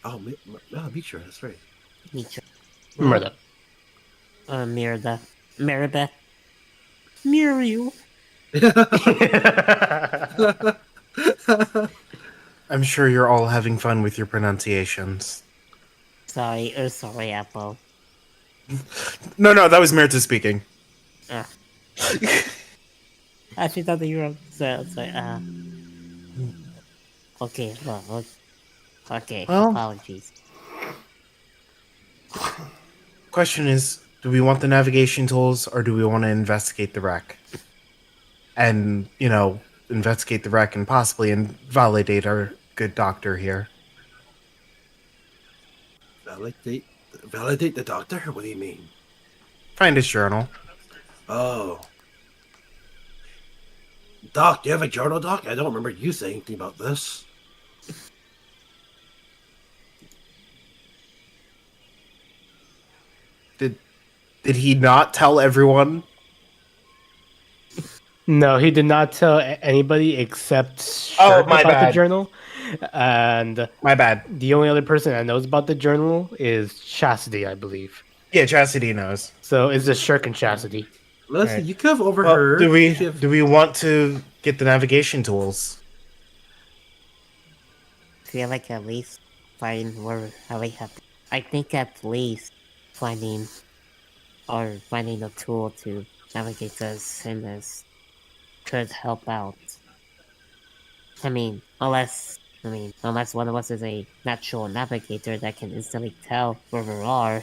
Oh, Mitra, that's right. Mitra? Remember that. Mirda. Mirabeth. Muriel. I'm sure you're all having fun with your pronunciations. Sorry, Apple. No, that was Merita speaking. Ah. I actually thought that you were sorry. Okay, okay. Well- Apologies. Question is, do we want the navigation tools or do we want to investigate the wreck? And, investigate the wreck and possibly validate our good doctor here. Validate the doctor? What do you mean? Find his journal. Oh. Doc, do you have a journal, Doc? I don't remember you saying anything about this. Did he not tell everyone? No, he did not tell anybody except Oh, Shirk my about the bad. journal. And My bad. the only other person that knows about the journal is Chastity, I believe. Yeah, Chastity knows. So it's just Shirk and Chastity. Listen, Right. you could have Well, overheard. do we want to get the navigation tools? Feel like at least I think at least finding a tool to navigate us in this could help out. Unless one of us is a natural navigator that can instantly tell where we are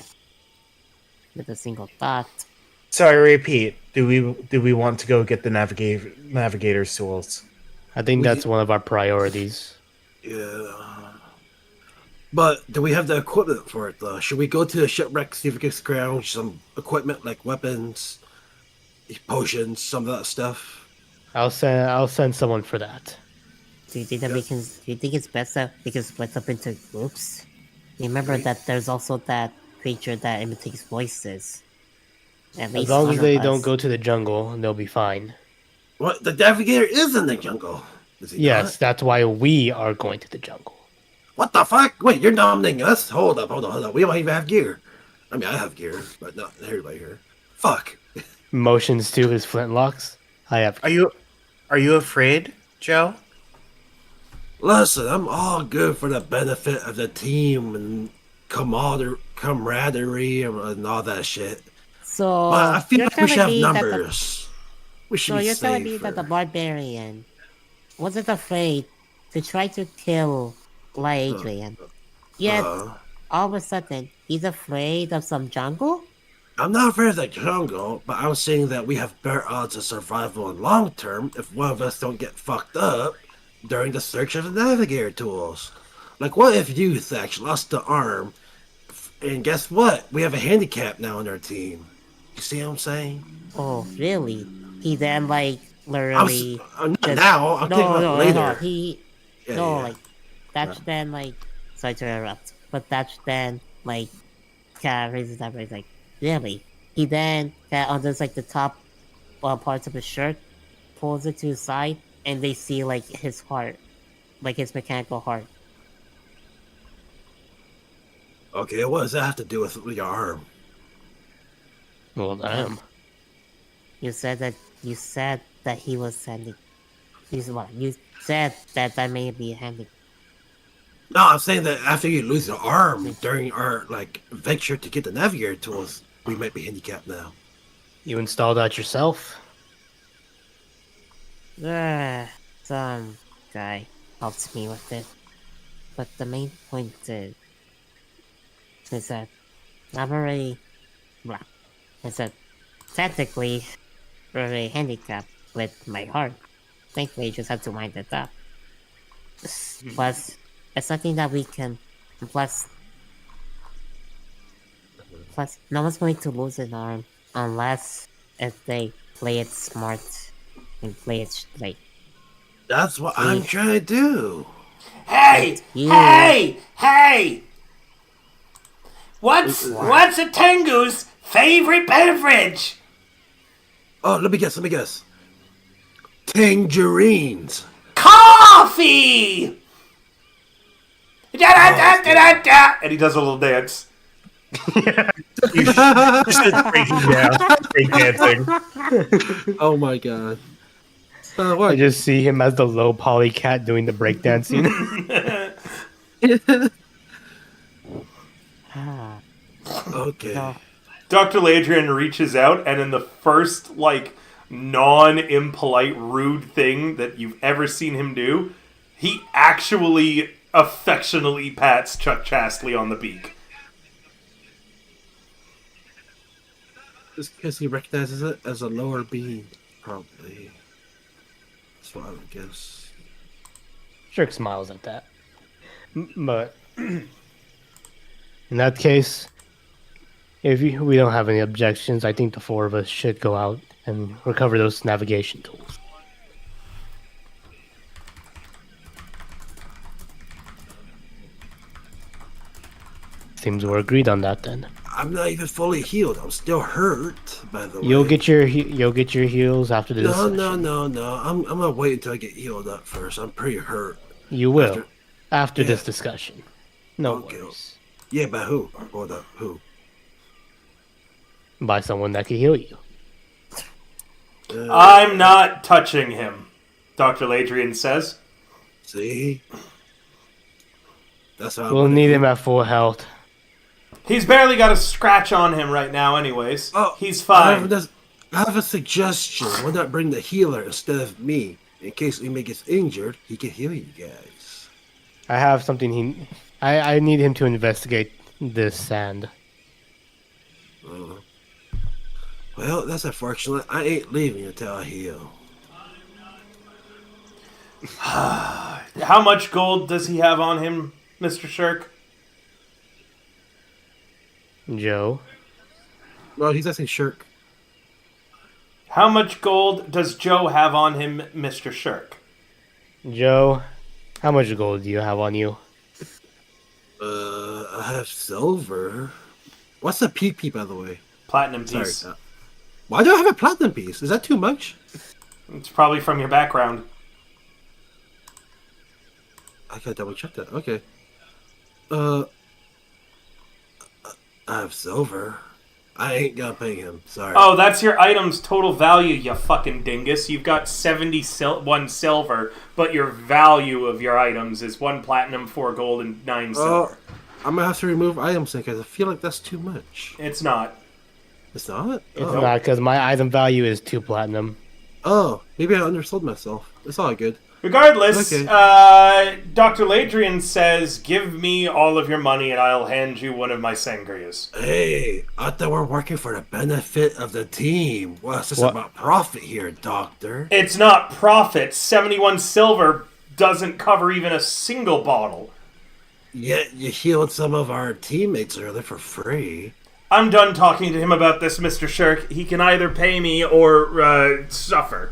with a single thought. So I repeat, do we want to go get the navigator's tools? I think that's one of our priorities. Yeah. But do we have the equipment for it, though? Should we go to the shipwreck, see if we can scrounge some equipment like weapons, potions, some of that stuff? I'll send someone for that. Do you think that do you think it's best that we can split up into groups? Remember that there's also that creature that imitates voices. At As least long one as of they us. don't go to the jungle, they'll be fine. What? The navigator is in the jungle. Is he Yes, not? that's why we are going to the jungle. What the fuck? Wait, you're nominating us? Hold up. We don't even have gear. I mean, I have gear, but not everybody here. Fuck. Motions to his flintlocks. I have. Are you afraid, Joe? Listen, I'm all good for the benefit of the team and camaraderie and all that shit. So But I feel you're like we should have telling me that numbers. We should So be you're telling me that the safer. barbarian wasn't afraid to try to kill Adrian. Yet Uh, all of a sudden he's afraid of some jungle? I'm not afraid of the jungle, but I'm saying that we have better odds of survival in long term if one of us don't get fucked up during the search of the navigator tools. Like, what if you, Thatch, lost the arm, and guess what? We have a handicap now on our team. You see what I'm saying? Oh, really? He then I'm, s- literally I'm not just now. I'm thinking about no. later. He Yeah, no yeah. like that's then sorry to interrupt, but that's then kind of raises that raise really. He then kind of on this the top parts of his shirt pulls it to his side, and they see his heart, his mechanical heart. Okay, what does that have to do with your arm? Well, damn. You said that he was sending. You said that may be handy. No, I'm saying that after you lose your arm during our venture to get the navigator tools, we might be handicapped now. You installed that yourself? Some guy helped me with it. But the main point is that I'm already, blah, is that technically already handicapped with my heart. Thankfully, you just have to wind it up. Plus, it's something that we can, plus, no one's going to lose an arm unless if they play it smart and play it straight. That's what I'm trying to do. Hey! Hey! What's a Tengu's favorite beverage? Oh, let me guess. Tangerines. Coffee! Da-da-da-da-da-da! And he does a little dance. You should break dancing. Oh my god. I What? just see him as the low poly cat doing the breakdancing. Okay. No. Dr. Ladrian reaches out, and in the first, non-impolite, rude thing that you've ever seen him do, he actually affectionately pats Chuck Chastely on the beak. Just because he recognizes it as a lower being, probably. That's what I would guess. Shirk smiles at that. But in that case, we don't have any objections, I think the four of us should go out and recover those navigation tools. Seems we're agreed on that then. I'm not even fully healed. I'm still hurt, by the way. You'll get your heals after this. No. I'm gonna wait until I get healed up first. I'm pretty hurt. You will after this discussion. No Okay. worries. Yeah, by who? Hold up, who? By someone that can heal you. I'm not touching him, Dr. Ladrian says. See? That's how We'll need him at full health. He's barely got a scratch on him right now anyways. Oh, he's fine. I have a suggestion. Why not bring the healer instead of me? In case he gets injured, he can heal you guys. I have something I need him to investigate this sand. Well, that's unfortunate. I ain't leaving until I heal. How much gold does he have on him, Mr. Shirk? Joe? Well, he's asking Shirk. How much gold does Joe have on him, Mr. Shirk? Joe, how much gold do you have on you? I have silver. What's a PP, by the way? Platinum piece. Sorry. Why do I have a platinum piece? Is that too much? It's probably from your background. I gotta double check that. Okay. I have silver. I ain't gonna pay him. Sorry. Oh, that's your item's total value, you fucking dingus. You've got 71 silver, but your value of your items is 1 platinum, 4 gold, and 9 silver. I'm gonna have to remove items because I feel like that's too much. It's not. It's not? It's not, because my item value is 2 platinum. Oh, maybe I undersold myself. It's all good. Regardless, Okay. Dr. Ladrian says, give me all of your money and I'll hand you one of my sangrias. Hey, I thought we're working for the benefit of the team. What's this What? about profit here, Doctor? It's not profit. 71 silver doesn't cover even a single bottle. Yet you healed some of our teammates earlier for free. I'm done talking to him about this, Mr. Shirk. He can either pay me or suffer.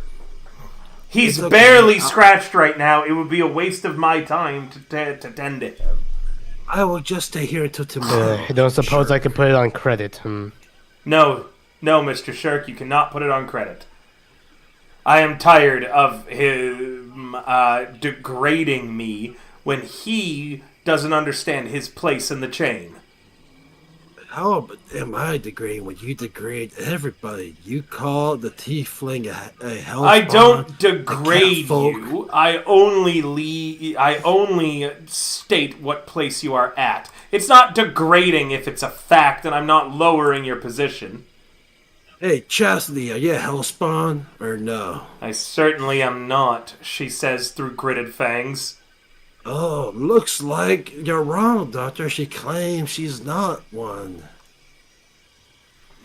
He's It's okay. barely scratched right now. It would be a waste of my time to tend to him. I will just stay here until tomorrow. I don't suppose Sure. I could put it on credit. No, Mr. Shirk, you cannot put it on credit. I am tired of him degrading me when he doesn't understand his place in the chain. How am I degrading when you degrade everybody? You call the tiefling a hell I don't spawn, degrade a catfolk. you. I only state what place you are at. It's not degrading if it's a fact, and I'm not lowering your position. Hey, Chastity, are you a hellspawn or no? I certainly am not, she says through gritted fangs. Oh, looks like you're wrong, Doctor. She claims she's not one.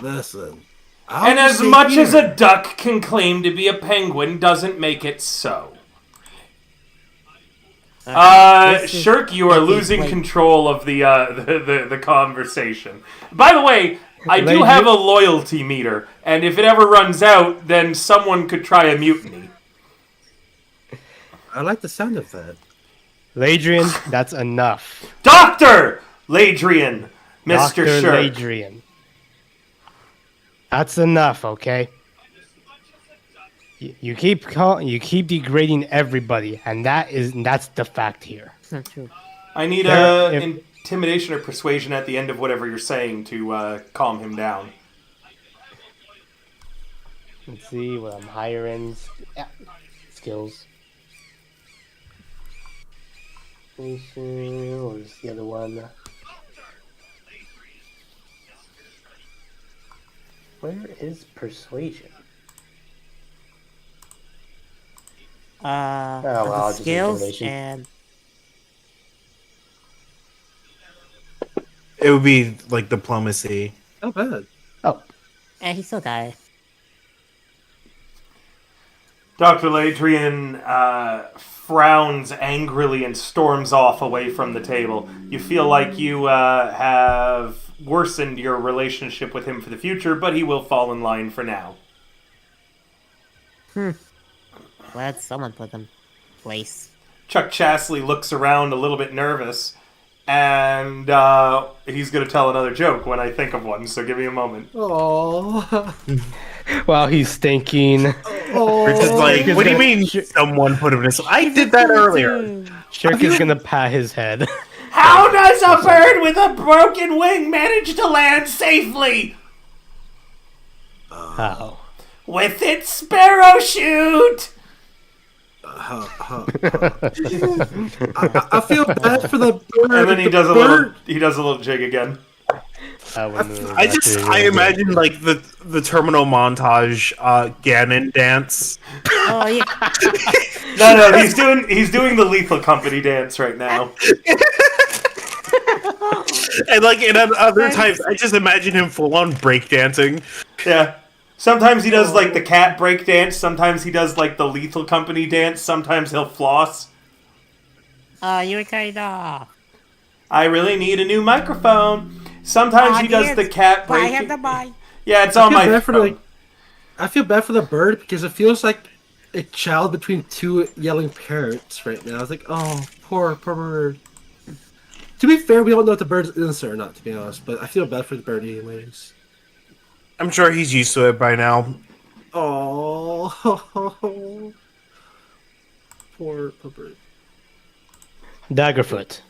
Listen. And as much as a duck can claim to be a penguin doesn't make it so. Shirk, you are losing control of the conversation. By the way, I do have a loyalty meter, and if it ever runs out, then someone could try a mutiny. I like the sound of that. Ladrian, that's enough. Dr. Ladrian, Mr. Dr. Shirk. Ladrian. That's enough, okay? You keep degrading everybody, and that's the fact here. It's not true. I need If- intimidation or persuasion at the end of whatever you're saying to calm him down. Let's see what I'm higher in. Yeah. Skills. Or is the other one? Where is persuasion? Well, I'll just use skills intimidation. and It would be like diplomacy. Not bad. Oh, he still died. Dr. Ladrian frowns angrily and storms off away from the table. You feel like you have worsened your relationship with him for the future, but he will fall in line for now. Glad someone put them in place. Chuck Chasley looks around a little bit nervous, and he's going to tell another joke when I think of one, so give me a moment. Oh. while he's thinking. We're just like, what do you mean someone put him in this? I did that earlier. Shirk is gonna pat his head. How does a bird with a broken wing manage to land safely? How? With its sparrow chute! I feel bad for the bird. And then he does a little jig again. I imagine like the terminal montage Ganon dance. Oh yeah. No, he's doing the Lethal Company dance right now. And like in other times, I just imagine him full on breakdancing. Yeah. Sometimes he does like the cat break dance, sometimes he does like the Lethal Company dance, sometimes he'll floss. You were carried off. I really need a new microphone. Sometimes he does the cat break. I have to buy. Yeah, it's on my phone. I feel bad for the bird because it feels like a child between two yelling parents right now. It's like, oh, poor bird. To be fair, we don't know if the bird's innocent or not, to be honest, but I feel bad for the bird anyways. I'm sure he's used to it by now. Oh, poor bird. Daggerfoot.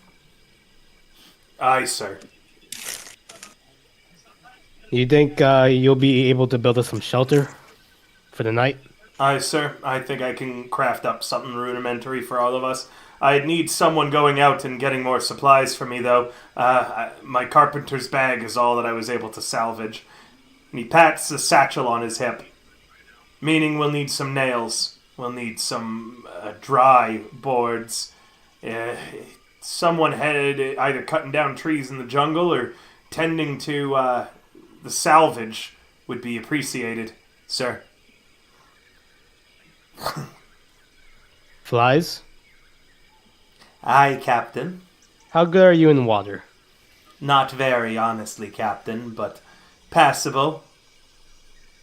Aye, sir. You think you'll be able to build us some shelter for the night? Aye, sir. I think I can craft up something rudimentary for all of us. I'd need someone going out and getting more supplies for me, though. My carpenter's bag is all that I was able to salvage. And he pats the satchel on his hip, meaning we'll need some nails. we'll need some dry boards. Someone headed either cutting down trees in the jungle or tending to the salvage would be appreciated, sir. Flies? Aye, Captain. How good are you in water? Not very, honestly, Captain, but passable.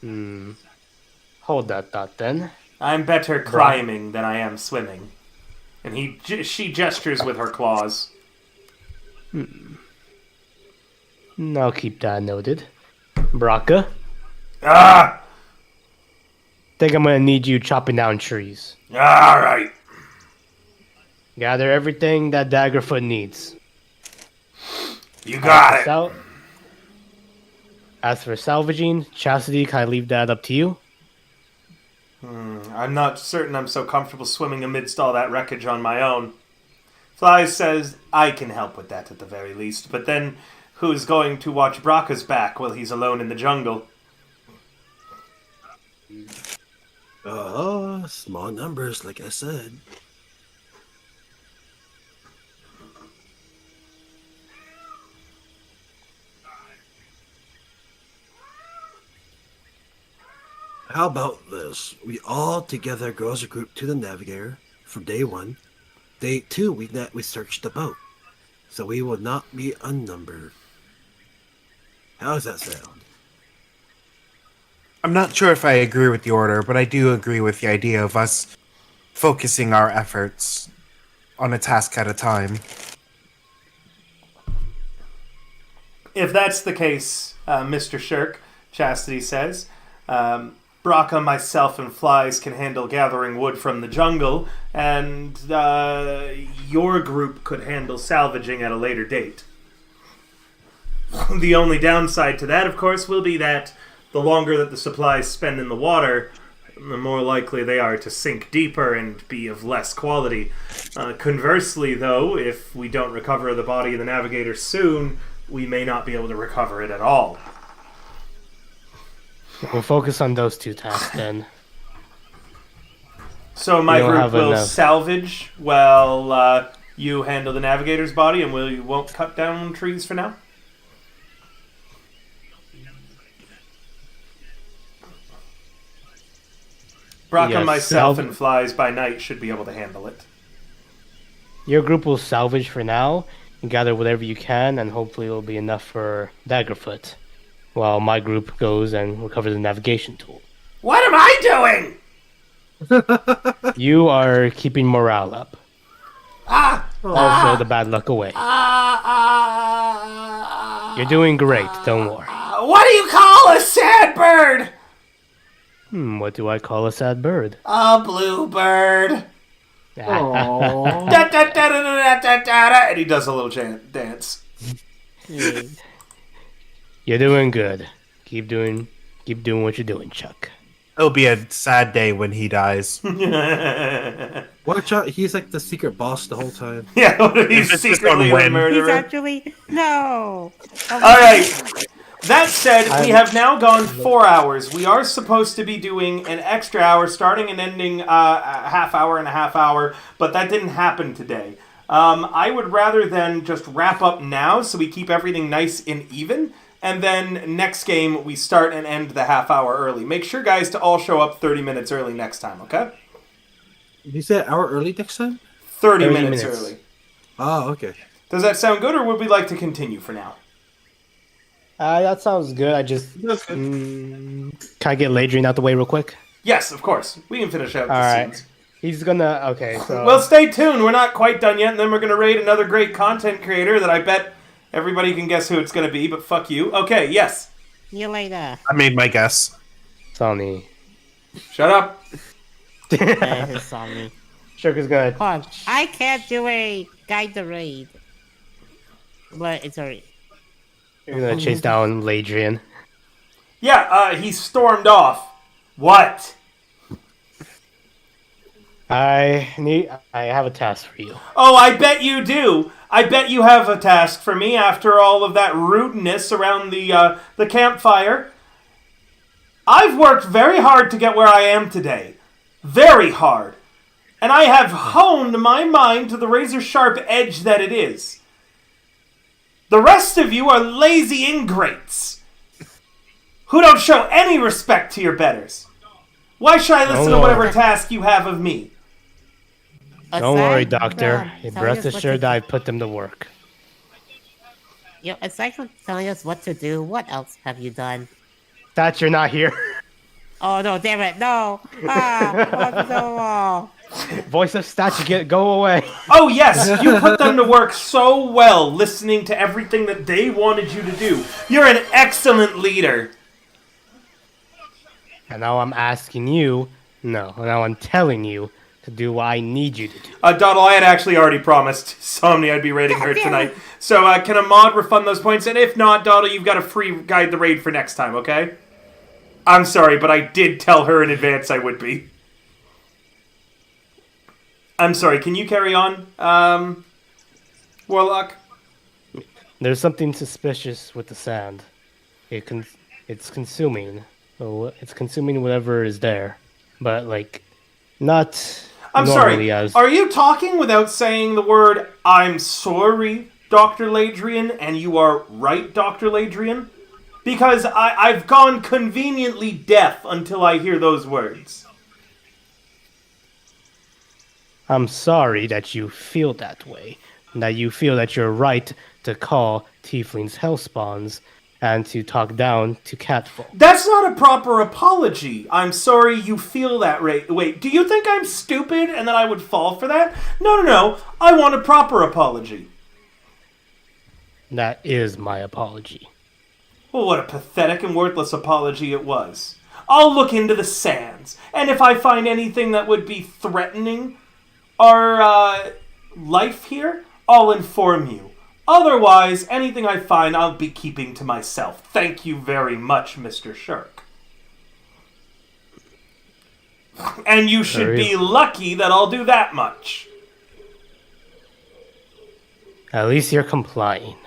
Hold that thought then. I'm better climbing than I am swimming. And she gestures with her claws. I'll keep that noted. Braca? Ah! Think I'm gonna need you chopping down trees. Alright. Gather everything that Daggerfoot needs. You got it. As for salvaging, Chastity, can I leave that up to you? I'm not certain I'm so comfortable swimming amidst all that wreckage on my own. Fly says I can help with that at the very least, but then who's going to watch Braca's back while he's alone in the jungle? Small numbers, like I said. How about this? We all together go as a group to the Navigator from day 1. Day 2, we search the boat, so we will not be unnumbered. How does that sound? I'm not sure if I agree with the order, but I do agree with the idea of us focusing our efforts on a task at a time. If that's the case, Mr. Shirk, Chastity says, Braca, myself, and Flies can handle gathering wood from the jungle, and your group could handle salvaging at a later date. The only downside to that, of course, will be that the longer that the supplies spend in the water, the more likely they are to sink deeper and be of less quality. Conversely, though, if we don't recover the body of the Navigator soon, we may not be able to recover it at all. We'll focus on those two tasks then. So my group will enough. salvage while you handle the Navigator's body, and we won't cut down trees for now? Braca, Yes, myself, and Flies by night should be able to handle it. Your group will salvage for now and gather whatever you can, and hopefully it'll be enough for Daggerfoot, while my group goes and recovers the navigation tool. What am I doing? You are keeping morale up. Also, the bad luck away. You're doing great, don't worry. What do you call a sad bird? What do I call a sad bird? A bluebird. Aww. Da, da, da, da, da, da, da, da, and he does a little dance. You're doing good. Keep doing what you're doing, Chuck. It'll be a sad day when he dies. Watch out, he's like the secret boss the whole time. Yeah, he's Emphasis secretly on a when. murderer. He's actually no. Alright. That said, we have now gone 4 hours. We are supposed to be doing an extra hour, starting and ending a half hour and a half hour, but that didn't happen today. I would rather than just wrap up now so we keep everything nice and even, and then next game we start and end the half hour early. Make sure, guys, to all show up 30 minutes early next time, okay? You said an hour early next time? 30 30 minutes minutes. early. Oh, okay. Does that sound good, or would we like to continue for now? That sounds good. I just can I get Ladrian out the way real quick? Yes, of course. We can finish out the All right. scenes. He's gonna okay. So Well, stay tuned. We're not quite done yet, and then we're going to raid another great content creator that I bet everybody can guess who it's going to be, but fuck you. Okay, yes. See you later. I made my guess. Sonny. Shut up. It's Sonny. Sugar's gonna. Hold on. I can't do a guide the raid. But it's alright. You're gonna chase down Ladrian. Yeah, he stormed off. What? I have a task for you. Oh, I bet you do. I bet you have a task for me after all of that rudeness around the campfire. I've worked very hard to get where I am today. Very hard. And I have honed my mind to the razor-sharp edge that it is. The rest of you are lazy ingrates who don't show any respect to your betters. Why should I listen to whatever task you have of me? Don't worry, Doctor. Rest assured I put them to work. Aside from telling us what to do, what else have you done? That you're not here. Oh no, damn it, no! No! Voice of statue, go away. Oh yes, you put them to work so well, listening to everything that they wanted you to do. You're an excellent leader. And now I'm asking you, now I'm telling you to do what I need you to do. Doddle, I had actually already promised Somni I'd be raiding her tonight. So can a mod refund those points? And if not, Doddle, you've got a free guide the raid for next time, okay? I'm sorry, but I did tell her in advance I would be. I'm sorry, can you carry on, Warlock? There's something suspicious with the sand. It's consuming. It's consuming whatever is there. But, not I'm normally sorry, as... are you talking without saying the word, I'm sorry, Dr. Ladrian, and you are right, Dr. Ladrian? Because I've gone conveniently deaf until I hear those words. I'm sorry that you feel that way. And that you feel that you're right to call tieflings hellspawns and to talk down to catfolk. That's not a proper apology. I'm sorry you feel that way. Wait, do you think I'm stupid and that I would fall for that? No. I want a proper apology. That is my apology. Well, what a pathetic and worthless apology it was. I'll look into the sands, and if I find anything that would be threatening our life here, I'll inform you. Otherwise, anything I find, I'll be keeping to myself. Thank you very much, Mr. Shirk. And you should be lucky that I'll do that much. At least you're complying.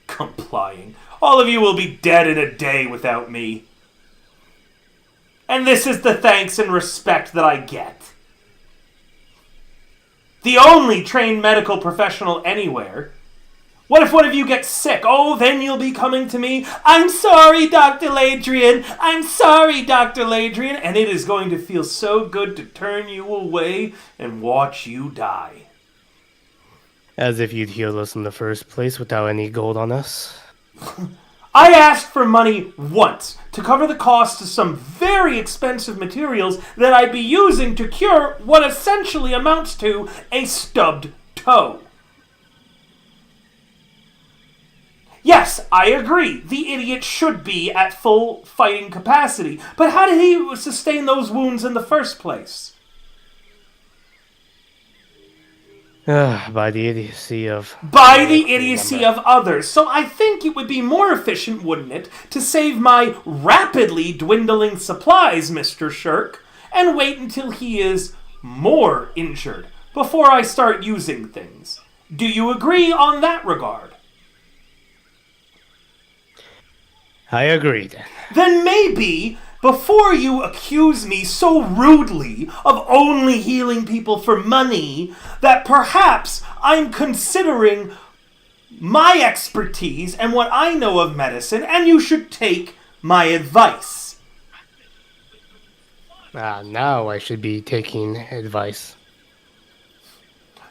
Complying. All of you will be dead in a day without me. And this is the thanks and respect that I get. The only trained medical professional anywhere. What if one of you gets sick? Oh, then you'll be coming to me. I'm sorry, Dr. Ladrian. I'm sorry, Dr. Ladrian. And it is going to feel so good to turn you away and watch you die. As if you'd heal us in the first place without any gold on us. I asked for money once to cover the cost of some very expensive materials that I'd be using to cure what essentially amounts to a stubbed toe. Yes, I agree, the idiot should be at full fighting capacity, but how did he sustain those wounds in the first place? By the idiocy of... By the idiocy of others. So I think it would be more efficient, wouldn't it, to save my rapidly dwindling supplies, Mr. Shirk, and wait until he is more injured before I start using things. Do you agree on that regard? I agree, then. Then maybe, before you accuse me so rudely of only healing people for money, that perhaps I'm considering my expertise and what I know of medicine, and you should take my advice. Now I should be taking advice.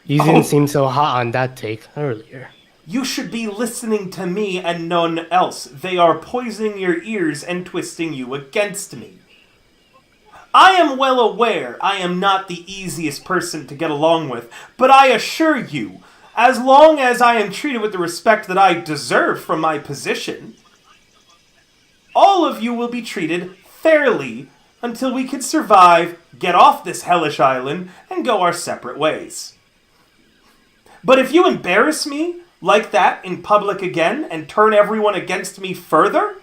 You didn't seem so hot on that take earlier. You should be listening to me and none else. They are poisoning your ears and twisting you against me. I am well aware I am not the easiest person to get along with, but I assure you, as long as I am treated with the respect that I deserve from my position, all of you will be treated fairly until we can survive, get off this hellish island, and go our separate ways. But if you embarrass me like that in public again and turn everyone against me further,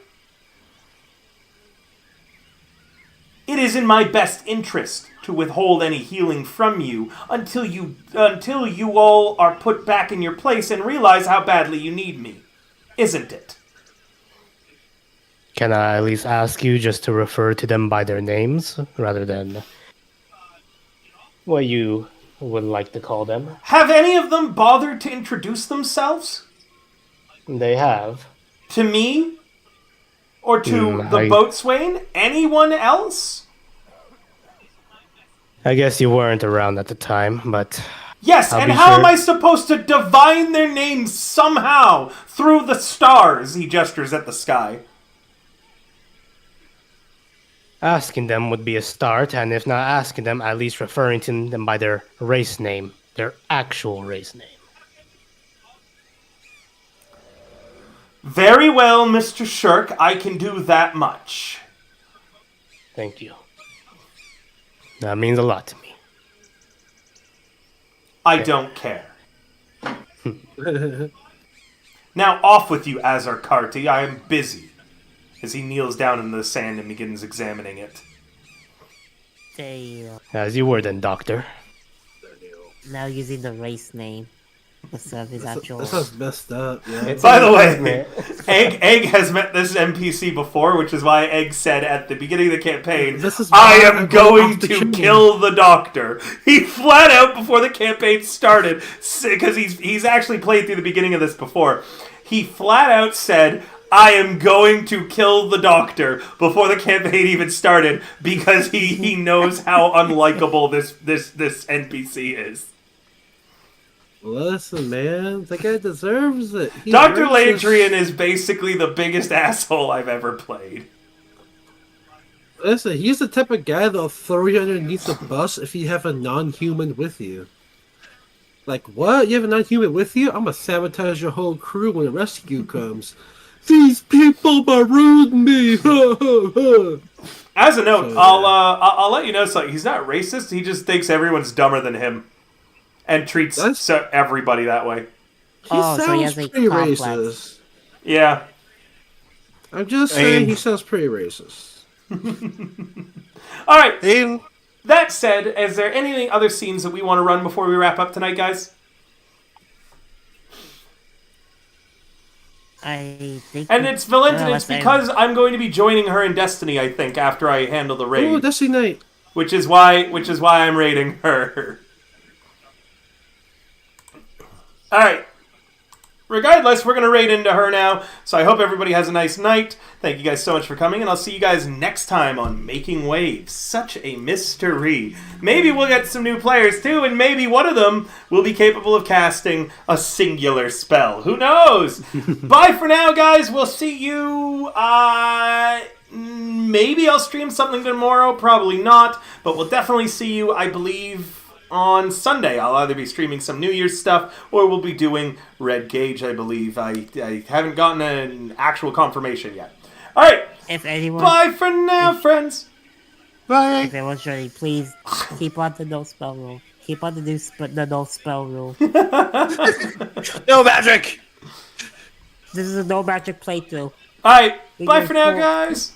it is in my best interest to withhold any healing from you until you all are put back in your place and realize how badly you need me. Isn't it? Can I at least ask you just to refer to them by their names rather than what you would like to call them? Have any of them bothered to introduce themselves? They have. To me? Or to the boatswain? Anyone else? I guess you weren't around at the time, but... Yes, and how am I supposed to divine their names somehow through the stars? He gestures at the sky. Asking them would be a start, and if not asking them, at least referring to them by their race name. Their actual race name. Very well, Mr. Shirk, I can do that much. Thank you. That means a lot to me. I don't care. Now off with you, Azar Karti. I am busy. As he kneels down in the sand and begins examining it. As you were then, Doctor. Now using the race name instead of his actual... This sounds messed up, yeah. By the way, Egg has met this NPC before, which is why Egg said at the beginning of the campaign, I am going to kill the Doctor. He flat out, before the campaign started, because he's actually played through the beginning of this before, he flat out said, I am going to kill the Doctor before the campaign even started because he knows how unlikable this NPC is. Listen, man, that guy deserves it. Dr. Ladrian is basically the biggest asshole I've ever played. Listen, he's the type of guy that'll throw you underneath the bus if you have a non-human with you. Like, what? You have a non-human with you? I'm gonna sabotage your whole crew when the rescue comes. These people marooned me! As a note, I'll let you know something. He's not racist, he just thinks everyone's dumber than him. And treats everybody that way. He sounds pretty racist. Yeah. I'm just saying he sounds pretty racist. Alright. That said, is there any other scenes that we want to run before we wrap up tonight, guys? I think... And it's Valentin, it's because I'm going to be joining her in Destiny, I think, after I handle the raid. Oh, Destiny night. Which is why I'm raiding her. Alright. Regardless, we're going to raid into her now, so I hope everybody has a nice night. Thank you guys so much for coming, and I'll see you guys next time on Making Waves. Such a mystery. Maybe we'll get some new players too, and maybe one of them will be capable of casting a singular spell. Who knows? Bye for now, guys. We'll see you... maybe I'll stream something tomorrow, probably not, but we'll definitely see you, I believe... on Sunday. I'll either be streaming some New Year's stuff or we'll be doing Red Gauge, I believe. I haven't gotten an actual confirmation yet. Alright. Bye for now, friends. Bye. If anyone's ready, please keep on the no spell rule. Keep on the no spell rule. No magic! This is a no magic playthrough. Alright. Bye for now, guys.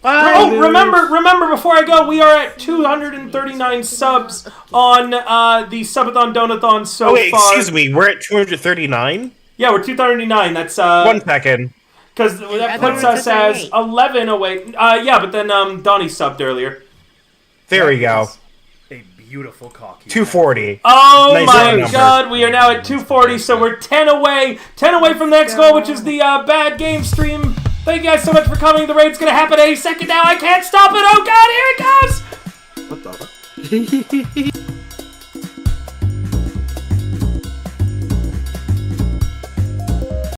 Bye. Oh, remember, before I go, we are at 239 subs on the Subathon Donathon so far. Excuse me, we're at 239? Yeah, we're 239. That's 1 second. Because that puts us as 11 away. Yeah, but then Donnie subbed earlier. There we go. A beautiful cocky. 240. Oh nice my god, we are now at 240, so we're 10 away. 10 away from the next goal, which is the bad game stream. Thank you guys so much for coming. The raid's going to happen any second now. I can't stop it. Oh god, here it goes! What the fuck?